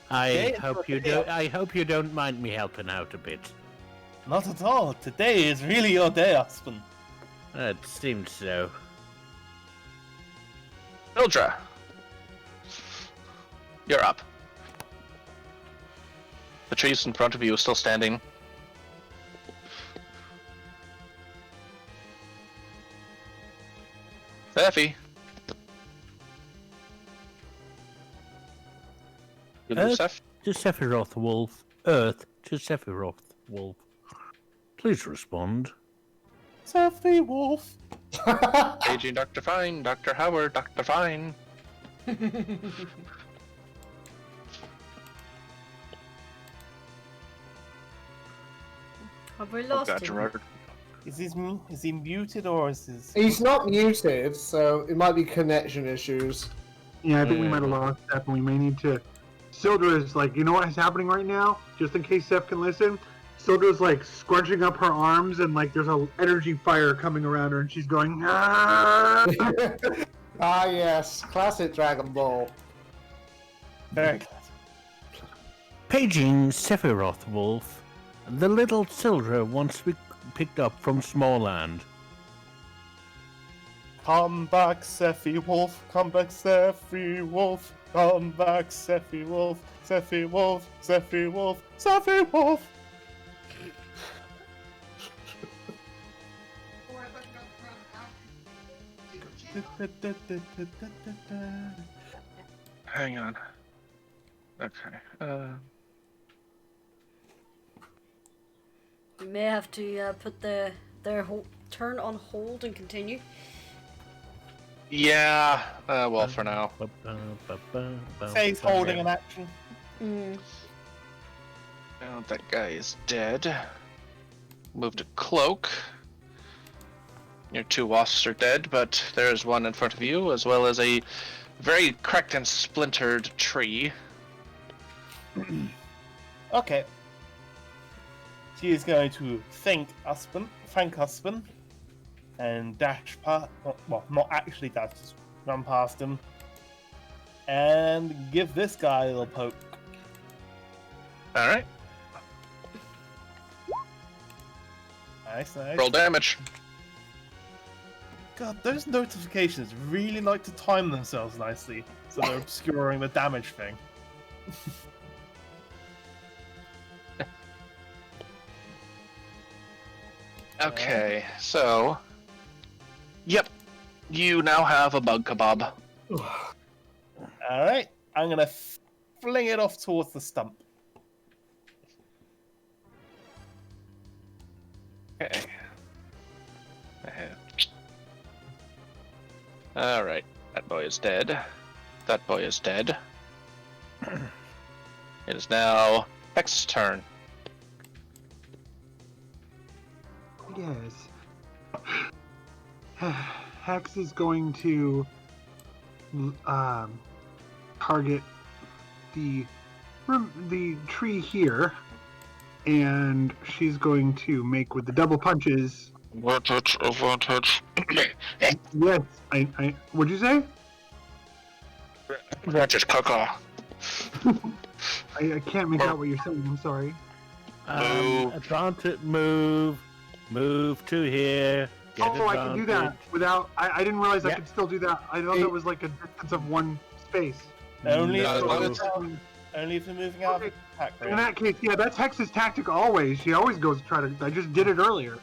I hope you don't mind me helping out a bit. Not at all. Today is really your day, Uspon. It seems so. Syldra. You're up. The trees in front of you are still standing. Sephi. Earth to Sephirothwolf. Earth to Sephirothwolf. Please respond. Sephirothwolf. Paging Dr. Fine, Dr. Howard, Dr. Fine. Have we lost him? Gerard. Is he muted or is his... He's not muted, so it might be connection issues. Yeah, I think we might have lost Seth, and we may need to... Syldra is like, you know what is happening right now? Just in case Seth can listen. Sildra's like scrunching up her arms, and like there's a energy fire coming around her, and she's going, ah! Ah, yes. Classic Dragon Ball. Very classic. Paging Sephirothwolf. The little Syldra wants to be picked up from Smallland. Come back, Sephirothwolf. Come back, Sephirothwolf. Come back, Sephirothwolf. Sephirothwolf. Sephirothwolf. Sephirothwolf. Hang on. Okay. We may have to put their turn on hold and continue? Yeah, well, for now. Say he's holding an action. Now that guy is dead. Move to Cloak. Your 2 wasps are dead, but there's one in front of you, as well as a very cracked and splintered tree. Okay. She is going to thank Uspon, and dash past. Well, not actually dash, just run past him, and give this guy a little poke. All right. Nice. Roll damage. God, those notifications really like to time themselves nicely, so they're obscuring the damage thing. Okay, so... Yep, you now have a bug kebab. Alright, I'm gonna fling it off towards the stump. Okay. Alright, that boy is dead. That boy is dead. It is now Hex's turn. Yes. Hex is going to target the tree here, and she's going to make with the double punches. Advantage. Yes, I what'd you say? Advantage, caca. I can't make out what you're saying. I'm sorry. Move. Advantage, move to here. Get I can do that advantage. without. I didn't realize I Yeah. could still do that. I thought that was like a distance of 1 space. Only No, if as long you're as- moving out of Okay. attack In range. that case, yeah, that's Hex's tactic always. She always goes try to. I just did it earlier.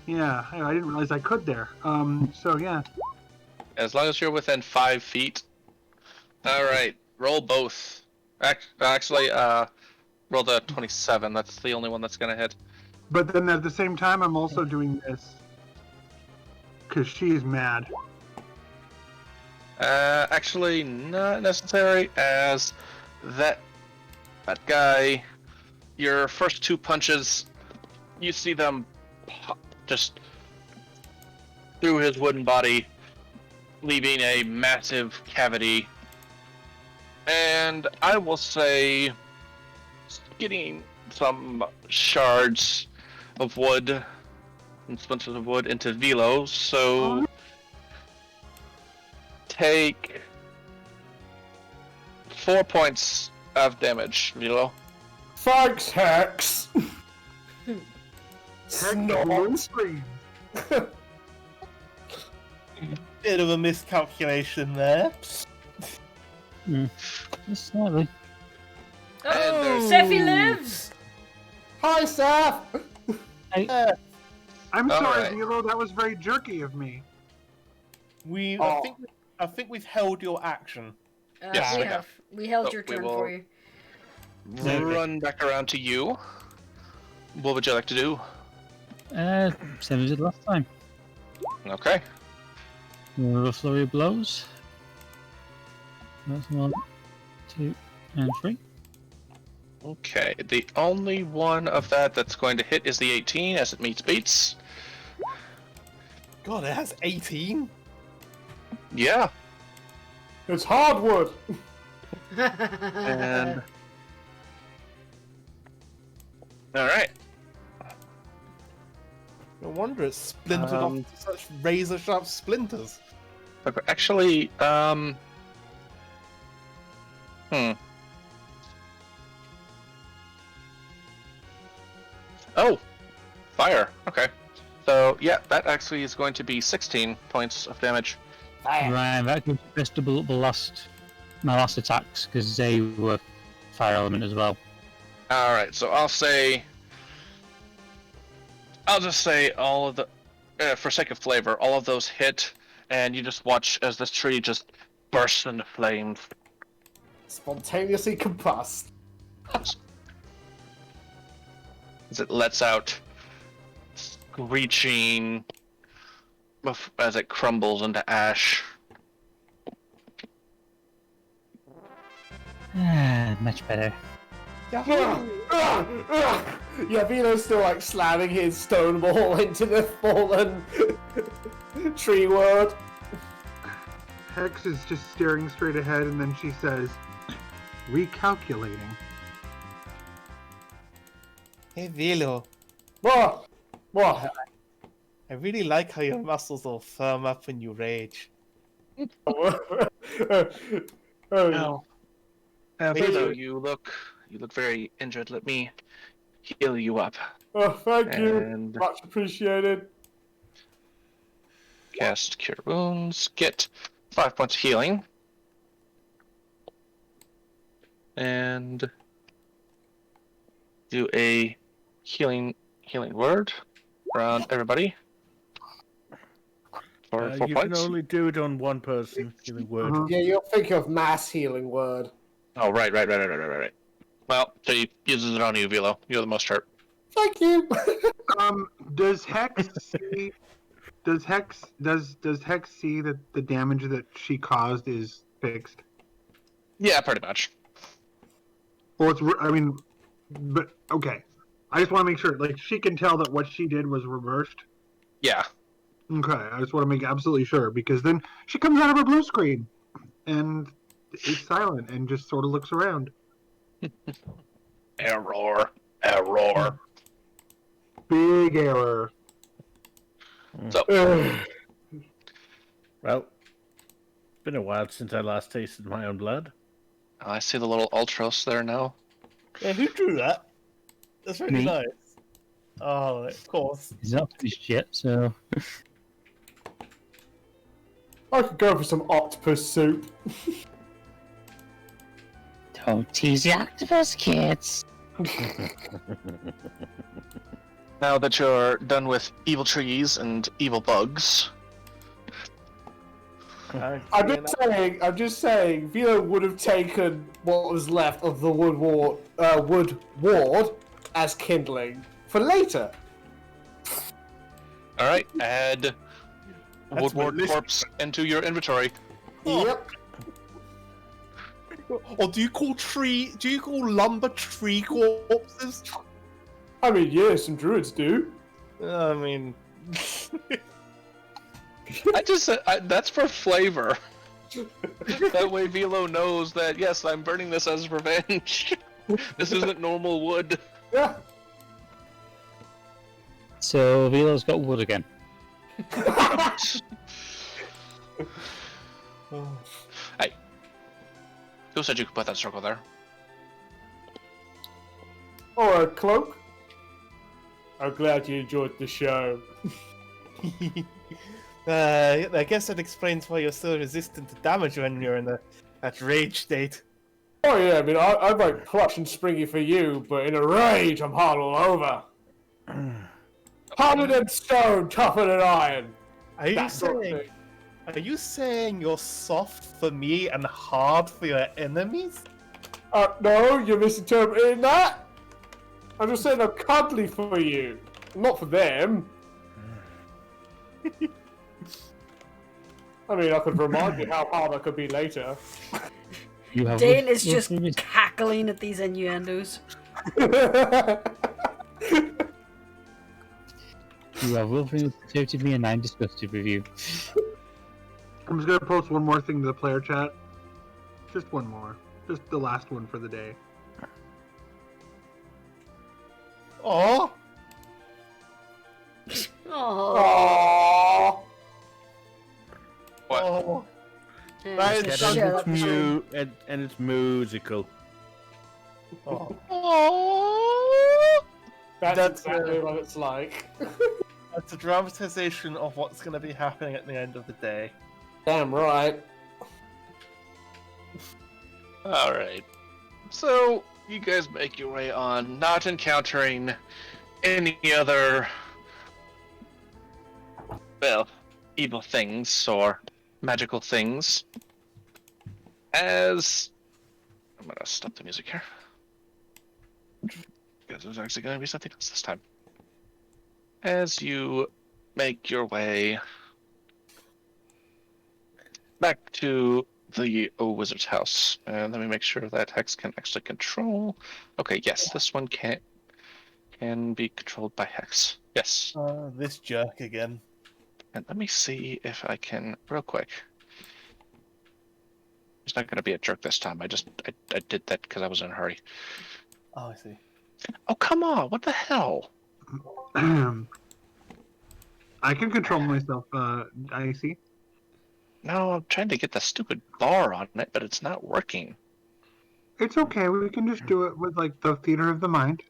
Yeah, I didn't realize I could there. So yeah. As long as you're within 5 feet. Alright, roll both. Actually, roll the 27. That's the only one that's gonna hit. But then at the same time, I'm also doing this because she's mad. Actually, not necessary, as that guy, your first 2 punches, you see them pop just through his wooden body, leaving a massive cavity. And I will say, getting some shards of wood and splinters of wood into Vilo, so take 4 points of damage, Vilo. Thanks, Hex. Hex blue screen. Bit of a miscalculation there. Just slightly. Oh, there's- Sephi lives! Hi, Seth. I'm All sorry, right. Vilo. That was very jerky of me. I think we've held your action. Yes, we we have. We held Oh, your we turn will- for you. Run back around to you. What would you like to do? Same as it last time. Okay. A flurry of blows. That's 1, 2, and 3. Okay, the only one of that's going to hit is the 18 as it meets beats. God, it has 18? Yeah. It's hardwood. And alright. No wonder it's splintered off to such razor sharp splinters. Actually, Oh! Fire. Okay. So, yeah, that actually is going to be 16 points of damage. Right, that gives you best double up my last attacks, because they were fire element as well. Alright, so I'll just say all of the, for sake of flavor, all of those hit, and you just watch as this tree just bursts into flames. Spontaneously combust. As it lets out screeching as it crumbles into ash. Much better. Yeah, Vilo's still like slamming his stone ball into the fallen tree word. Hex is just staring straight ahead, and then she says, recalculating. Hey, Vilo. What? What? I really like how your muscles all firm up when you rage. Oh, Oh, Vilo, you. you look very injured. Let me heal you up. Oh, thank you. And Much appreciated. cast Cure Wounds. Get 5 points of healing. And do a healing word around everybody. For 4 you points. can only do it on one person. Healing word. Yeah, you're thinking of mass healing word. Oh, right. Well, so he uses it on you, Vilo. You're the most hurt. Thank you. Does Hex see? Does Hex see that the damage that she caused is fixed? Yeah, pretty much. Well, but okay. I just want to make sure, like, she can tell that what she did was reversed. Yeah. Okay, I just want to make absolutely sure, because then she comes out of her blue screen and is silent and just sort of looks around. Error. Big error. So, Well, it's been a while since I last tasted my own blood. I see the little Ultros there now. Yeah, who drew that? That's really Me. nice. Oh, of course. He's not finished yet, so I could go for some octopus soup. don't tease the octopus, kids. Now that you're done with evil trees and evil bugs, I'm just saying, Vilo would have taken what was left of the wood ward as kindling for later. all right, add That's Woodward my list. corpse into your inventory. Yep. Or do you call lumber tree corpses? I mean, yeah, some druids do. I mean, That's for flavor. That way Vilo knows that, yes, I'm burning this as revenge. This isn't normal wood. Yeah. So Vilo's got wood again. Hey, who said you could put that circle there? Or a cloak. I'm glad you enjoyed the show. I guess that explains why you're still resistant to damage when you're in that rage state. Oh yeah, I mean, I'm like plush and springy for you, but in a rage, I'm hard all over. Harder than stone, tougher than iron. Are you That sort of saying? thing. Are you saying you're soft for me and hard for your enemies? No, you're misinterpreting that. I'm just saying I'm cuddly for you, not for them. I mean, I could remind you how hard I could be later. You have Dane wood- is wood just previous- cackling at these innuendos. You have willfully asserted me and I'm disgusted with you. I'm just gonna post one more thing to the player chat. Just one more. Just the last one for the day. Oh, Oh. Aww. What? oh, And Shut it's, up, Shane. and it's musical. oh. That's That's, exactly what it's like. That's a dramatization of what's going to be happening at the end of the day. Damn right. All right. So you guys make your way on, not encountering any other, well, evil things or magical things. As I'm gonna stop the music here, because there's actually going to be something else this time. As you make your way back to the wizard's house. Let me make sure that Hex can actually control. Okay, yes, this one can be controlled by Hex. Yes. This jerk again. And let me see if I can real quick. He's not going to be a jerk this time. I did that because I was in a hurry. Oh, I see. Oh, come on! What the hell? I can control myself, Icey. No, I'm trying to get the stupid bar on it, but it's not working. It's okay. We can just do it with like the theater of the mind.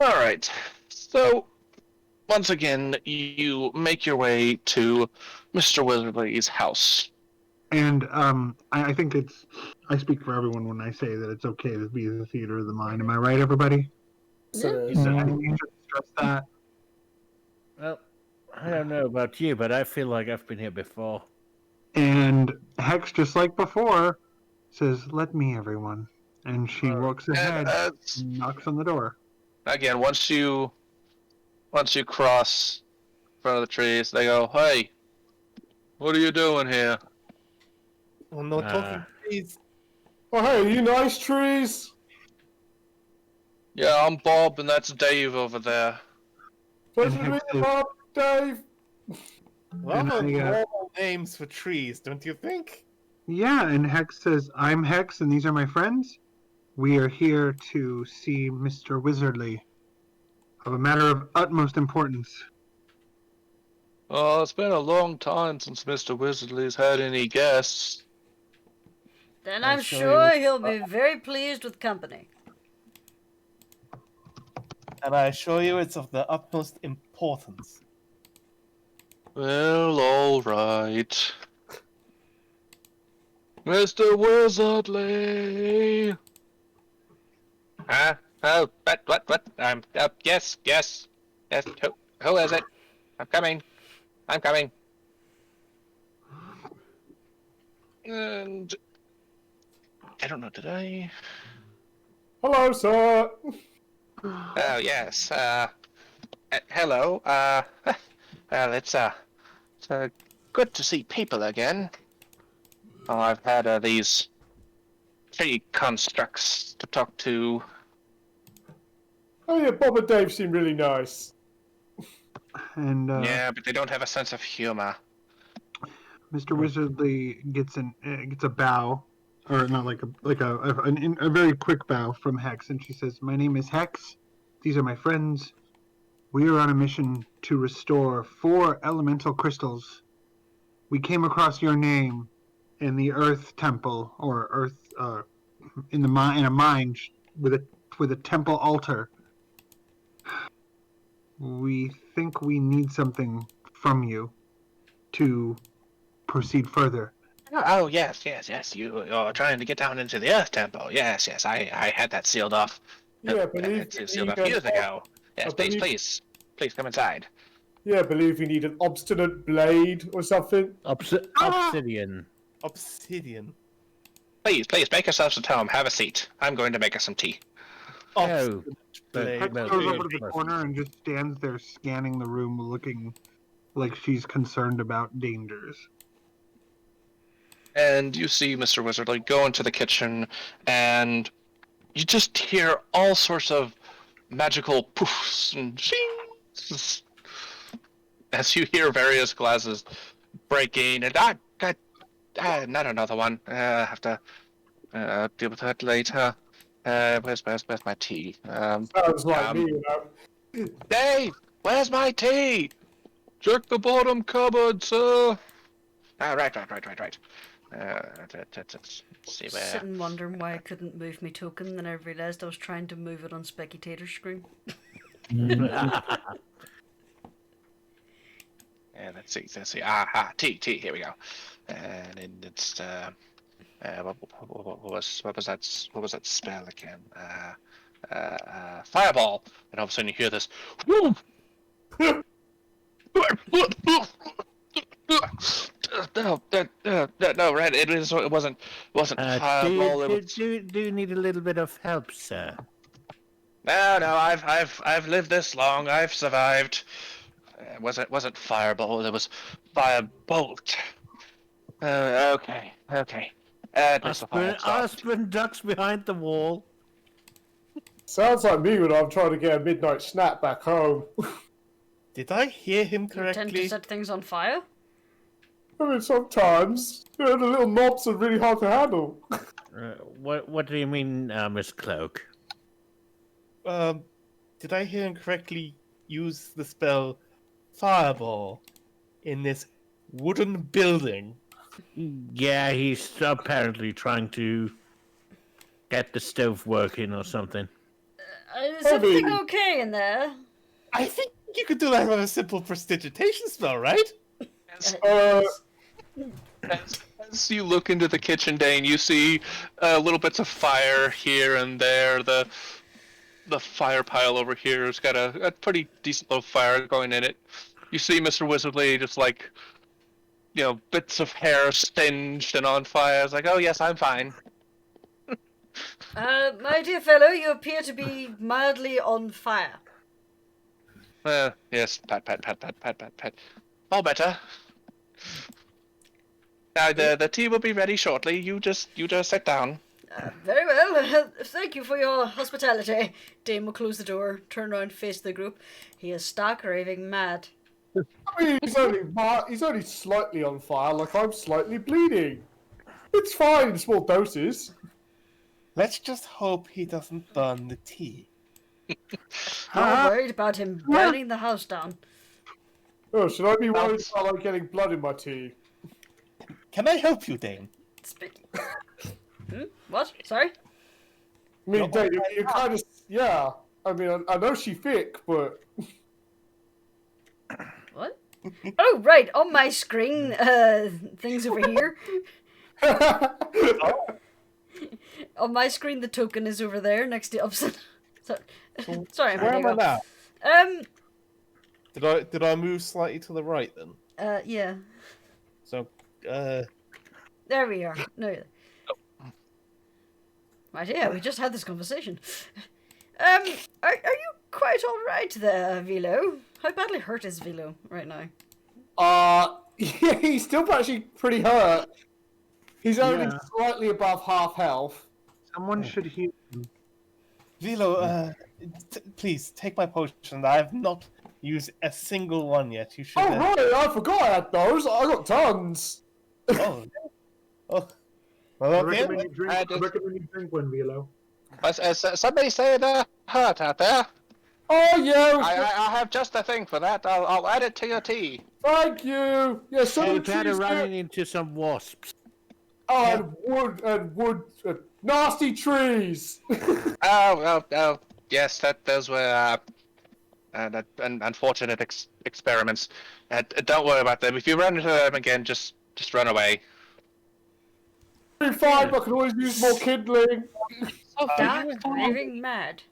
All right. So, once again, you make your way to Mr. Wizardly's house. And I think I speak for everyone when I say that it's okay to be the theater of the mind. Am I right, everybody? So, I think you should stress that. Well, I don't know about you, but I feel like I've been here before. And Hex, just like before, says, "Let me, everyone." And she walks ahead, and knocks on the door. Again, once you cross in front of the trees, they go, "Hey, what are you doing here?" Well, no talking, please. Oh, hey, you nice trees? Yeah, I'm Bob, and that's Dave over there. Pleasure to meet you, Bob, Dave. Well, And I, normal names for trees, don't you think? Yeah, and Hex says, "I'm Hex, and these are my friends. We are here to see Mr. Wizardly of a matter of utmost importance." Oh, it's been a long time since Mr. Wizardly's had any guests. Then I'll I'm show sure you. he'll be very pleased with company. And I assure you it's of the utmost importance. Well, all right. Mr. Wizardly. Huh? Oh, what? Yes. Who is it? I'm coming. And I don't know. Did I? Hello, sir. Oh yes. Hello. Well, it's good to see people again. Oh, I've had these tree constructs to talk to. Oh, yeah, Bob and Dave seem really nice. And Yeah, but they don't have a sense of humor. Mr. Wizardly gets a bow, or not like a very quick bow from Hex, and she says, "My name is Hex. These are my friends. We are on a mission to restore 4 elemental crystals. We came across your name in the Earth Temple, or Earth in a mine with a temple altar. We think we need something from you to proceed further." Oh yes. You're trying to get down into the Earth Temple. Yes. I had that sealed off. Yeah, I believe It's we sealed need off years ago. Yes, I believe- please come inside. Yeah, I believe we need an obstinate blade or something. Obsidian. Obsidian. Please make yourselves at home. Have a seat. I'm going to make us some tea. Oh, Blade. Hex Well, goes yeah, over to the plus- corner and just stands there scanning the room, looking like she's concerned about dangers. And you see Mr. Wizardly go into the kitchen, and you just hear all sorts of magical poofs and shings as you hear various glasses breaking. And not another one. I have to deal with that later. Where's my tea? Sounds like me, you know. Dave, where's my tea? Check the bottom cupboard, sir. Right. Let's see where. Sitting wondering why I couldn't move my token, then I realised I was trying to move it on Specky Tater's screen. Yeah, let's see. Aha, tea. Here we go. And it's what was that spell again? Fireball. And all of a sudden you hear this. No, right. It wasn't fireball. Do you need a little bit of help, sir? No. I've lived this long. I've survived. It wasn't fireball. It was firebolt. Okay. Uspon ducks behind the wall. Sounds like me when I'm trying to get a midnight snack back home. Did I hear him You tend to correctly? set things on fire? I mean, sometimes the little knobs are really hard to handle. What do you mean, Miss Cloak? Did I hear him correctly use the spell Fireball in this wooden building? Yeah, he's apparently trying to get the stove working or something. Is everything okay in there? I think you could do that with a simple prestidigitation spell, right? As you look into the kitchen, Dane, you see little bits of fire here and there. The fire pile over here has got a pretty decent little fire going in it. You see Mr. Wizardly just like, bits of hair singed and on fire. It's like, oh yes, I'm fine. My dear fellow, you appear to be mildly on fire. Yes, pat. All better. Now the tea will be ready shortly. You just sit down. Very well. Thank you for your hospitality. Dane will close the door, turn around, face the group. He is stark raving mad. I mean, he's only slightly on fire, like I'm slightly bleeding. It's fine in small doses. Let's just hope he doesn't burn the tea. I'm worried about him burning the house down. Oh, should I be worried about like getting blood in my tea? Can I help you, Dane? What? Sorry? I mean, Dave, you kind of... Yeah. I mean, I know she's thick, but... What? Oh, right. On my screen, things over here. On my screen, the token is over there, next to Upson. Sorry, Where am I now? Did I move slightly to the right, then? Yeah. So, There we are. No. Right, yeah, we just had this conversation. Are you quite alright there, Vilo? How badly hurt is Vilo right now? Yeah, he's still actually pretty hurt. He's only slightly above half health. Someone should heal him. Vilo, please, take my potion. I have not used a single one yet. You should... Oh, right, I forgot I had those. I got tons. Oh. Well, I okay. recommend you drink one, Vilo. Somebody say they're hurt out there. Oh, yeah. I have just a thing for that. I'll add it to your tea. Thank you. Yeah, some You've had running into some wasps. Oh, and wood, nasty trees. Oh, yes, those were unfortunate experiments. Don't worry about them. If you run into them again, just run away. Be fine, but I can always use more kindling. Dark, raving mad.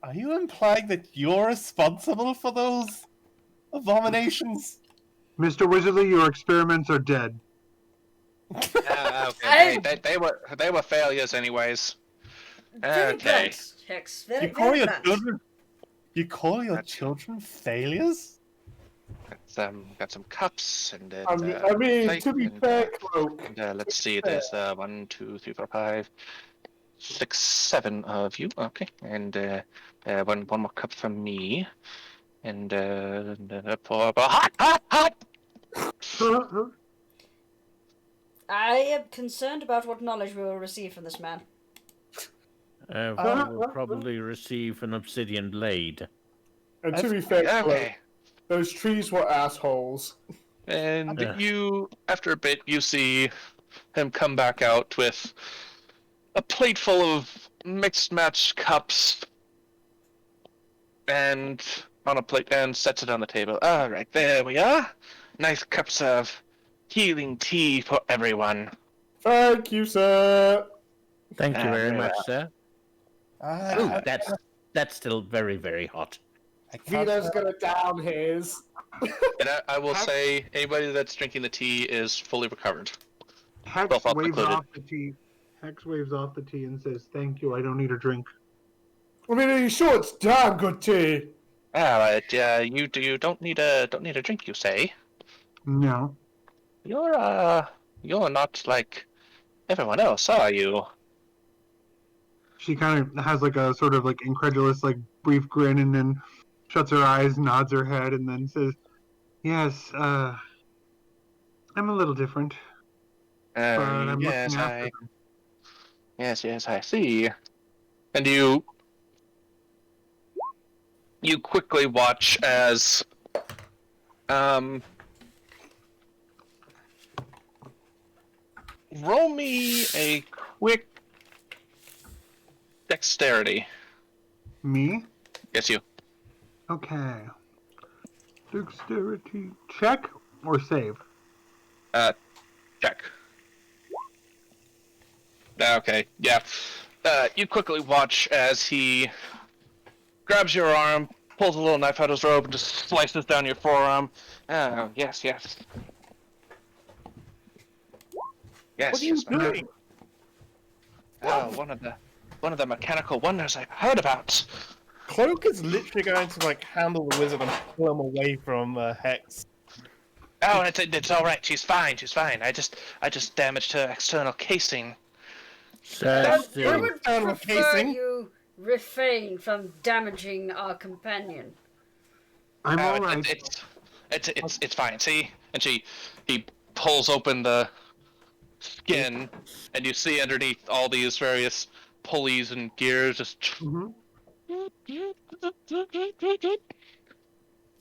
Are you implying that you're responsible for those abominations? Mr. Wizardly, your experiments are dead. Okay. They were failures anyways. Very Okay. blunt, Hex. Very, You call very your blunt. children? You call your children failures? Got some cups and I mean, plate to be and, fair, Cloak. and, let's see. There's 1, 2, 3, 4, 5, 6, 7 of you. Okay, and one more cup from me, and pour hot. I am concerned about what knowledge we will receive from this man. We'll probably receive an obsidian blade. And to be fair, Cloak, Okay. those trees were assholes. And you, after a bit, you see him come back out with a plate full of mixed match cups, and on a plate, and sets it on the table. All right, there we are. Nice cups of healing tea for everyone. Thank you, sir. Thank you very very much, well. sir. Ooh, that's still very, very hot. Vito's gonna down his. And I will say, anybody that's drinking the tea is fully recovered. Hex Both up waves included. off the tea. Hex waves off the tea and says, "Thank you. I don't need a drink." I mean, are you sure it's damn good tea? You don't need a drink, you say? No. You're not like everyone else, are you? She kind of has like a sort of like incredulous, like brief grin, and then shuts her eyes, nods her head, and then says, "Yes, I'm a little different, but I'm looking after them." Yes, I see. And you quickly watch as roll me a quick dexterity. Me? Yes, you. Okay. Dexterity check or save? Check. Okay, yeah. You quickly watch as he grabs your arm, pulls a little knife out of his robe, and just slices down your forearm. Oh, yes. Yes, What are you my man. doing? Oh, one of the mechanical wonders I've heard about. Cloak is literally going to like handle the wizard and pull him away from Hex. Oh, it's all right. She's fine. I just damaged her external casing. I Still. would Animal prefer casing. you refrain from damaging our companion. I'm Oh, alright. it's fine. See, and he pulls open the skin, and you see underneath all these various pulleys and gears. Just Mhm.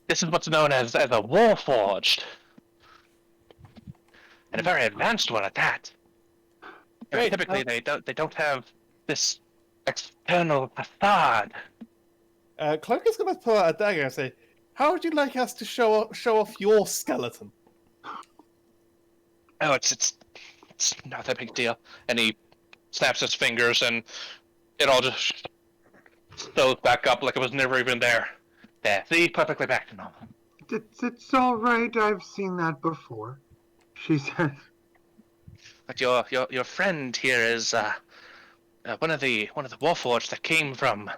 this is what's known as a warforged, and a very advanced one at that. Great. Typically, they don't have this external facade. Cloak is going to pull out a dagger and say, "How would you like us to show off your skeleton?" Oh, it's not that big deal. And he snaps his fingers, and it all just sews back up like it was never even there. There, see, perfectly back to normal. It's all right. I've seen that before, she says. But your friend here is one of the warforged that came from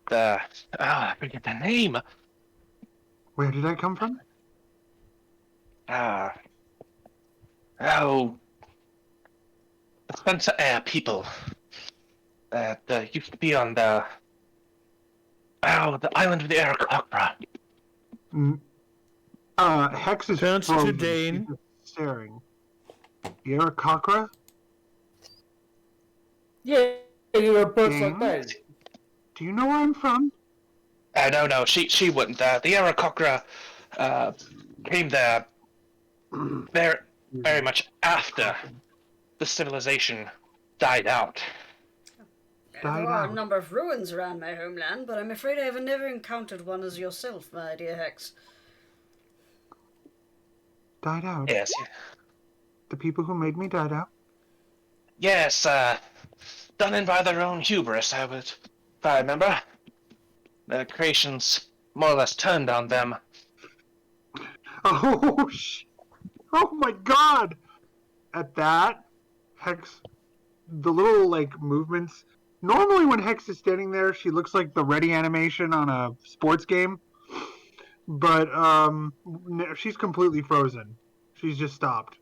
the I forget the name. Where did I come from? Oh, the Spencer Air people that used to be on the island of the Aarakkocra. Hex is Turns to frozen. Dane. She's just staring. The Aarakkocra? Yeah, you know, birds like Dane? that. Do you know where I'm from? No, she wouldn't. The Aarakkocra came there very much after the civilization died out. There Died are a out. number of ruins around my homeland, but I'm afraid I have never encountered one as yourself, my dear Hex. Died out? Yes, The people who made me died out? yes, done in by their own hubris. If I remember. The creations more or less turned on them. Oh, oh my god! At that, Hex, the little, like, movements. Normally when Hex is standing there, she looks like the ready animation on a sports game. But, she's completely frozen. She's just stopped.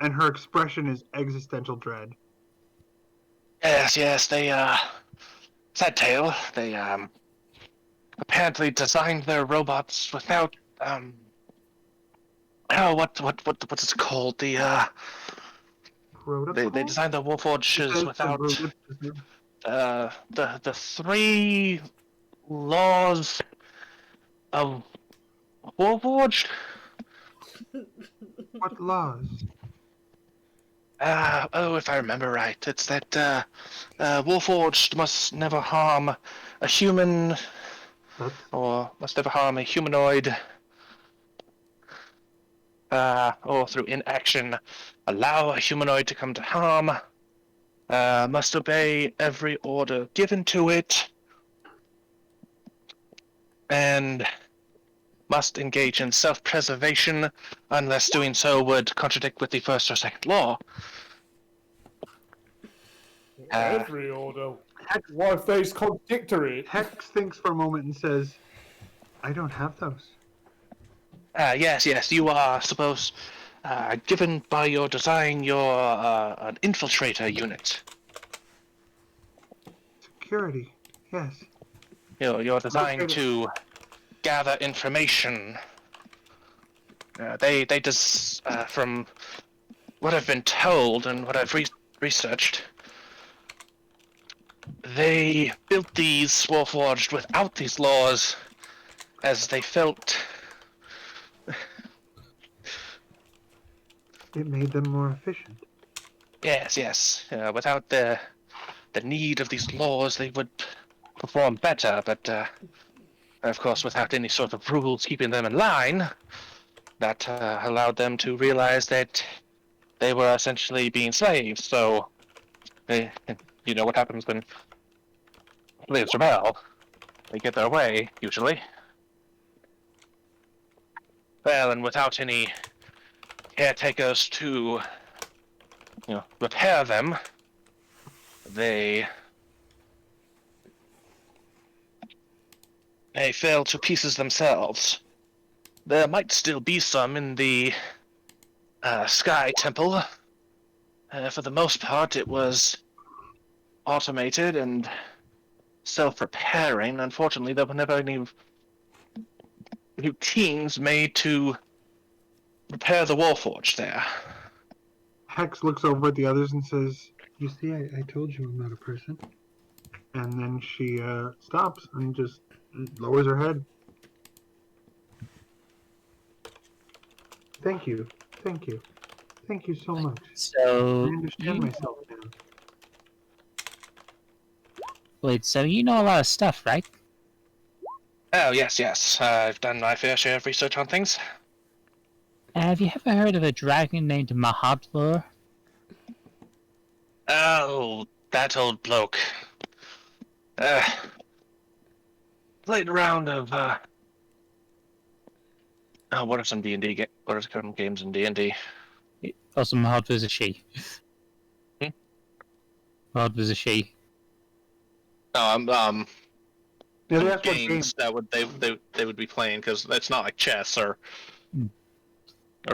And her expression is existential dread. Yes, they, sad tale. They, apparently designed their robots without, what's it called? They designed the warforges without, the 3 laws of warforged? What laws? If I remember right, it's that warforged must never harm a human, or must never harm a humanoid, or through inaction allow a humanoid to come to harm, must obey every order given to it, and must engage in self-preservation unless doing so would contradict with the first or second law. Every order. Why face contradictory? Hex thinks for a moment and says, I don't have those. Yes, you are supposed, given by your design, you're an infiltrator unit. Security, yes. You're designed Okay. to gather information. They just, from what I've been told and what I've researched, they built these Warforged without these laws, as they felt. It made them more efficient. Yes. Without the need of these laws, they would perform better. But of course, without any sort of rules keeping them in line, that allowed them to realize that they were essentially being slaves. So, you know what happens when slaves rebel? They get their way, usually. Well, and without any caretakers to, repair them, they fell to pieces themselves. There might still be some in the Sky Temple. For the most part, it was automated and self-repairing. Unfortunately, there were never any routines made to repair the Warforged there. Hex looks over at the others and says, you see, I told you I'm not a person. And then she stops and just lowers her head. Thank you. Thank you so much. I So, understand myself now. wait, so you know a lot of stuff, right? Oh, yes. I've done my fair share of research on things. Have you ever heard of a dragon named Mahadvur? Oh, that old bloke. Played a round of, what are some D&D what are some games in D&D? Also, Mahadvur's a she. Mahadvur's a she. No, Yeah, that's what games that they would be playing, because it's not like chess or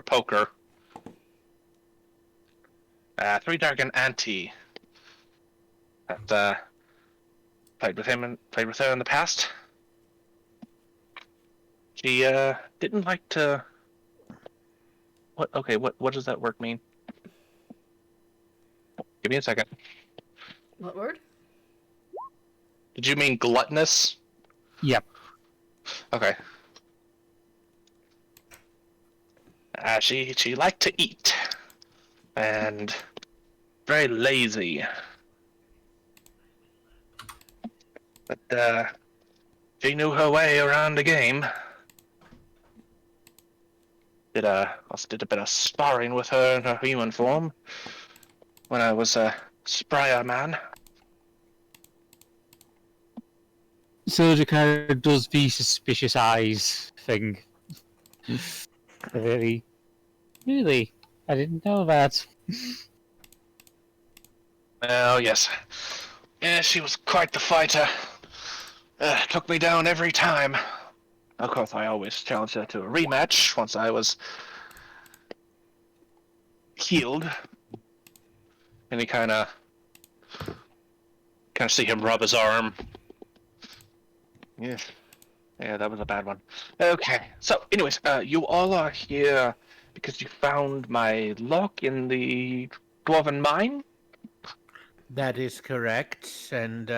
poker. Three Dragon Auntie. That played with her in the past. She didn't like to. What does that word mean? Give me a second. What word? Did you mean gluttonous? Yep. Okay. She liked to eat, and very lazy. But she knew her way around the game. Also did a bit of sparring with her in her human form when I was a Spryer man. Syldra kind of does the suspicious eyes thing. Really? I didn't know that. Oh, yes. Yeah, she was quite the fighter. Took me down every time. Of course, I always challenged her to a rematch once I was healed. And he kind of see him rub his arm. Yeah, that was a bad one. Okay, so anyways, you all are here because you found my lock in the Dwarven mine? That is correct, and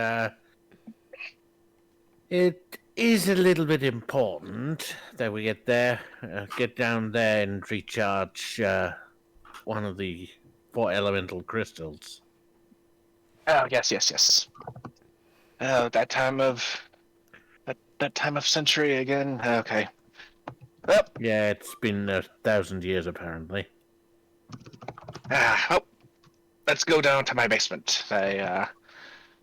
it is a little bit important that we get down there and recharge one of the 4 elemental crystals. Oh, yes. Oh, that time of century again. Okay. Well, Yeah, it's been 1,000 years apparently. Let's go down to my basement. I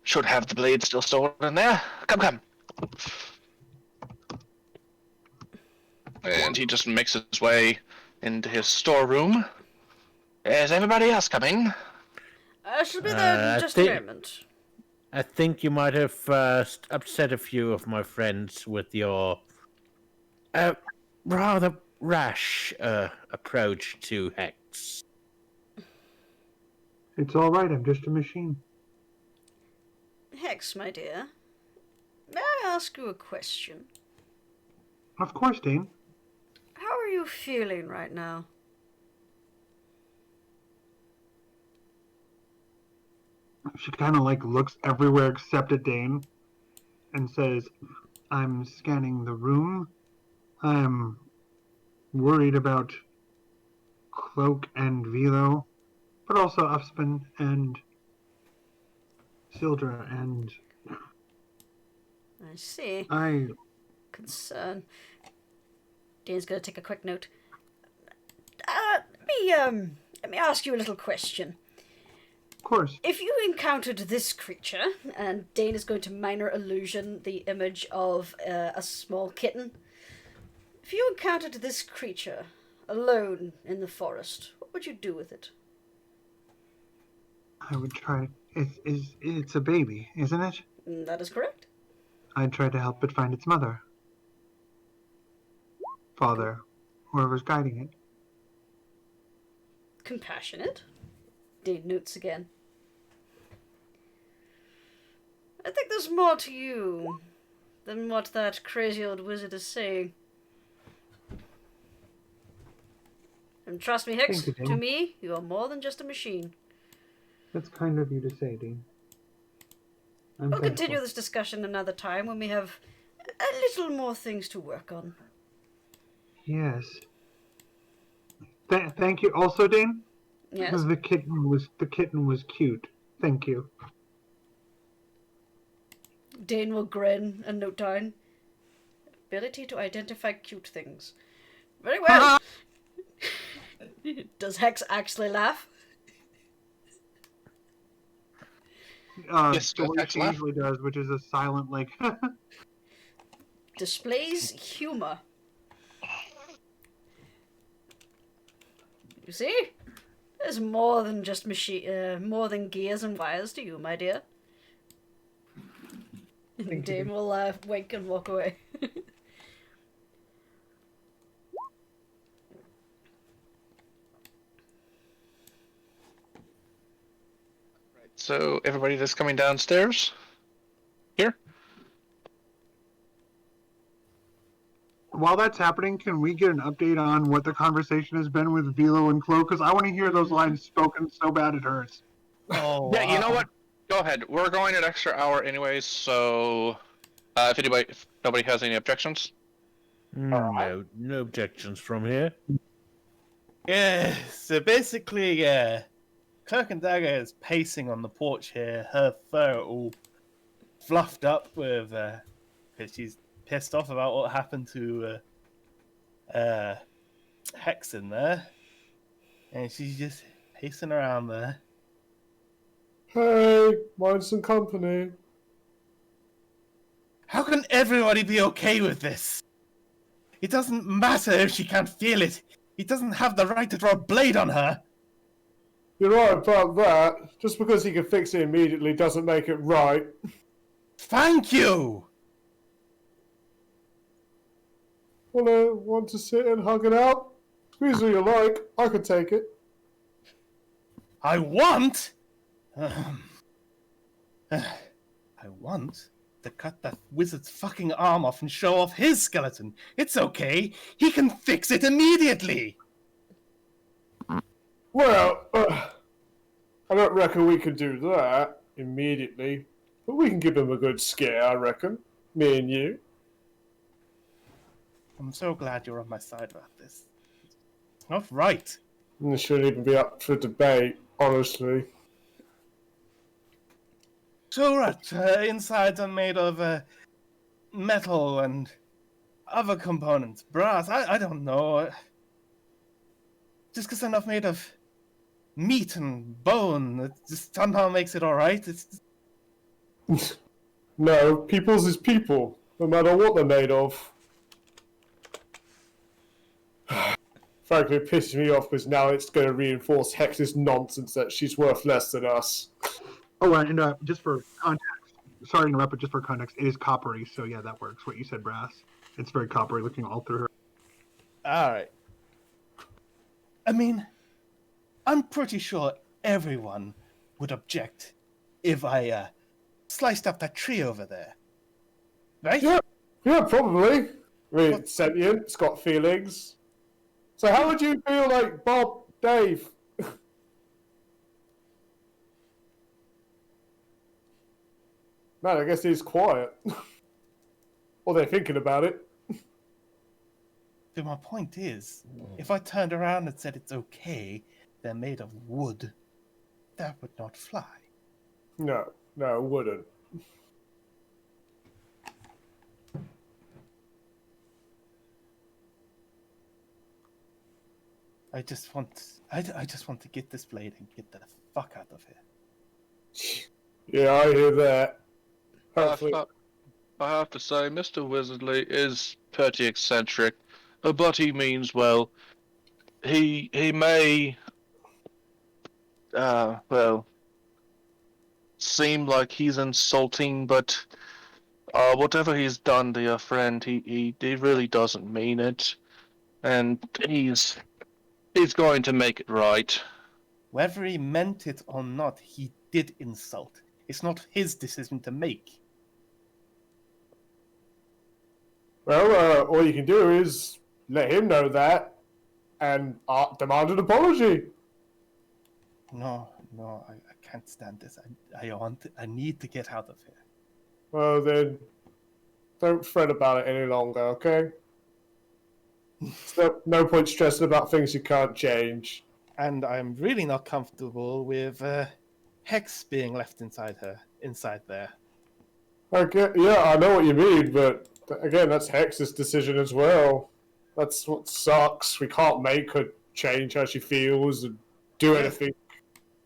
should have the blade still stored in there. Come. And he just makes his way into his storeroom. Is everybody else coming? I shall be there in just a moment. I think you might have upset a few of my friends with your rather rash approach to Hex. It's all right. I'm just a machine. Hex, my dear, may I ask you a question? Of course, Dane. How are you feeling right now? She kind of like looks everywhere except at Dane and says, I'm scanning the room. I'm worried about Cloak and Vilo, but also Uspon and Syldra, and I see. I... Concern. Dane's gonna take a quick note. Let me ask you a little question. Of course. If you encountered this creature, and Dane is going to minor illusion the image of a small kitten. If you encountered this creature alone in the forest, what would you do with it? I would try... It's a baby, isn't it? That is correct. I'd try to help it find its mother. Father. Whoever's guiding it. Compassionate. Dane notes again. I think there's more to you than what that crazy old wizard is saying. And trust me, Hex, Thank you, Dane. to me, you are more than just a machine. That's kind of you to say, Dean. I'm We'll thankful. continue this discussion another time when we have a little more things to work on. Yes. Thank you. Also, Dane. Yes. The kitten was cute. Thank you. Dane will grin and note down. Ability to identify cute things. Very well. Does Hex actually laugh? Yes, the way Hex she laugh. usually does, which is a silent like. Displays humor. You see? There's more than just more than gears and wires to you, my dear. Thank Dane you. will wink and walk away. So everybody that's coming downstairs here. While that's happening, can we get an update on what the conversation has been with Vilo and Cloak? Because I want to hear those lines spoken so bad it hurts. Oh, Yeah, you know what? Go ahead. We're going an extra hour anyways, so if nobody has any objections. No objections from here. Yeah, so basically, Cloak-and-Dagger is pacing on the porch here, her fur all fluffed up with, because she's pissed off about what happened to Hex in there. And she's just pacing around there. Hey, mind some company. How can everybody be okay with this? It doesn't matter if she can't feel it. He doesn't have the right to draw a blade on her. You're right about that. Just because he can fix it immediately doesn't make it right. Thank you! Want to sit and hug it out? Squeeze all you like. I could take it. I want... I want to cut that wizard's fucking arm off and show off his skeleton. It's okay. He can fix it immediately. Well, I don't reckon we can do that immediately. But we can give him a good scare, I reckon. Me and you. I'm so glad you're on my side about this. It's not right. And it shouldn't even be up for debate, honestly. So right, insides are made of metal and other components. Brass, I don't know. Just because they're not made of meat and bone, it just somehow makes it alright. It's... No, people's is people, no matter what they're made of. Frankly, it pisses me off because now it's going to reinforce Hex's nonsense that she's worth less than us. Oh, and just for context, sorry to interrupt, but just for context, it is coppery. So yeah, that works. What you said, brass. It's very coppery looking all through her. All right. I mean, I'm pretty sure everyone would object if I sliced up that tree over there. Right? Yeah, probably. I mean, it's sentient, it's got feelings. So how would you feel like Bob, Dave? Man, I guess he's quiet. Or they're thinking about it. But my point is, if I turned around and said it's okay, they're made of wood, that would not fly. No, it wouldn't. I just want to get this blade and get the fuck out of here. Yeah, I hear that. Hopefully. I have to say, Mr. Wizardly is pretty eccentric, but he means well. He may, seem like he's insulting, but whatever he's done to your friend, he really doesn't mean it, and he's going to make it right. Whether he meant it or not, he did insult. It's not his decision to make. Well, all you can do is let him know that and demand an apology. No, I can't stand this. I need to get out of here. Well, then, don't fret about it any longer, okay? No point stressing about things you can't change. And I'm really not comfortable with Hex being left inside there. Okay, yeah, I know what you mean, but again, that's Hex's decision as well. That's what sucks. We can't make her change how she feels and do anything.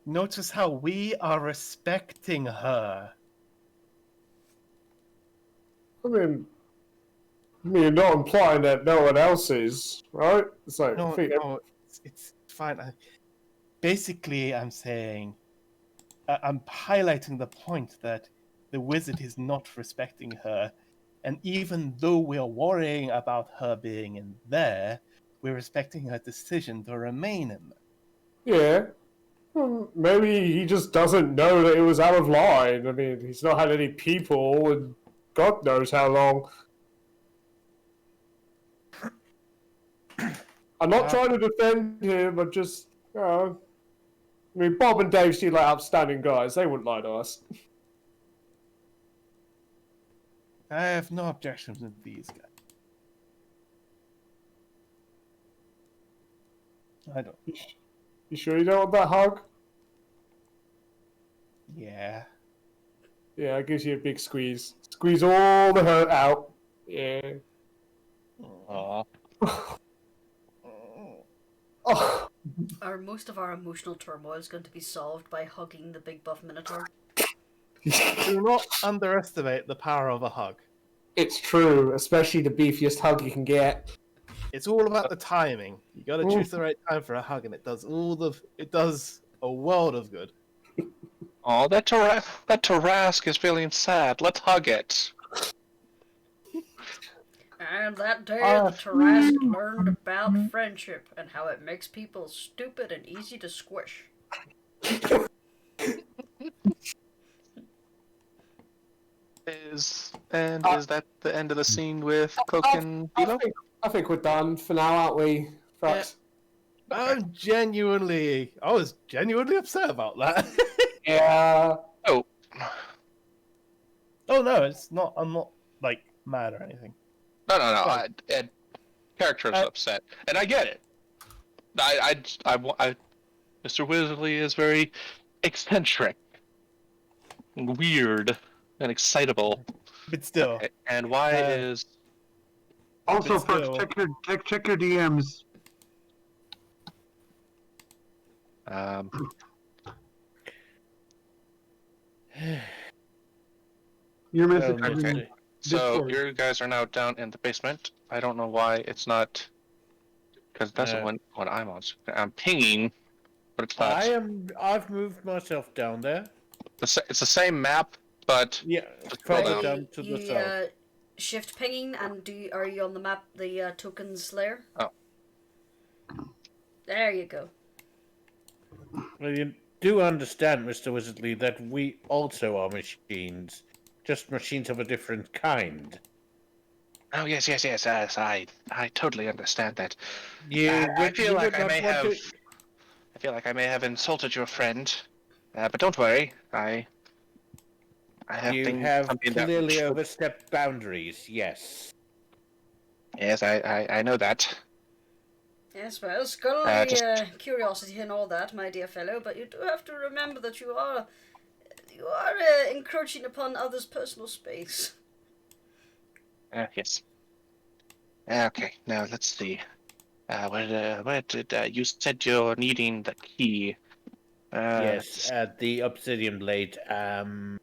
Notice how we are respecting her. I mean, you're not implying that no one else is, right? It's like, No, it's fine. Basically, I'm saying, I'm highlighting the point that the wizard is not respecting her, and even though we're worrying about her being in there, we're respecting her decision to remain in there. Yeah. Well, maybe he just doesn't know that it was out of line. I mean, he's not had any people and God knows how long. I'm not trying to defend him, but just, I mean, Bob and Dave seem like upstanding guys. They wouldn't lie to us. I have no objections with these guys. I don't. You sure you don't want that hug? Yeah. Yeah, it gives you a big squeeze. Squeeze all the hurt out. Yeah. Aww. Oh. Most of our emotional turmoil is going to be solved by hugging the big buff Minotaur. Do not underestimate the power of a hug. It's true, especially the beefiest hug you can get. It's all about the timing. You got to choose the right time for a hug, and it does a world of good. Oh, that Tarask is feeling sad. Let's hug it. And that day, the Tarask learned about friendship and how it makes people stupid and easy to squish. Is that the end of the scene with Cloak and Vilo? I think we're done for now, aren't we, Frux? I was genuinely upset about that. Yeah. Oh. Oh no, it's not. I'm not like mad or anything. No. Character's upset, and I get it. Mr. Wizardly is very eccentric, weird, and excitable. But still. And why is Also, But still- folks, check your DMs. Your message. Okay. So you guys are now down in the basement. I don't know why it's not, because that's what I'm on. I'm pinging, but it's not. I've moved myself down there. It's the same map, but Yeah, scroll further down. down to the south. Shift pinging, and are you on the map, the tokens layer? Oh. There you go. Well, you do understand, Mr. Wizardly, that we also are machines, just machines of a different kind. Oh yes. I totally understand that. You I would, feel you like would I not may want have. to. I feel like I may have insulted your friend, but don't worry. I have You been have something that clearly should- overstepped boundaries. Yes. Yes, I know that. Yes, well, scholarly Just- curiosity and all that, my dear fellow, but you do have to remember that you are encroaching upon others' personal space. Yes. Okay. Now let's see. Where did you said you're needing the key? Yes. The obsidian blade. The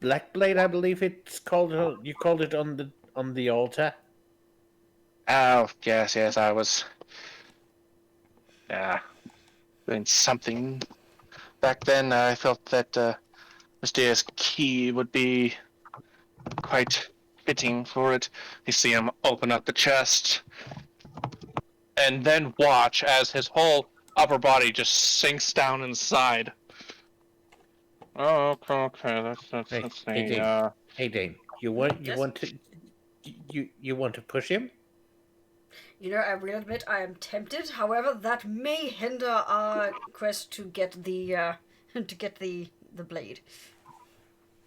black blade, I believe it's called. You called it on the altar. Oh yes. I was. Doing something back then. I felt that mysterious key would be quite fitting for it. You see him open up the chest, and then watch as his whole upper body just sinks down inside. Oh, okay. Let's Hey, see. hey, Dane. Hey, Dane. You want Yes? to you want to push him? You know, I will admit I am tempted. However, that may hinder our quest to get the blade.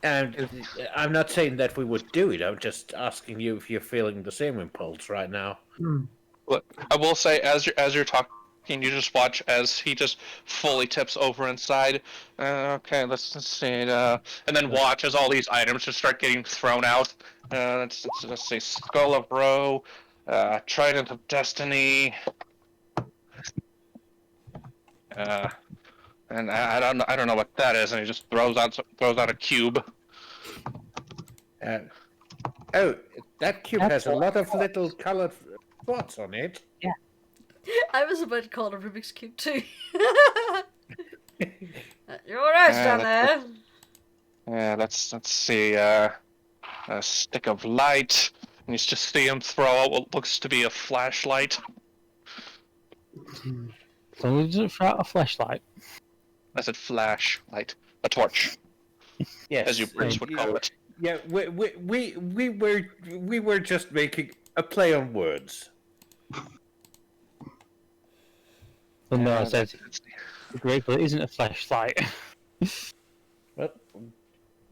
And I'm not saying that we would do it. I'm just asking you if you're feeling the same impulse right now. Look, I will say, as you're talking, you just watch as he just fully tips over inside. Okay, let's see. And then watch as all these items just start getting thrown out. Let's see. Skull of Ro, Trident of Destiny. And I don't know what that is, and he just throws out a cube. Oh, that cube has a lot of little colored spots on it. I was about to call it a Rubik's Cube too. You're alright down there. Yeah, let's see. A stick of light, and you just see him throw out what looks to be a flashlight. So we just throw out a flashlight. I said flashlight, a torch, Yes, as you Brits would call it. Yeah, we were just making a play on words. But no, I said great, but it isn't a flashlight. Well,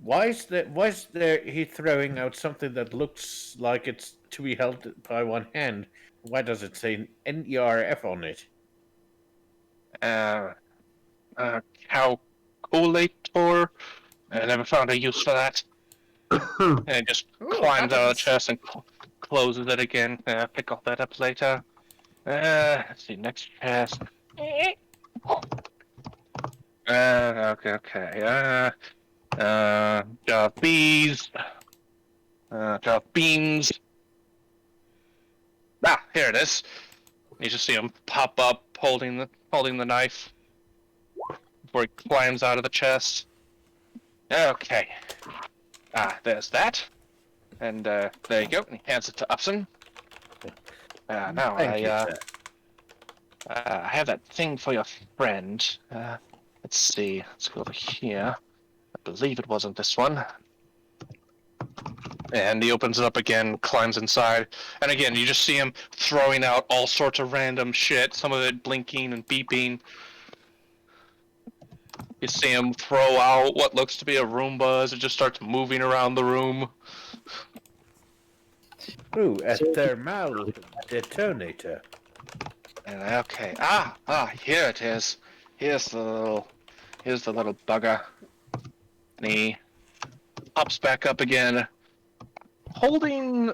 why is there he throwing out something that looks like it's to be held by one hand? Why does it say NERF on it? Calculator. I never found a use for that. And it just climbs out of the chest and closes it again. Pick up that up later. Let's see, next chest. Okay. Jar of bees. Jar of beans. Ah, here it is. You just see him pop up, holding the knife before he climbs out of the chest. Okay. There's that. And there you go. And he hands it to Upson. Now Thank you, sir. I have that thing for your friend. Let's see. Let's go over here. I believe it wasn't this one. And he opens it up again, climbs inside, and again you just see him throwing out all sorts of random shit. Some of it blinking and beeping. You see him throw out what looks to be a Roomba as it just starts moving around the room. Ooh, a thermal detonator. And okay, here it is. Here's the little bugger. And he pops back up again, holding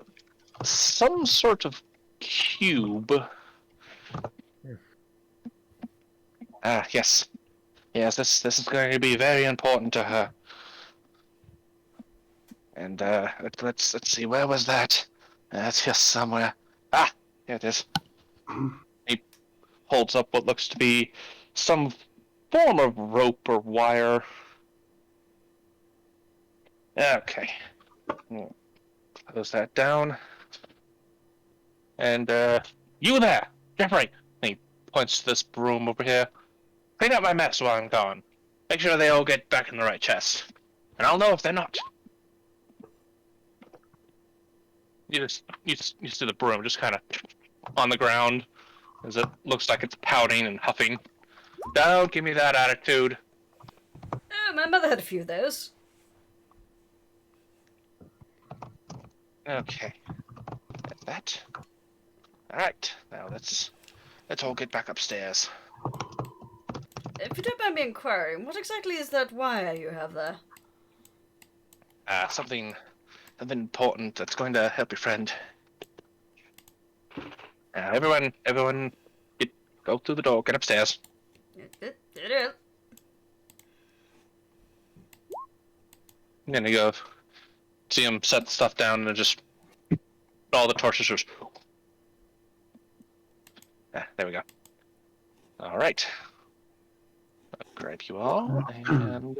some sort of cube. Yes, this is going to be very important to her. And let's see, where was that? That's here somewhere. Here it is. He holds up what looks to be some form of rope or wire. Okay. Close that down. And, you there, Jeffrey! And he points to this broom over here. Clean up my mess while I'm gone. Make sure they all get back in the right chest. And I'll know if they're not. You see the broom just kind of on the ground as it looks like it's pouting and huffing. Don't give me that attitude. Oh, my mother had a few of those. Okay. That's that. Alright, now let's all get back upstairs. If you don't mind me inquiring, what exactly is that wire you have there? Something important that's going to help your friend. Everyone, go through the door, get upstairs. I'm gonna go see him set the stuff down and just all the torches just. There we go. All right. I'll grab you all and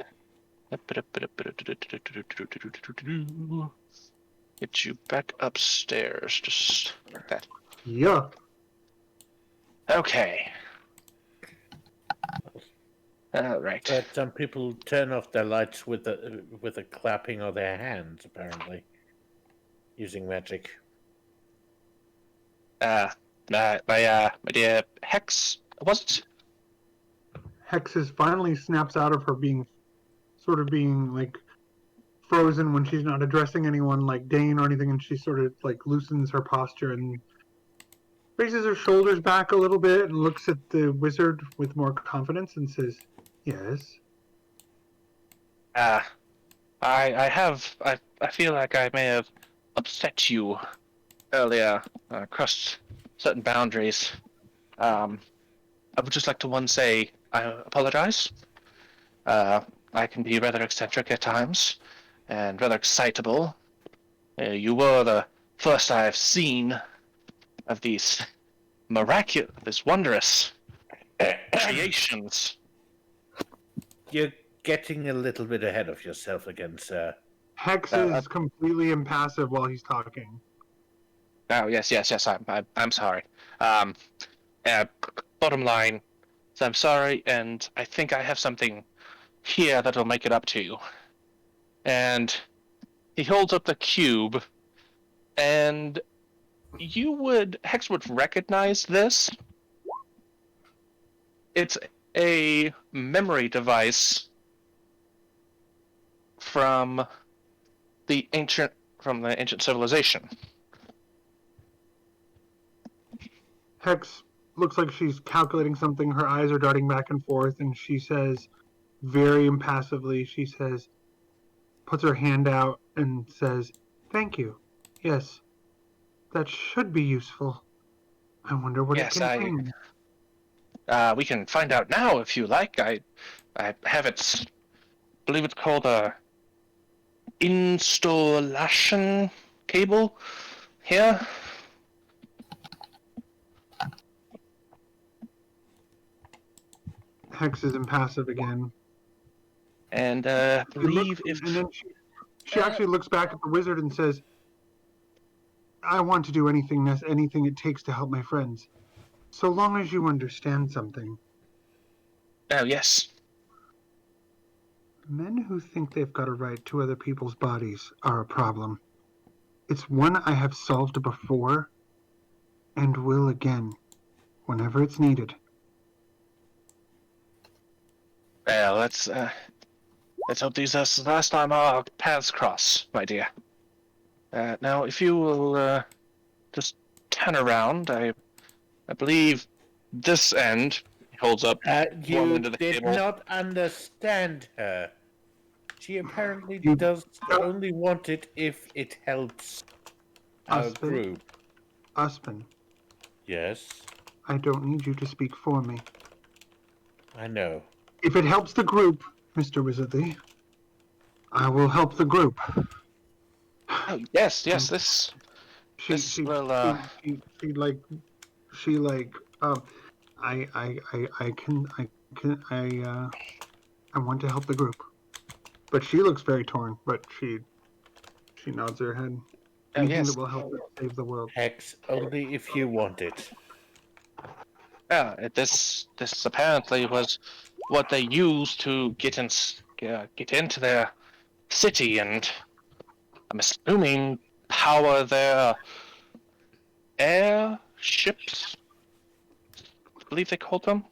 get you back upstairs, just like that. Yeah. Okay. All right. But some people turn off their lights with a clapping of their hands, apparently, using magic. My dear Hex, was it? Hex finally snaps out of her being like frozen when she's not addressing anyone like Dane or anything, and she sort of like loosens her posture and raises her shoulders back a little bit and looks at the wizard with more confidence and says, "Yes." I feel like I may have upset you earlier, crossed certain boundaries. I would just like to say I apologize. I can be rather eccentric at times, and rather excitable. You were the first I've seen of these miraculous, wondrous creations. You're getting a little bit ahead of yourself again, sir. Hex is completely impassive while he's talking. Oh yes. I'm sorry. Bottom line, so I'm sorry, and I think I have something here that'll make it up to you. And he holds up the cube, and Hex would recognize this. It's a memory device from the ancient civilization. Hex looks like she's calculating something. Her eyes are darting back and forth, and she says, very impassively, puts her hand out and says, "Thank you. Yes, that should be useful. I wonder what it contains." We can find out now if you like. I have it. I believe it's called a installation cable here. Hex is impassive again. And I believe and then she actually looks back at the wizard and says, "I want to do anything it takes to help my friends, so long as you understand something." Oh, yes. Men who think they've got a right to other people's bodies are a problem. It's one I have solved before, and will again, whenever it's needed. Well, let's hope this is the last time our paths cross, my dear. Now, if you will just turn around, I believe this end holds up. You end of the did cable. not understand her. She apparently does only want it if it helps our group. Uspon, Yes, I don't need you to speak for me. I know. If it helps the group, Mr. Wizardly, I will help the group. Oh, yes, this will. I want to help the group, But she looks very torn. But she nods her head. Anything yes. that will help us save the world. Hex, only if you want it. Yeah, this apparently was what they used to get into their city, and I'm assuming power their airships. I believe they called them.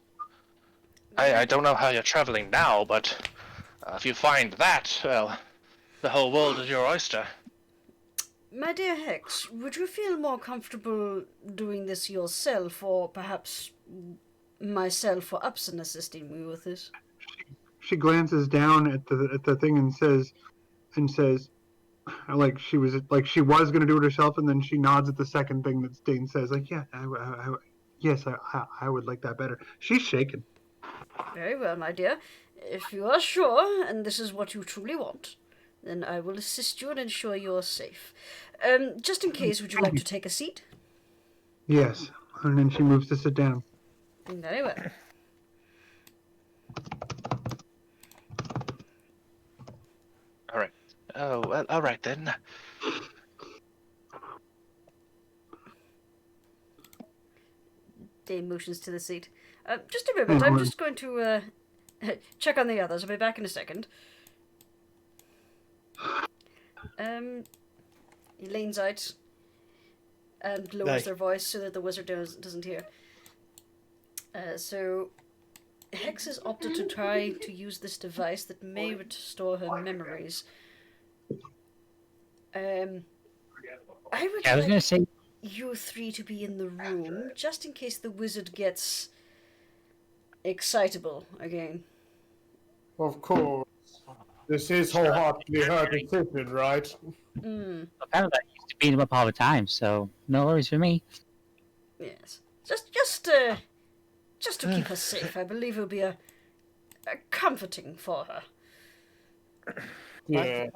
I don't know how you're traveling now, but if you find that, well, the whole world is your oyster. My dear Hex, would you feel more comfortable doing this yourself, or perhaps myself or Upson assisting me with this? She glances down at the thing and says, like she was going to do it herself, and then she nods at the second thing that Dane says, like, yeah, yes, I would like that better. She's shaken. Very well, my dear. If you are sure, and this is what you truly want, then I will assist you and ensure you're safe. Just in case, would you like to take a seat? Yes, and then she moves to sit down. Very well. All right. Oh, well, all right then. Dane motions to the seat. Just a moment, I'm just going to check on the others. I'll be back in a second. He leans out and lowers their voice so that the wizard doesn't hear. So Hex has opted to try to use this device that may restore her memories. I would I was going to say, you three to be in the room, just in case the wizard gets excitable again. Of course. This is wholeheartedly her decision, right? Mm, apparently I used to beat him up all the time, so no worries for me. yes. Just to keep her safe, I believe it will be a comforting for her. Yeah.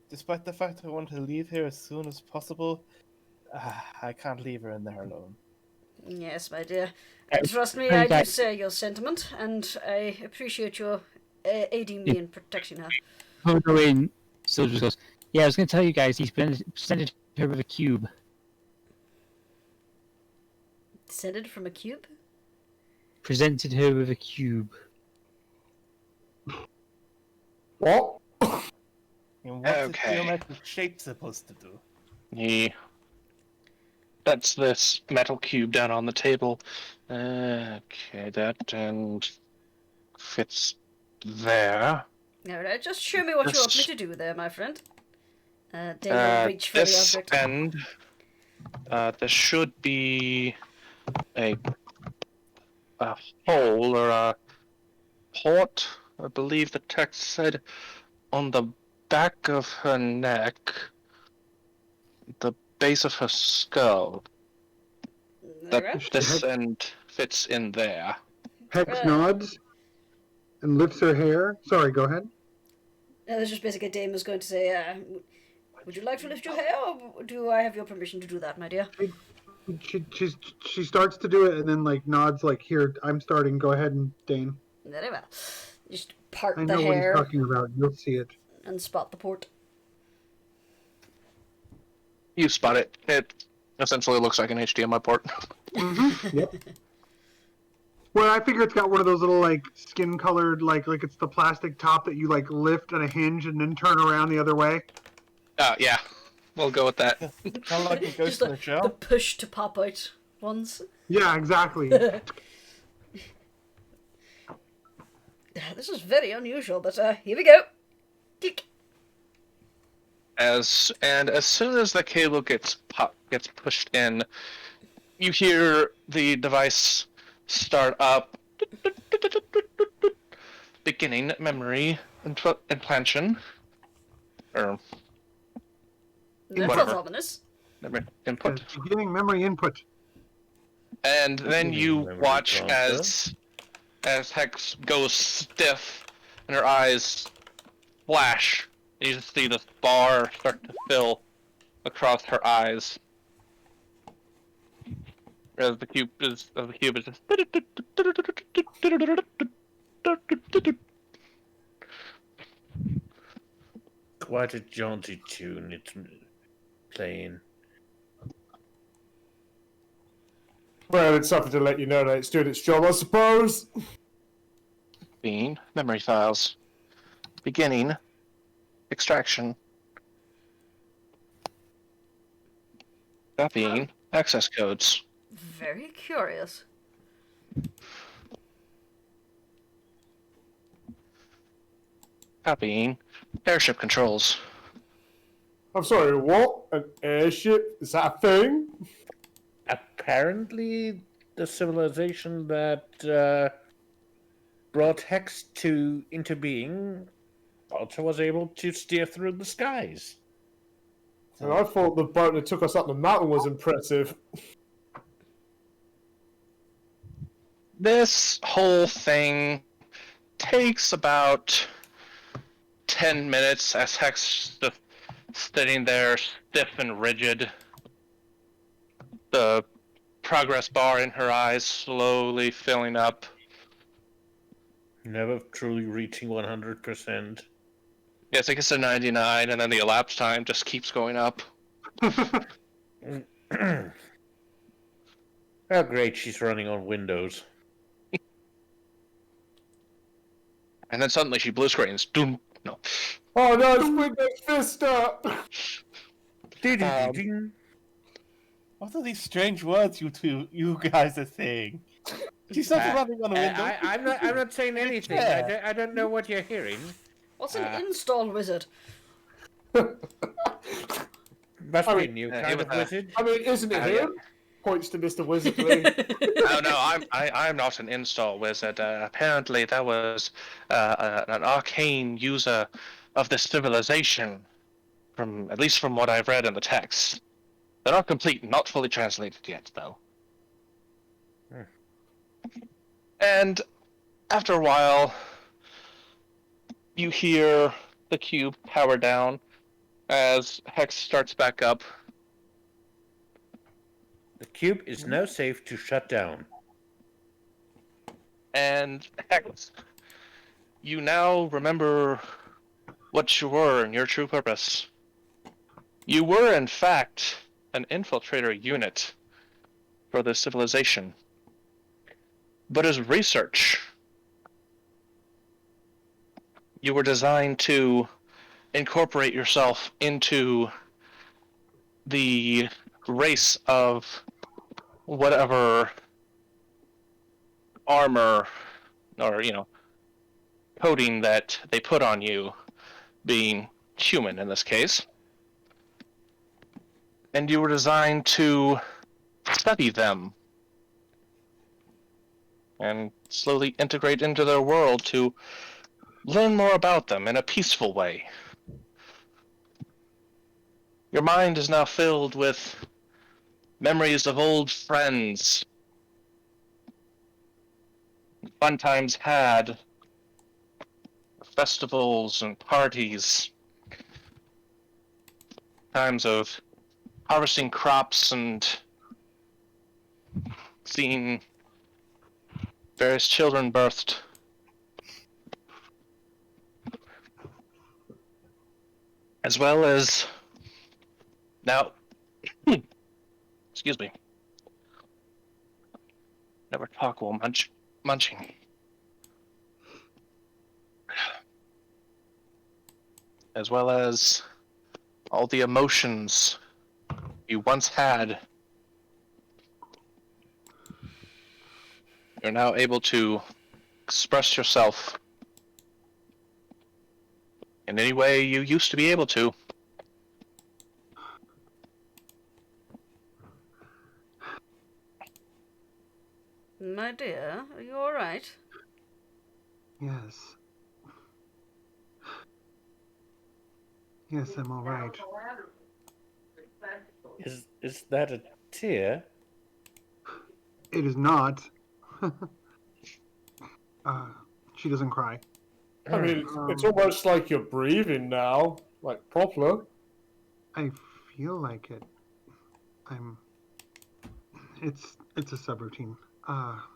Despite the fact I want to leave here as soon as possible, I can't leave her in there alone. Yes, my dear. Trust me, I do share your sentiment, and I appreciate your aiding me in protecting her. We'll go in. Syldra goes, yeah, I was going to tell you guys, he's presented her with a cube. Descended from a cube? Presented her with a cube. What? And what's Okay. the geometric shape supposed to do? He that's this metal cube down on the table. Okay, that and fits there. Alright, just show me what you want me to do there, my friend. Dane will reach for the This object. end, there should be a hole or a port, I believe the text said, on the back of her neck, the base of her skull. Alright. This end fits in there. Hex nods and lifts her hair. Sorry, go ahead. That's just basically Dane was going to say, would you like to lift your hair, or do I have your permission to do that, my dear? She starts to do it and then like nods like, here, I'm starting. Go ahead, and Dane. Very well. Just part I the know what he's hair talking about. You'll see it. and spot the port. You spot it. It essentially looks like an HDMI port. Mm-hmm. Yep. Well, I figure it's got one of those little like skin-colored, like it's the plastic top that you like lift on a hinge and then turn around the other way. Yeah, we'll go with that. Kind of like a ghost Just in the the shell. push to pop out ones. Yeah, exactly. This is very unusual, but here we go. Tick. As soon as the cable gets pushed in, you hear the device start up, beginning memory implantation, or That Whatever. sounds ominous. memory input, Beginning memory input. and then you Memory watch transfer. as Hex goes stiff and her eyes flash. You just see this bar start to fill across her eyes. As the cube is just quite a jaunty tune it's playing. Well, it's something to let you know that it's doing its job, I suppose. Bean, memory files. Beginning. Extraction. Copying. Access codes. Very curious. Copying. Airship controls. I'm sorry, what? An airship? Is that a thing? Apparently, the civilization that brought Hex into being also was able to steer through the skies. And I thought the boat that took us up the mountain was impressive. This whole thing takes about 10 minutes as Hex just sitting there stiff and rigid. The progress bar in her eyes slowly filling up. Never truly reaching 100%. Yes, it gets to 99, and then the elapsed time just keeps going up. Oh, great, she's running on Windows. And then suddenly she blue screens. Doom. No. Oh no, it's Windows Vista! What are these strange words you guys are saying? She's not running on a window. I'm not saying anything. Yeah. I don't know what you're hearing. What's an install wizard? Must be a new kind of wizard. I mean, isn't it him? Points to Mr. Wizardly. No, I'm not an install wizard. Apparently, that was an arcane user of this civilization, at least from what I've read in the text. They're not complete, not fully translated yet, though. And after a while, you hear the cube power down as Hex starts back up. The cube is now safe to shut down. And Hex, you now remember what you were and your true purpose. You were, in fact, an infiltrator unit for this civilization. But as research, you were designed to incorporate yourself into the race of whatever armor or, coating that they put on you, being human in this case. And you were designed to study them and slowly integrate into their world to learn more about them in a peaceful way. Your mind is now filled with memories of old friends, fun times had, festivals and parties, times of harvesting crops and seeing various children birthed. As well as now, excuse me. Never talk while munching. As well as all the emotions you once had. You're now able to express yourself in any way you used to be able to. My dear, are you alright? Yes. Yes, I'm all right. Is that a tear? It is not. She doesn't cry. I mean, it's almost like you're breathing now, like proper. I feel like it. It's a subroutine.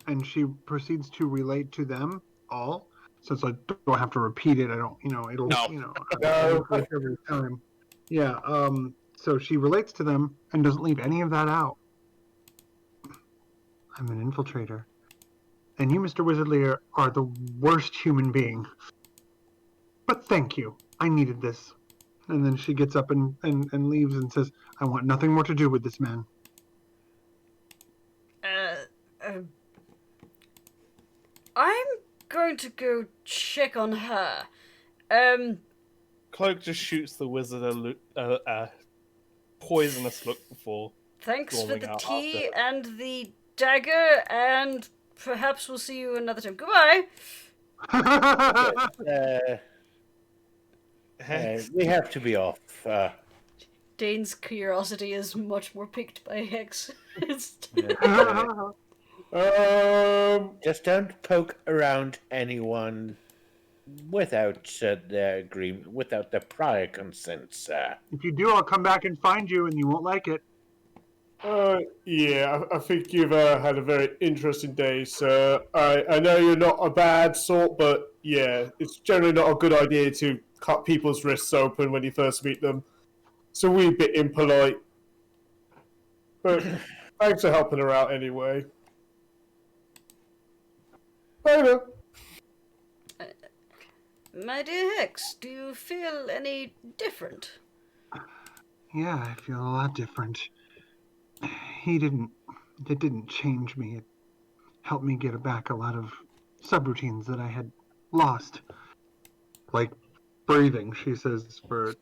And she proceeds to relate to them all. So it's like, do I have to repeat it? I don't, it'll, No. No. every time. Yeah. So she relates to them and doesn't leave any of that out. I'm an infiltrator. And you, Mr. Wizardly, are the worst human being. But thank you. I needed this. And then she gets up and leaves and says, I want nothing more to do with this man. I'm going to go check on her. Cloak just shoots the wizard a poisonous look before. Thanks for Rolling the out tea after. and the dagger, and perhaps we'll see you another time. Goodbye! We have to be off. Dane's curiosity is much more piqued by Hex. Just don't poke around anyone without their agreement, without their prior consent, sir. If you do, I'll come back and find you, and you won't like it. Yeah, I think you've had a very interesting day, sir. I know you're not a bad sort, but yeah, it's generally not a good idea to cut people's wrists open when you first meet them. It's a wee bit impolite. But thanks for helping her out anyway. Later. My dear Hex, do you feel any different? Yeah, I feel a lot different. It didn't change me. It helped me get back a lot of subroutines that I had lost. Like breathing, she says, for,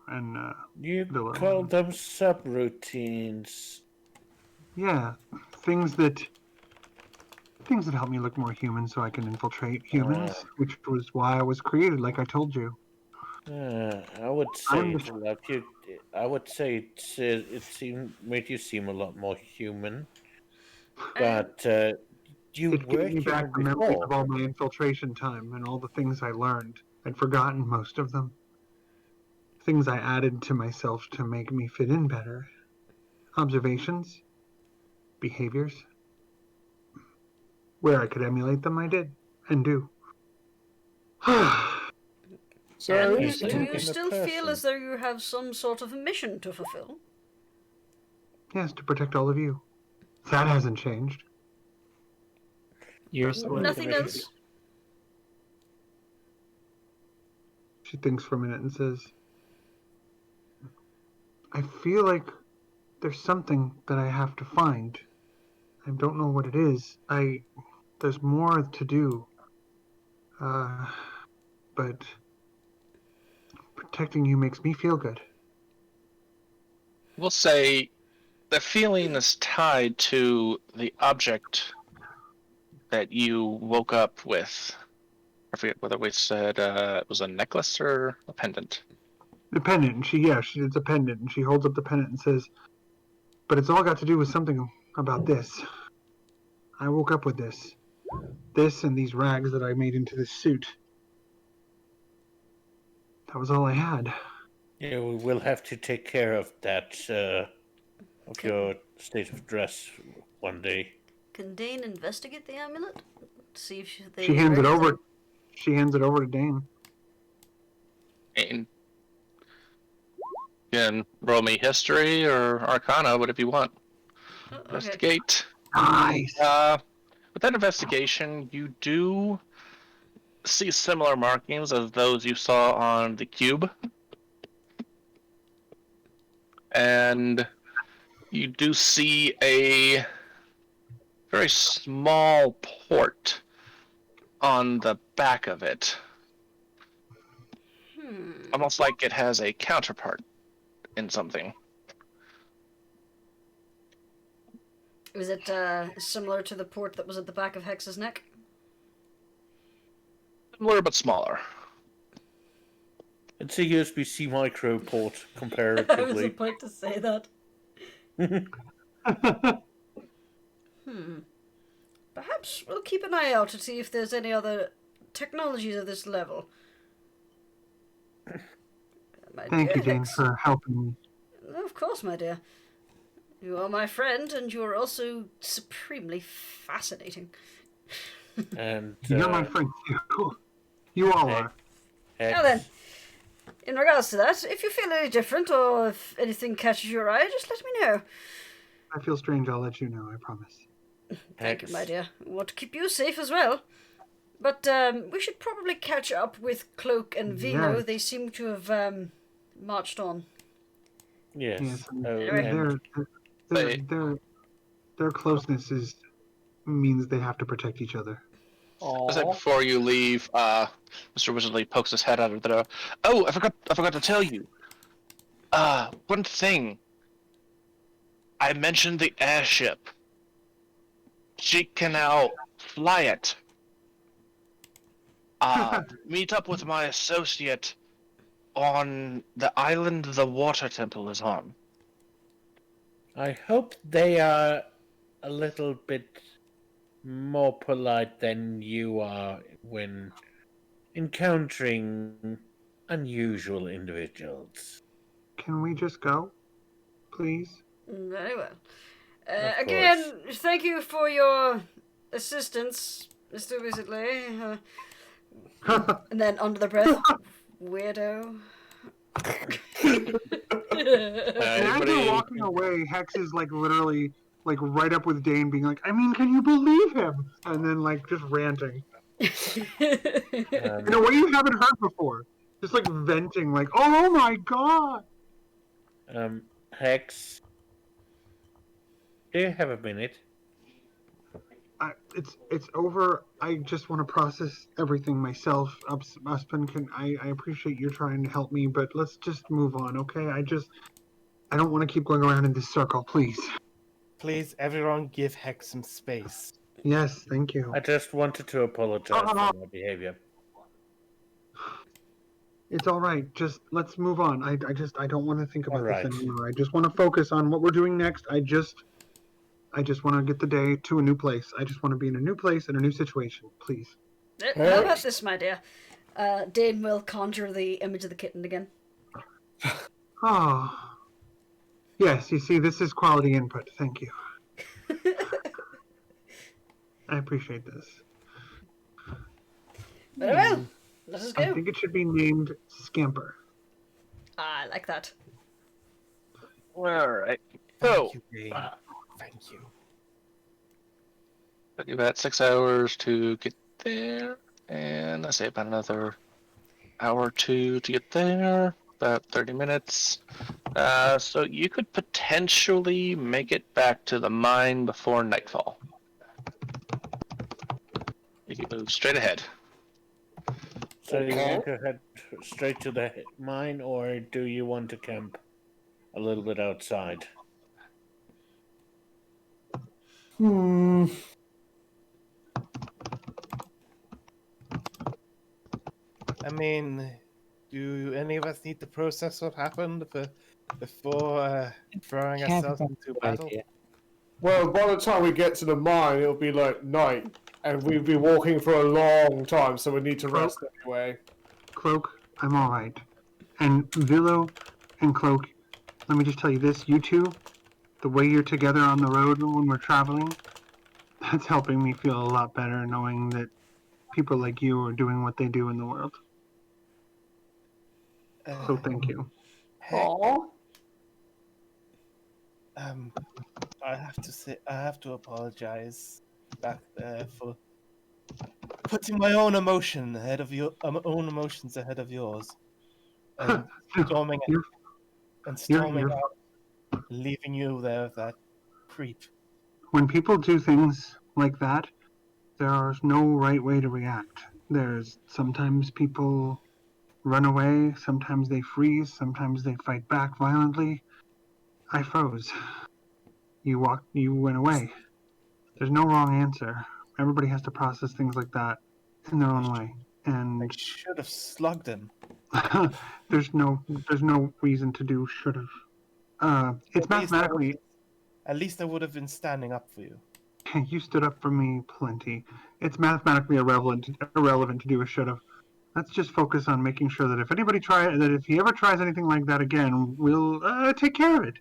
and, You Vilo. call them subroutines. Yeah, things that help me look more human so I can infiltrate humans, which was why I was created, like I told you. I would say it made you seem a lot more human. But you It were gave me back human the memories before. of all my infiltration time and all the things I learned. I'd forgotten most of them. Things I added to myself to make me fit in better. Observations, behaviors. Where I could emulate them, I did, and do. So, And Yes, do in you a still feel person. as though you have some sort of mission to fulfill? Yes, to protect all of you. That hasn't changed. You're Nothing else? She thinks for a minute and says, I feel like there's something that I have to find. I don't know what it is. There's more to do. But protecting you makes me feel good. We'll say the feeling is tied to the object that you woke up with. I forget whether we said it was a necklace or a pendant. The pendant, and it's a pendant, and she holds up the pendant and says, but it's all got to do with something about this. I woke up with this. This and these rags that I made into this suit. That was all I had. Yeah, we will have to take care of that, of your state of dress one day. Can Dane investigate the amulet? See if She hands it recognize over. She hands it over to Dane. And you can roll me history or arcana, whatever you want. Oh, okay. Investigate. Nice. With that investigation, you do see similar markings as those you saw on the cube. And you do see a very small port on the back of it. Almost like it has a counterpart in something. Is it similar to the port that was at the back of Hex's neck? Similar but smaller. It's a USB-C micro port, I was comparatively. about to say that. Perhaps we'll keep an eye out to see if there's any other technologies of this level. Thank you, Dane, Hex. for helping me. Of course, my dear. You are my friend, and you are also supremely fascinating. And You're my friend too. You all are. Now then, in regards to that, if you feel any different or if anything catches your eye, just let me know. I feel strange. I'll let you know. I promise. Thank you, my dear. I want to keep you safe as well. But we should probably catch up with Cloak and Vilo. Yes. They seem to have marched on. Yes. Yes. Oh, Their closeness means they have to protect each other. I said before you leave, Mr. Wizardly pokes his head out of the door. Oh, I forgot to tell you. One thing. I mentioned the airship. She can now fly it. Meet up with my associate on the island the water temple is on. I hope they are a little bit more polite than you are when encountering unusual individuals. Can we just go, please? Very well. Of Again, thank you for your assistance, Mr. Wizardly. And then under the breath, weirdo. As they're walking away, Hex is like literally like right up with Dane, being like, "I mean, can you believe him?" And then like just ranting in a way you haven't heard before, just like venting, like, "Oh my god!" Hex, do you have a minute? It's over. I just want to process everything myself. Uspon, I appreciate you trying to help me, but let's just move on, okay? I don't want to keep going around in this circle, please. Please, everyone, give Hex some space. Yes, thank you. I just wanted to apologize for my behavior. It's all right. Just let's move on. I don't want to think about All right. this anymore. I just want to focus on what we're doing next. I just want to get the day to a new place. I just want to be in a new place in a new situation, please. How about this, my dear? Dane will conjure the image of the kitten again. Oh. Yes, you see, this is quality input. Thank you. I appreciate this. Very well. Let us go. I think it should be named Scamper. I like that. Alright. Thank you, Dane. Thank you. Took you about 6 hours to get there, and I say about another hour or two to get there, about 30 minutes. So you could potentially make it back to the mine before nightfall. You can move straight ahead. So you want to head straight to the mine, or do you want to camp a little bit outside? I mean, do any of us need to process what happened before throwing ourselves into battle? Well, by the time we get to the mine, it'll be like night, and we'll be walking for a long time, so we need to rest anyway. Cloak, I'm all right. And Vilo and Cloak, let me just tell you this, you two, the way you're together on the road when we're traveling, that's helping me feel a lot better knowing that people like you are doing what they do in the world. So thank you. Aww. I have to apologize back there for putting my own emotions ahead of yours, and storming out, leaving you there with that creep. When people do things like that, there's no right way to react. There's sometimes people run away, sometimes they freeze, sometimes they fight back violently. I froze. You went away. There's no wrong answer. Everybody has to process things like that in their own way. And I should have slugged him. there's no reason to do should have. It's mathematically. At least I would have been standing up for you. You stood up for me plenty. It's mathematically irrelevant to do a should have. Let's just focus on making sure that if he ever tries anything like that again, we'll take care of it.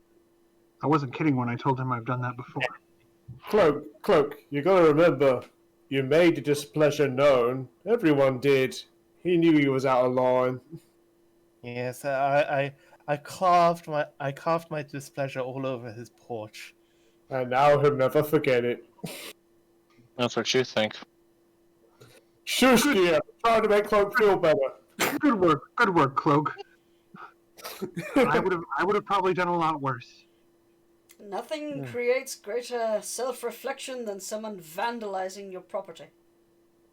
I wasn't kidding when I told him I've done that before. Cloak, you gotta remember, You made your displeasure known. Everyone did. He knew he was out of line. Yes, I carved my displeasure all over his porch. And now he'll never forget it. That's what you think. Shush, dear. Trying to make Cloak feel better. Good work, Cloak. I would have probably done a lot worse. Nothing creates greater self-reflection than someone vandalizing your property.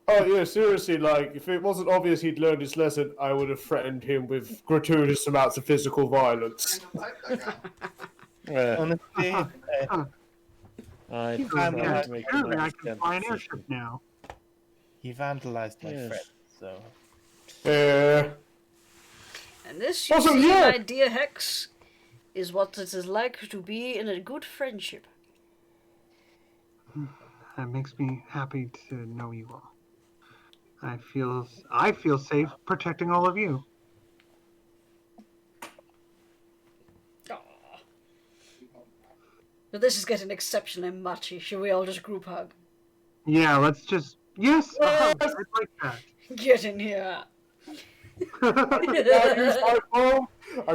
Oh yeah, seriously, like, if it wasn't obvious he'd learned his lesson, I would have threatened him with gratuitous amounts of physical violence. Honestly, I Apparently I can fly an airship now. he vandalized my Yes. friend, so... And this, you Also, see, yeah. my dear Hex, is what it is like to be in a good friendship. That makes me happy to know you all. I feel safe protecting all of you. But this is getting exceptionally matchy. Should we all just group hug? Yeah, let's just I'd like that. Get in here. I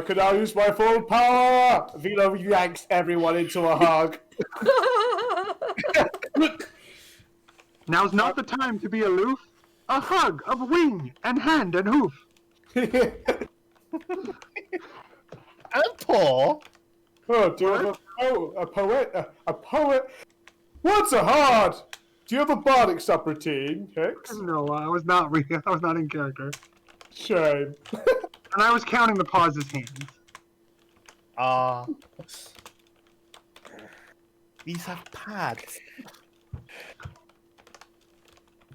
could now use my full power! Vilo yanks everyone into a hug. Now's not the time to be aloof. A hug of wing and hand and hoof. And Paul! Oh, do you have a poet? A poet? What's a hard? Do you have a bardic subroutine, Hex? No, I was not in character. Shame. And I was counting the pauses hands. These have pads.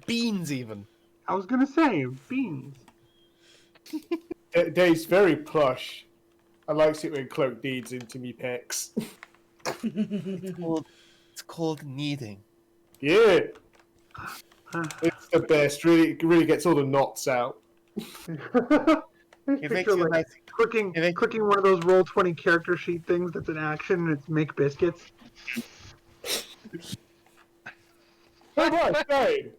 Beans, even. I was gonna say beans. Dave's very plush. I likes it when Cloak deeds into me pecs. It's called kneading. Yeah. It's the best. Really gets all the knots out. It makes you like clicking one of those Roll20 character sheet things that's an action and it's make biscuits. Hey, right, Dane.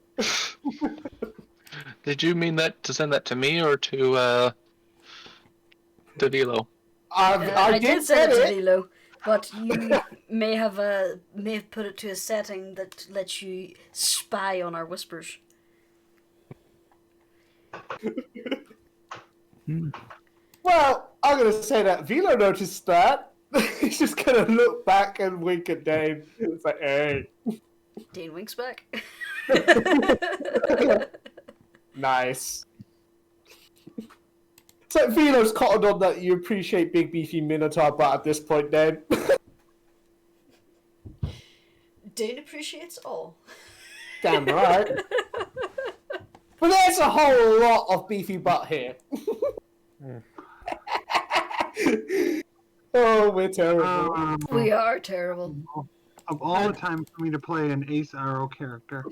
Did you mean that to send that to me or to Devillo? I did send it to Vilo, but you may have put it to a setting that lets you spy on our whispers. Well, I'm gonna say that Vilo noticed that. He's just gonna look back and wink at Dane. It's like, hey. Dane winks back. Nice. It's like Vilo's cottoned on that you appreciate big beefy Minotaur, but at this point, Dane. Dane appreciates all. Damn right. But there's a whole lot of beefy butt here. Oh, we're terrible. We are terrible. Of all the time for me to play an ace arrow character.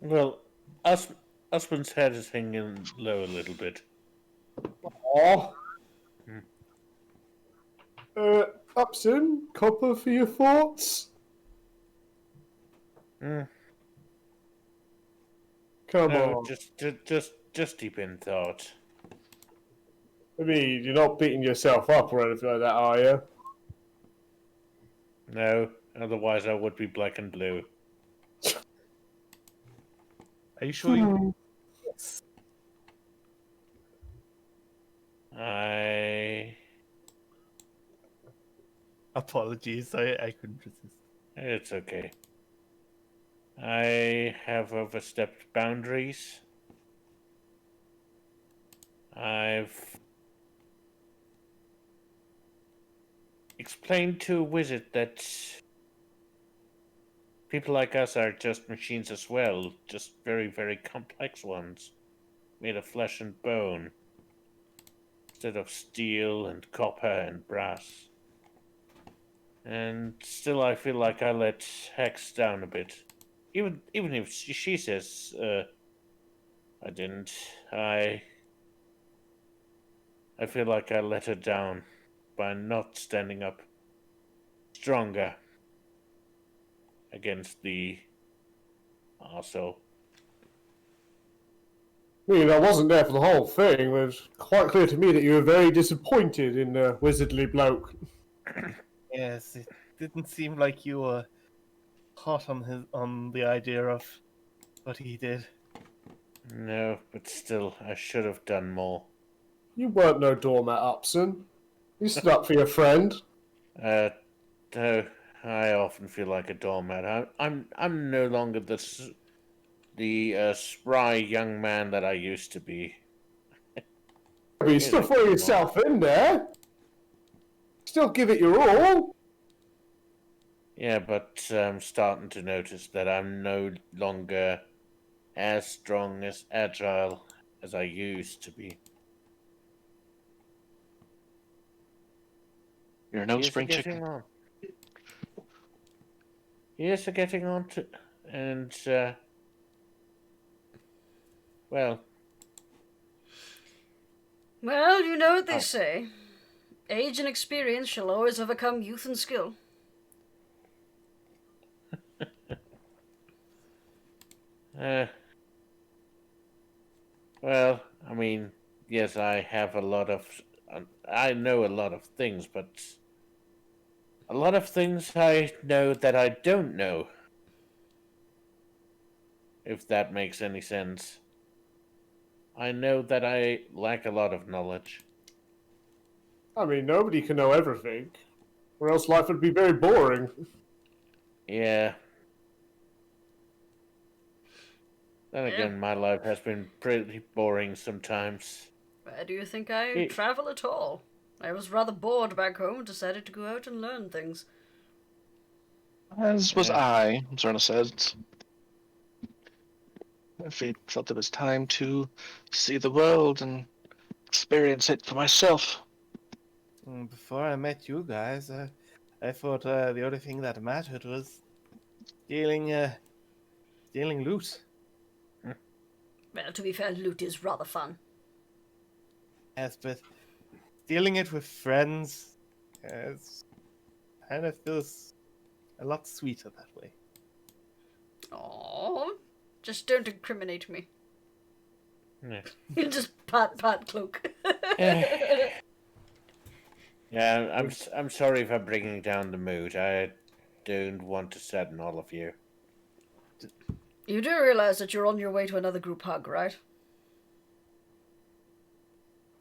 Well, Uspon's head is hanging low a little bit. Aw. Upson, copper for your thoughts? Mm. Come No, on. just deep in thought. I mean, you're not beating yourself up or anything like that, are you? No, otherwise I would be black and blue. Are you sure you... Apologies, I couldn't resist. It's okay. I have overstepped boundaries. I've explained to a wizard that people like us are just machines as well, just very, very complex ones, made of flesh and bone, instead of steel and copper and brass. And still I feel like I let Hex down a bit. Even if she says I didn't, I feel like I let her down by not standing up stronger. against the arsehole. I mean, I wasn't there for the whole thing. It was quite clear to me that you were very disappointed in the wizardly bloke. Yes, it didn't seem like you were hot on the idea of what he did. No, but still, I should have done more. You weren't no doormat, Upson. You stood up for your friend. No, I often feel like a doormat. I'm no longer the spry young man that I used to be. But you still throw yourself in there. Still give it your all. Yeah, but I'm starting to notice that I'm no longer as strong, as agile as I used to be. You're no Years spring are getting chicken. on. Years are getting on to, and well, Well, you know what they say. Age and experience shall always overcome youth and skill. Well, I mean, yes, I have a lot of, I know a lot of things, but a lot of things I know that I don't know. If that makes any sense. I know that I lack a lot of knowledge. I mean, nobody can know everything, or else life would be very boring. Yeah. Then again, my life has been pretty boring sometimes. Why do you think I travel at all? I was rather bored back home and decided to go out and learn things. As was I, Cerna said. I felt it was time to see the world and experience it for myself. Before I met you guys, I thought the only thing that mattered was stealing loot. Well, to be fair, loot is rather fun. Yes, but stealing it with friends kind of feels a lot sweeter that way. Aww. Just don't incriminate me. Yeah. Just pat Cloak. Yeah, I'm sorry for bringing down the mood. I don't want to sadden all of you. You do realize that you're on your way to another group hug, right?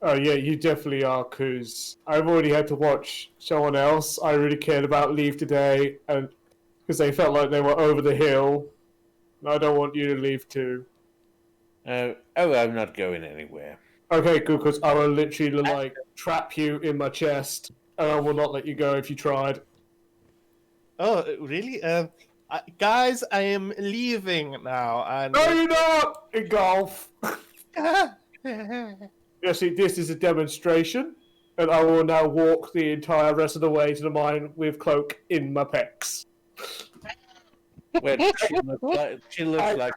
Oh yeah, you definitely are, because I've already had to watch someone else I really cared about leave today, and because they felt like they were over the hill. And I don't want you to leave too. I'm not going anywhere. Okay, good, because I will literally trap you in my chest, and I will not let you go if you tried. Oh, really? Guys, I am leaving now. And No, you're not! In golf. Yeah, see, this is a demonstration, and I will now walk the entire rest of the way to the mine with Cloak in my pecs. Well, she looks like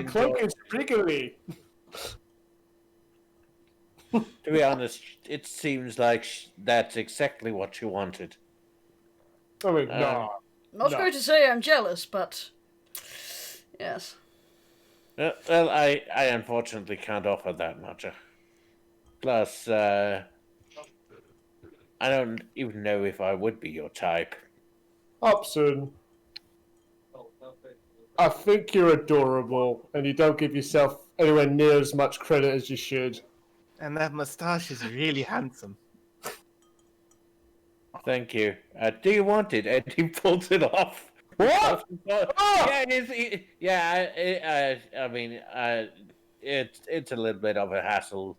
Cloak is wriggly. To be honest, it seems like that's exactly what she wanted. I mean, no. Not going to say I'm jealous, but yes. Well, I unfortunately can't offer that much. Plus, I don't even know if I would be your type. Upson, I think you're adorable, and you don't give yourself anywhere near as much credit as you should. And that mustache is really handsome. Thank you. Do you want it? And he pulls it off. What? Yeah, I mean, it's a little bit of a hassle.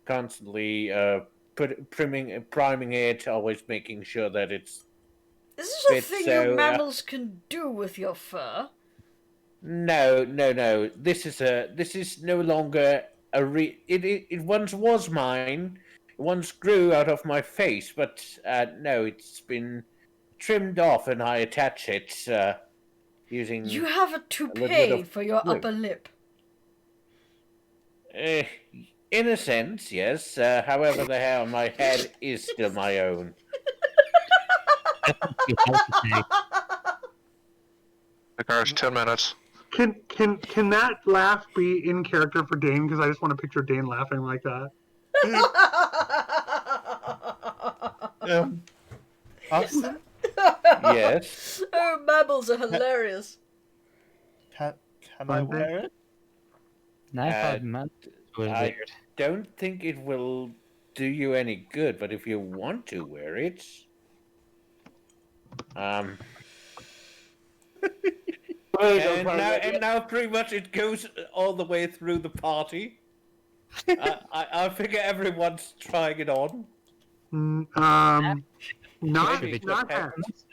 Constantly priming it, always making sure that it's. Is this a thing you mammals can do with your fur? No. This is no longer it once was mine. It once grew out of my face, but no, it's been trimmed off, and I attach it using. You have a toupee for your upper lip. In a sense, yes. However, the hair on my head is still my own. Requires 10 minutes. Can that laugh be in character for Dane? Because I just want to picture Dane laughing like that. Austin, Yes. Oh, marbles are hilarious. can I wear it? No, man. It was I weird. don't think it will do you any good, but if you want to wear it, and now pretty much it goes all the way through the party. I figure everyone's trying it on. Not Maybe Hex.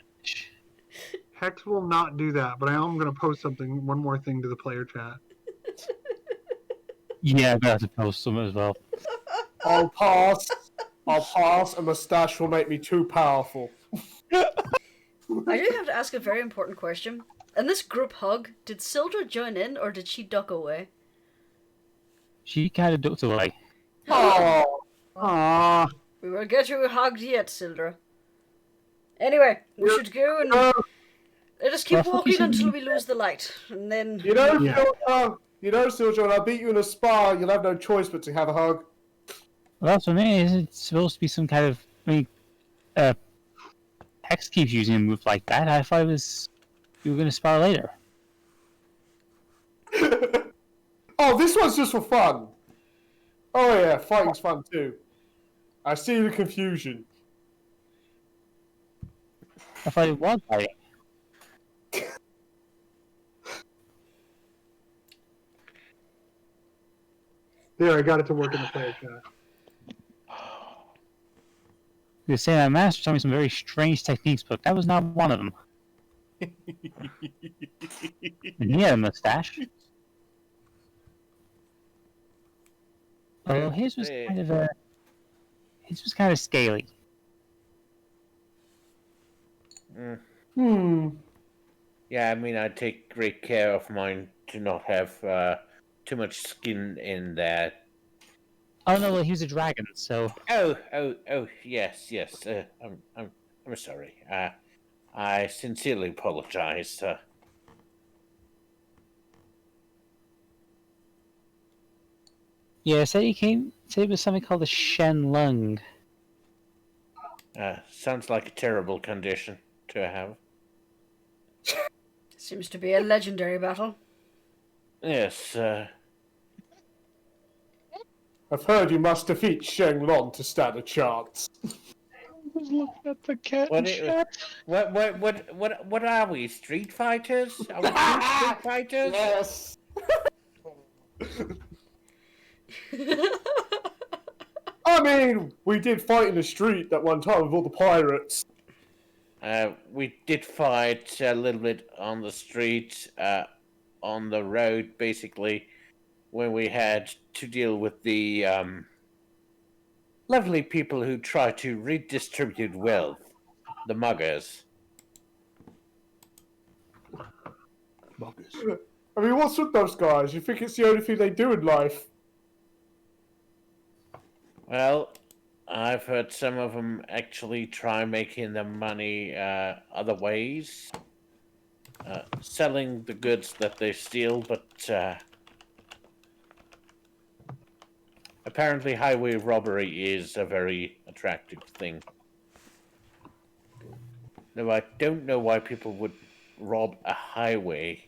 Hex will not do that, but I am going to post one more thing to the player chat. Yeah, I'm gonna have to post some as well. I'll pass. A mustache will make me too powerful. I do have to ask a very important question. In this group hug, did Syldra join in or did she duck away? She kind of ducked away. Oh, Aww. We will get you hugged yet, Syldra. Anyway, we should go and let us keep walking until we lose the light, and then Syldra, when I beat you in a spar, you'll have no choice but to have a hug. Well, that's what I mean. It's supposed to be some kind of. Hex keeps using a move like that. I thought you were going to spar later. Oh, this one's just for fun. Oh yeah, fighting's fun too. I see the confusion. I thought it was fighting. There, I got it to work in the player chat. You were saying my master taught me some very strange techniques, but that was not one of them. And he had a mustache. Well, his was kind of scaly. Yeah, I mean, I take great care of mine to not have too much skin in that. Oh no, well, he was a dragon, so. Oh, yes. I'm sorry. I sincerely apologize. Yeah, said it was something called a Shen Lung. Sounds like a terrible condition to have. seems to be a legendary battle. Yes, I've heard you must defeat Shenlong to stand a chance. Look at the cat. What are we? Street fighters? Are we street fighters? Yes. I mean, we did fight in the street that one time with all the pirates. We did fight a little bit on the street, on the road, basically, when we had to deal with the lovely people who try to redistribute wealth, the muggers. I mean, what's with those guys? You think it's the only thing they do in life? Well, I've heard some of them actually try making their money other ways, selling the goods that they steal, but apparently highway robbery is a very attractive thing. No, I don't know why people would rob a highway.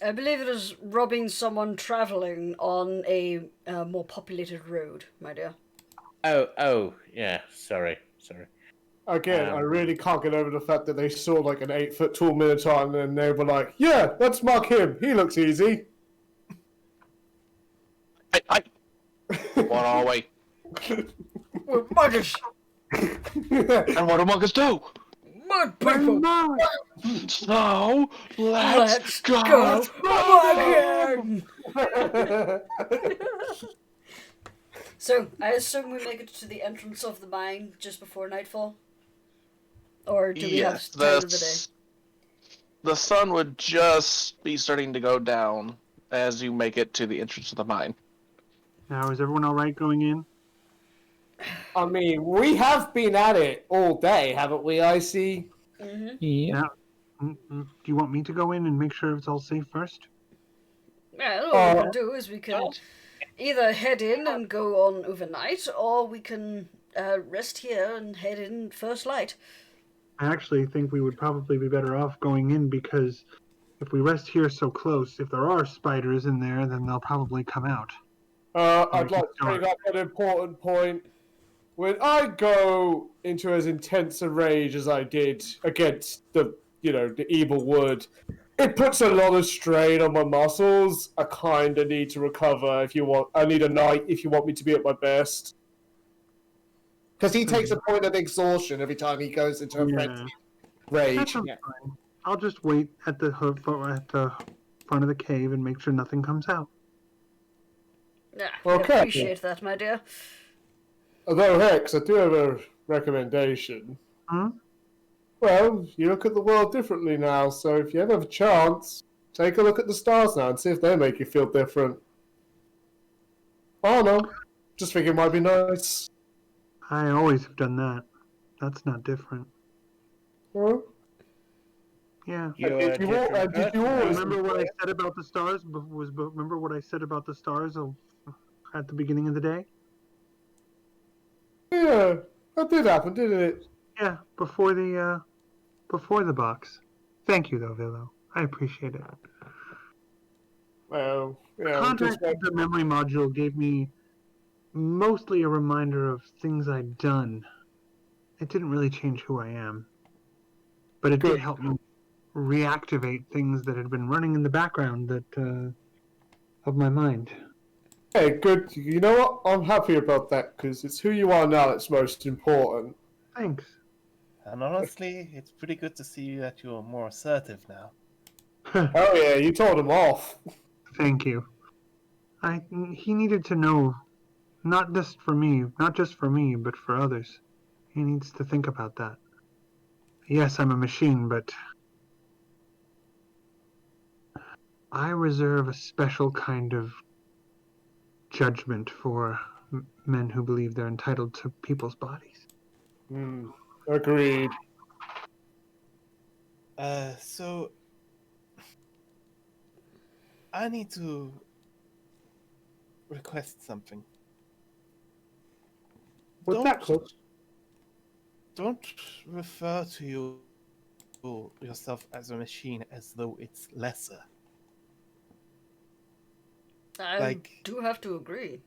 I believe it is robbing someone travelling on a more populated road, my dear. Oh, yeah, sorry. Again, I really can't get over the fact that they saw like an 8-foot-tall Minotaur and then they were like, yeah, let's mark him. He looks easy. What are we? We're muggers! And what do muggers do? Mug people! So, let's go mugging! So, I assume we make it to the entrance of the mine just before nightfall? Or do we have time of the day? The sun would just be starting to go down as you make it to the entrance of the mine. Now, is everyone all right going in? I mean, we have been at it all day, haven't we, Icey? Mm-hmm. Yeah. Do you want me to go in and make sure it's all safe first? Yeah, what we can do is we can either head in and go on overnight, or we can rest here and head in first light. I actually think we would probably be better off going in because if we rest here so close, if there are spiders in there, then they'll probably come out. I'd like to bring up an important point. When I go into as intense a rage as I did against the evil wood, it puts a lot of strain on my muscles. I kind of need to recover I need a night if you want me to be at my best. Because he takes a point of exhaustion every time he goes into a frenzied rage. That's fine. I'll just wait at the front of the cave and make sure nothing comes out. Okay. I appreciate that, my dear. Although, Hex, I do have a recommendation. Well, you look at the world differently now, so if you ever have a chance, take a look at the stars now and see if they make you feel different. I don't know. Just think it might be nice. I always have done that. That's not different. Well, yeah. Did you always remember what I said about the stars? Remember what I said about the stars at the beginning of the day? Yeah, that did happen, didn't it? Yeah, before the box. Thank you, though, Vilo. I appreciate it. Well, yeah. Contact with the memory module gave me mostly a reminder of things I'd done. It didn't really change who I am, but it did help me reactivate things that had been running in the background of my mind. Hey, good. You know what? I'm happy about that because it's who you are now that's most important. Thanks. And honestly, it's pretty good to see that you're more assertive now. Oh yeah, you told him off. Thank you. He needed to know, not just for me, but for others. He needs to think about that. Yes, I'm a machine, but I reserve a special kind of judgment for men who believe they're entitled to people's bodies. Agreed. So I need to request something. What's that, Close? Don't refer to yourself as a machine as though it's lesser. I do have to agree.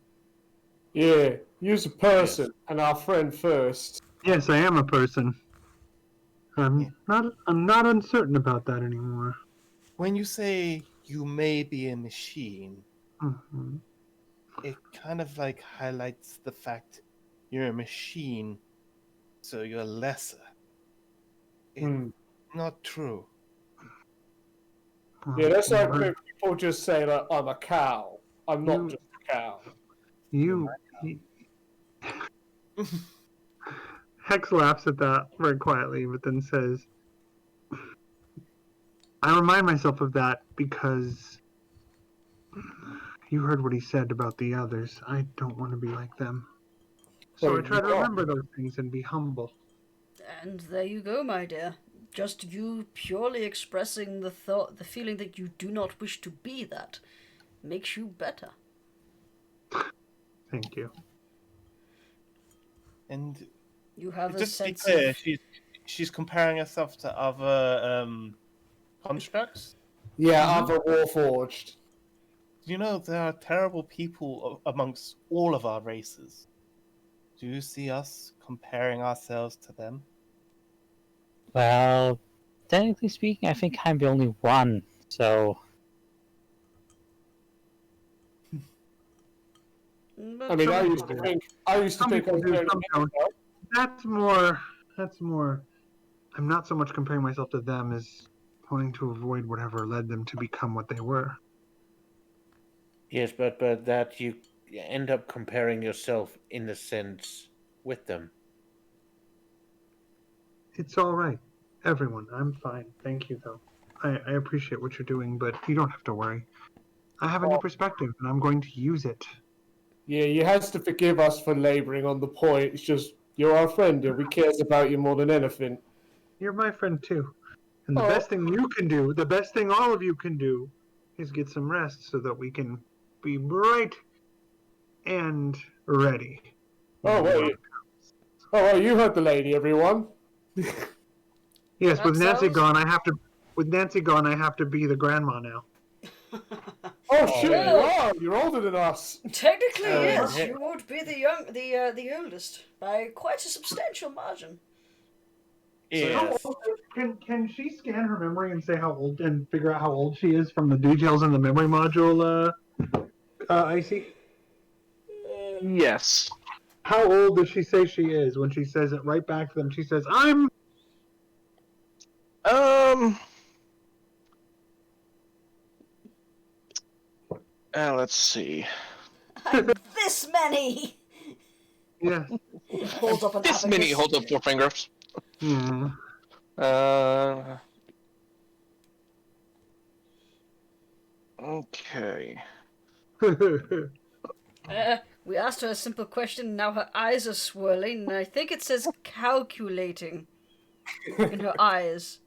Yeah, use a person and our friend first. Yes, I am a person. I'm not uncertain about that anymore. When you say you may be a machine, it kind of highlights the fact you're a machine, so you're lesser. It's not true. Yeah, that's like when people just say that I'm a cow. I'm not just a cow. Hex laughs at that very quietly, but then says, I remind myself of that because you heard what he said about the others. I don't want to be like them. So I try to remember those things and be humble. And there you go, my dear. Just you purely expressing the feeling that you do not wish to be that makes you better. Thank you. And you have just a to be sense clear, of... she's comparing herself to other constructs. Yeah, other Warforged. You know, there are terrible people amongst all of our races. Do you see us comparing ourselves to them? Well, technically speaking, I think I'm the only one, so... I mean, I used to think I was That's more. I'm not so much comparing myself to them as wanting to avoid whatever led them to become what they were. Yes, but that you end up comparing yourself in a sense with them. It's all right, everyone. I'm fine. Thank you, though. I appreciate what you're doing, but you don't have to worry. I have a new perspective, and I'm going to use it. Yeah, you has to forgive us for labouring on the point. It's just, you're our friend, and we cares about you more than anything. You're my friend, too. And the best thing you can do, the best thing all of you can do, is get some rest so that we can be bright and ready. Oh, well, you heard the lady, everyone. Yes, with Nancy sounds- gone, I have to. With Nancy gone, I have to be the grandma now. Oh shit, Well- you are! You're older than us. Technically, yes, yeah. you would be the oldest by quite a substantial margin. Yes. Can she scan her memory and say how old and figure out how old she is from the details in the memory module? Icey, Yes. how old does she say she is when she says it right back to them? She says, "I'm." Let's see. I'm this many. Yeah. Holds up an This mini holds up 4 fingers. Hmm. Okay. We asked her a simple question, now her eyes are swirling, and I think it says calculating in her eyes.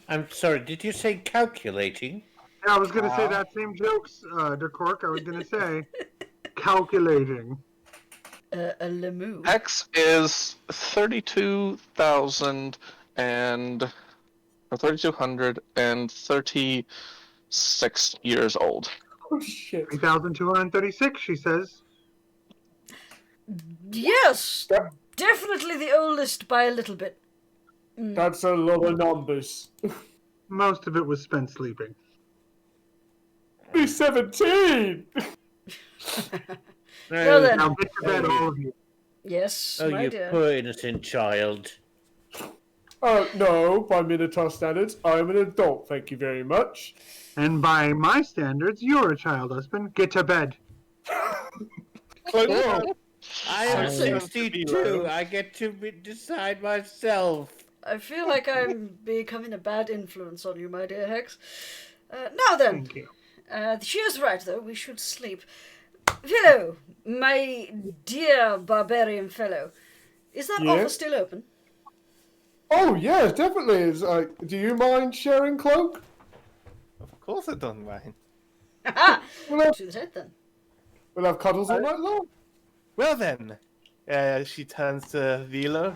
I'm sorry, did you say calculating? Yeah, I was going to say that same jokes, Derkork. I was going to say calculating. A lemu. Hex is 3,236 years old. Oh shit. 3,236, she says. Yes! Definitely the oldest by a little bit. That's a lot of numbers. Most of it was spent sleeping. Be 17! Well then. Now get to bed, all of you. Yes, Oh, my you dear. poor innocent child. No, by Minotaur standards, I'm an adult, thank you very much. And by my standards, you're a child husband. Get to bed. I am Sorry. 62. I get to decide myself. I feel like I'm becoming a bad influence on you, my dear Hex. Now then. Thank you. She is right, though. We should sleep. Vilo, my dear barbarian fellow, is that Yeah? offer still open? Oh, yeah, definitely. Is. Do you mind sharing Cloak? Of course I don't mind. Ha! Well, To the head, then. we'll have cuddles all night long. Well then, she turns to Vilo.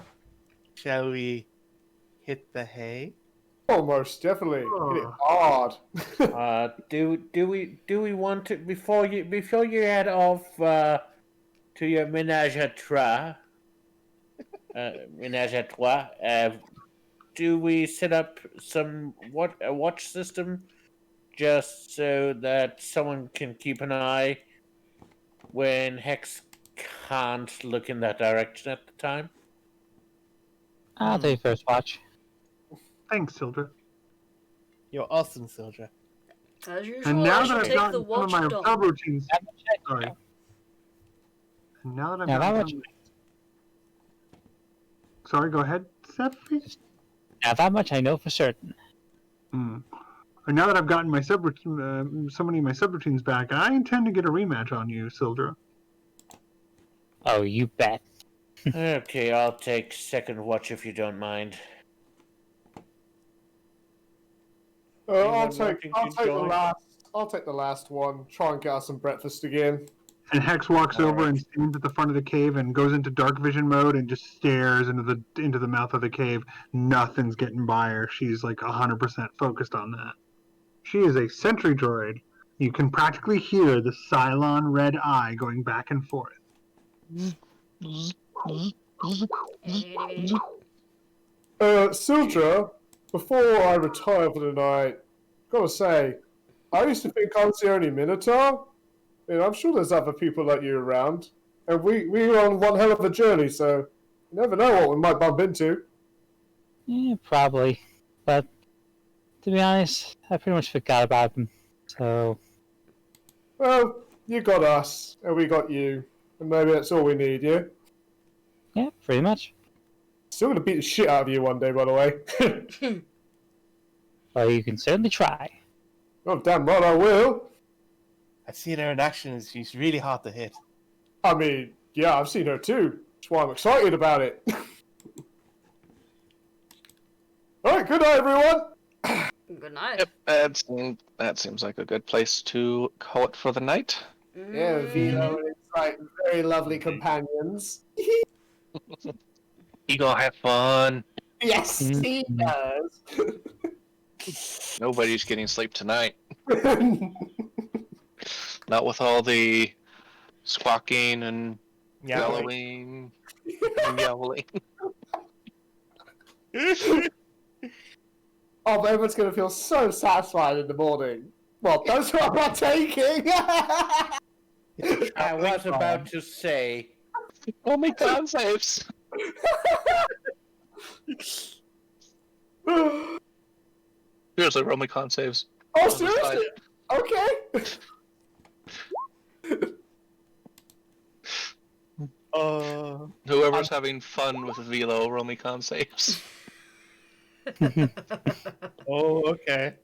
Shall we hit the hay? Oh, most definitely. Hit it hard. Do we want to before you head off to your menage a trois? Do we set up a watch system just so that someone can keep an eye when Hex can't look in that direction at the time? I'll do first watch. Thanks, Syldra. You're awesome, Syldra. As usual, And now I that shall I've take the gotten some of watch my done. subroutines, sorry. And now that I've Now that gotten much, sorry, go ahead, Sephi. now that much I know for certain. And now that I've gotten my so many of my subroutines back, I intend to get a rematch on you, Syldra. Oh, you bet. Okay, I'll take second watch if you don't mind. I'll Anyone take wanting to join? I'll take the last one. Try and get us some breakfast again. And Hex walks over and stands at the front of the cave and goes into dark vision mode and just stares into the mouth of the cave. Nothing's getting by her. She's like 100% focused on that. She is a sentry droid. You can practically hear the Cylon red eye going back and forth. Syldra, before I retire for the night, gotta say, I used to think I was the only Minotaur. And I'm sure there's other people like you around. And we were on one hell of a journey, so you never know what we might bump into. Yeah, probably. But to be honest, I pretty much forgot about them. So Well, you got us, and we got you. And maybe that's all we need, yeah? yeah, pretty much. Still gonna beat the shit out of you one day, by the way. Well, you can certainly try. Oh, damn right I will. I've seen her in action, and she's really hard to hit. I mean, yeah, I've seen her too. That's why I'm excited about it. All right, good night, everyone. Good night. Yep, that seems like a good place to call it for the night. Yeah, Vilo and his like very lovely companions. You gonna have fun. Yes, he does. Nobody's getting sleep tonight. Not with all the squawking and bellowing and yelling. Oh, but everyone's gonna feel so satisfied in the morning. Well, that's what I'm not taking. I was about to say. Only con saves. Seriously, roll me con saves. Oh, seriously? Okay. Whoever's having fun with Vilo, roll me con saves. Oh, okay.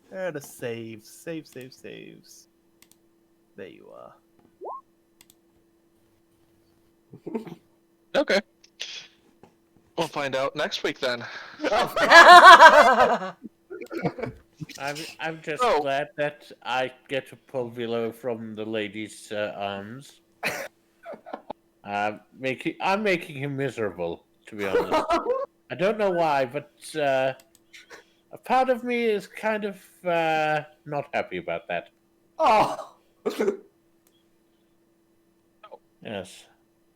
There are the saves. Saves. There you are. Okay. We'll find out next week then. I'm just Oh. glad that I get to pull Vilo from the lady's arms. I'm making him miserable, to be honest. I don't know why, but a part of me is kind of not happy about that. Oh. Yes.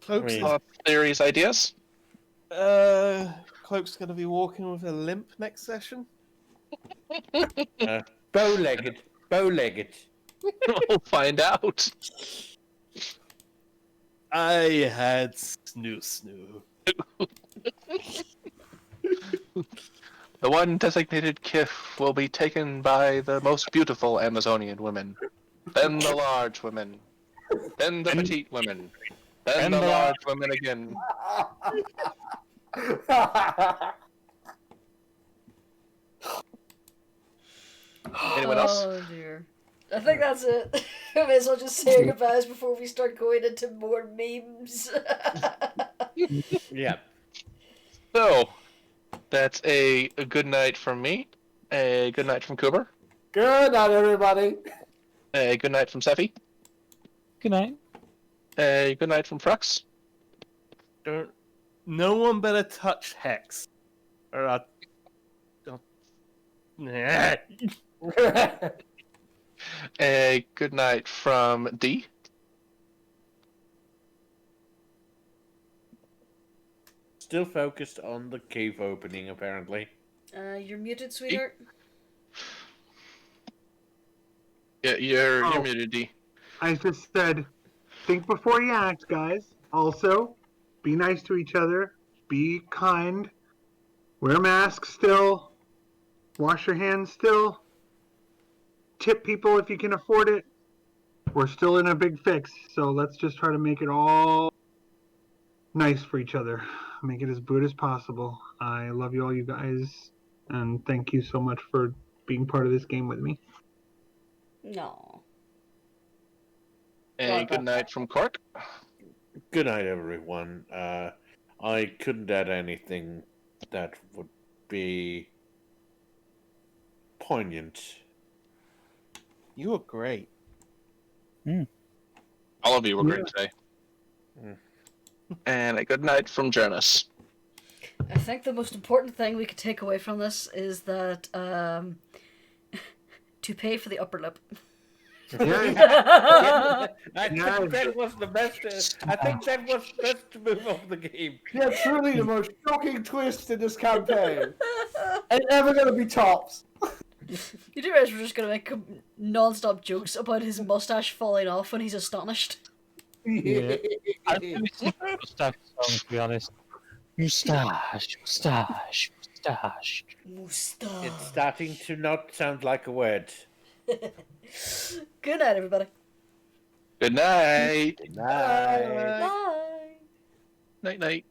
Cloak's I mean- Theories, ideas? Cloak's gonna be walking with a limp next session. Bow-legged. We'll find out. I had snoo. The one designated kif will be taken by the most beautiful Amazonian women, then the large women, then the petite women, then the large women again. Anyone else? Oh dear. I think that's it. I may as well just say our goodbyes before we start going into more memes. Yeah. So, that's a good night from me, a good night from Kubur, Good night, everybody. a good night from Sephi, Good night. a good night from Frux, No one better touch Hex. Or Nah. a good night from D, Still focused on the cave opening, apparently. You're muted, sweetheart. yeah, you're Oh. muted, D. I just said, think before you act, guys. Also, be nice to each other. Be kind. Wear masks still. Wash your hands still. Tip people if you can afford it. We're still in a big fix, so let's just try to make it all nice for each other. Make it as good as possible. I love you all, you guys, and thank you so much for being part of this game with me. No. A good night from Cork. Good night, everyone. I couldn't add anything that would be poignant. You were great. All of you were great today. Mm. And a good night from Jurnis. I think the most important thing we could take away from this is that to pay for the upper lip. Yeah. I think that was the best. I think that was the best move of the game. Yeah, truly the most shocking twist in this campaign. Ain't ever gonna be topped. You do realize we're just gonna make non-stop jokes about his mustache falling off when he's astonished. Yeah. I'm really sick of the mustache song, to be honest. Mustache. Mustache. It's starting to not sound like a word. Good night, everybody. Good night. Night. Bye. Night, night.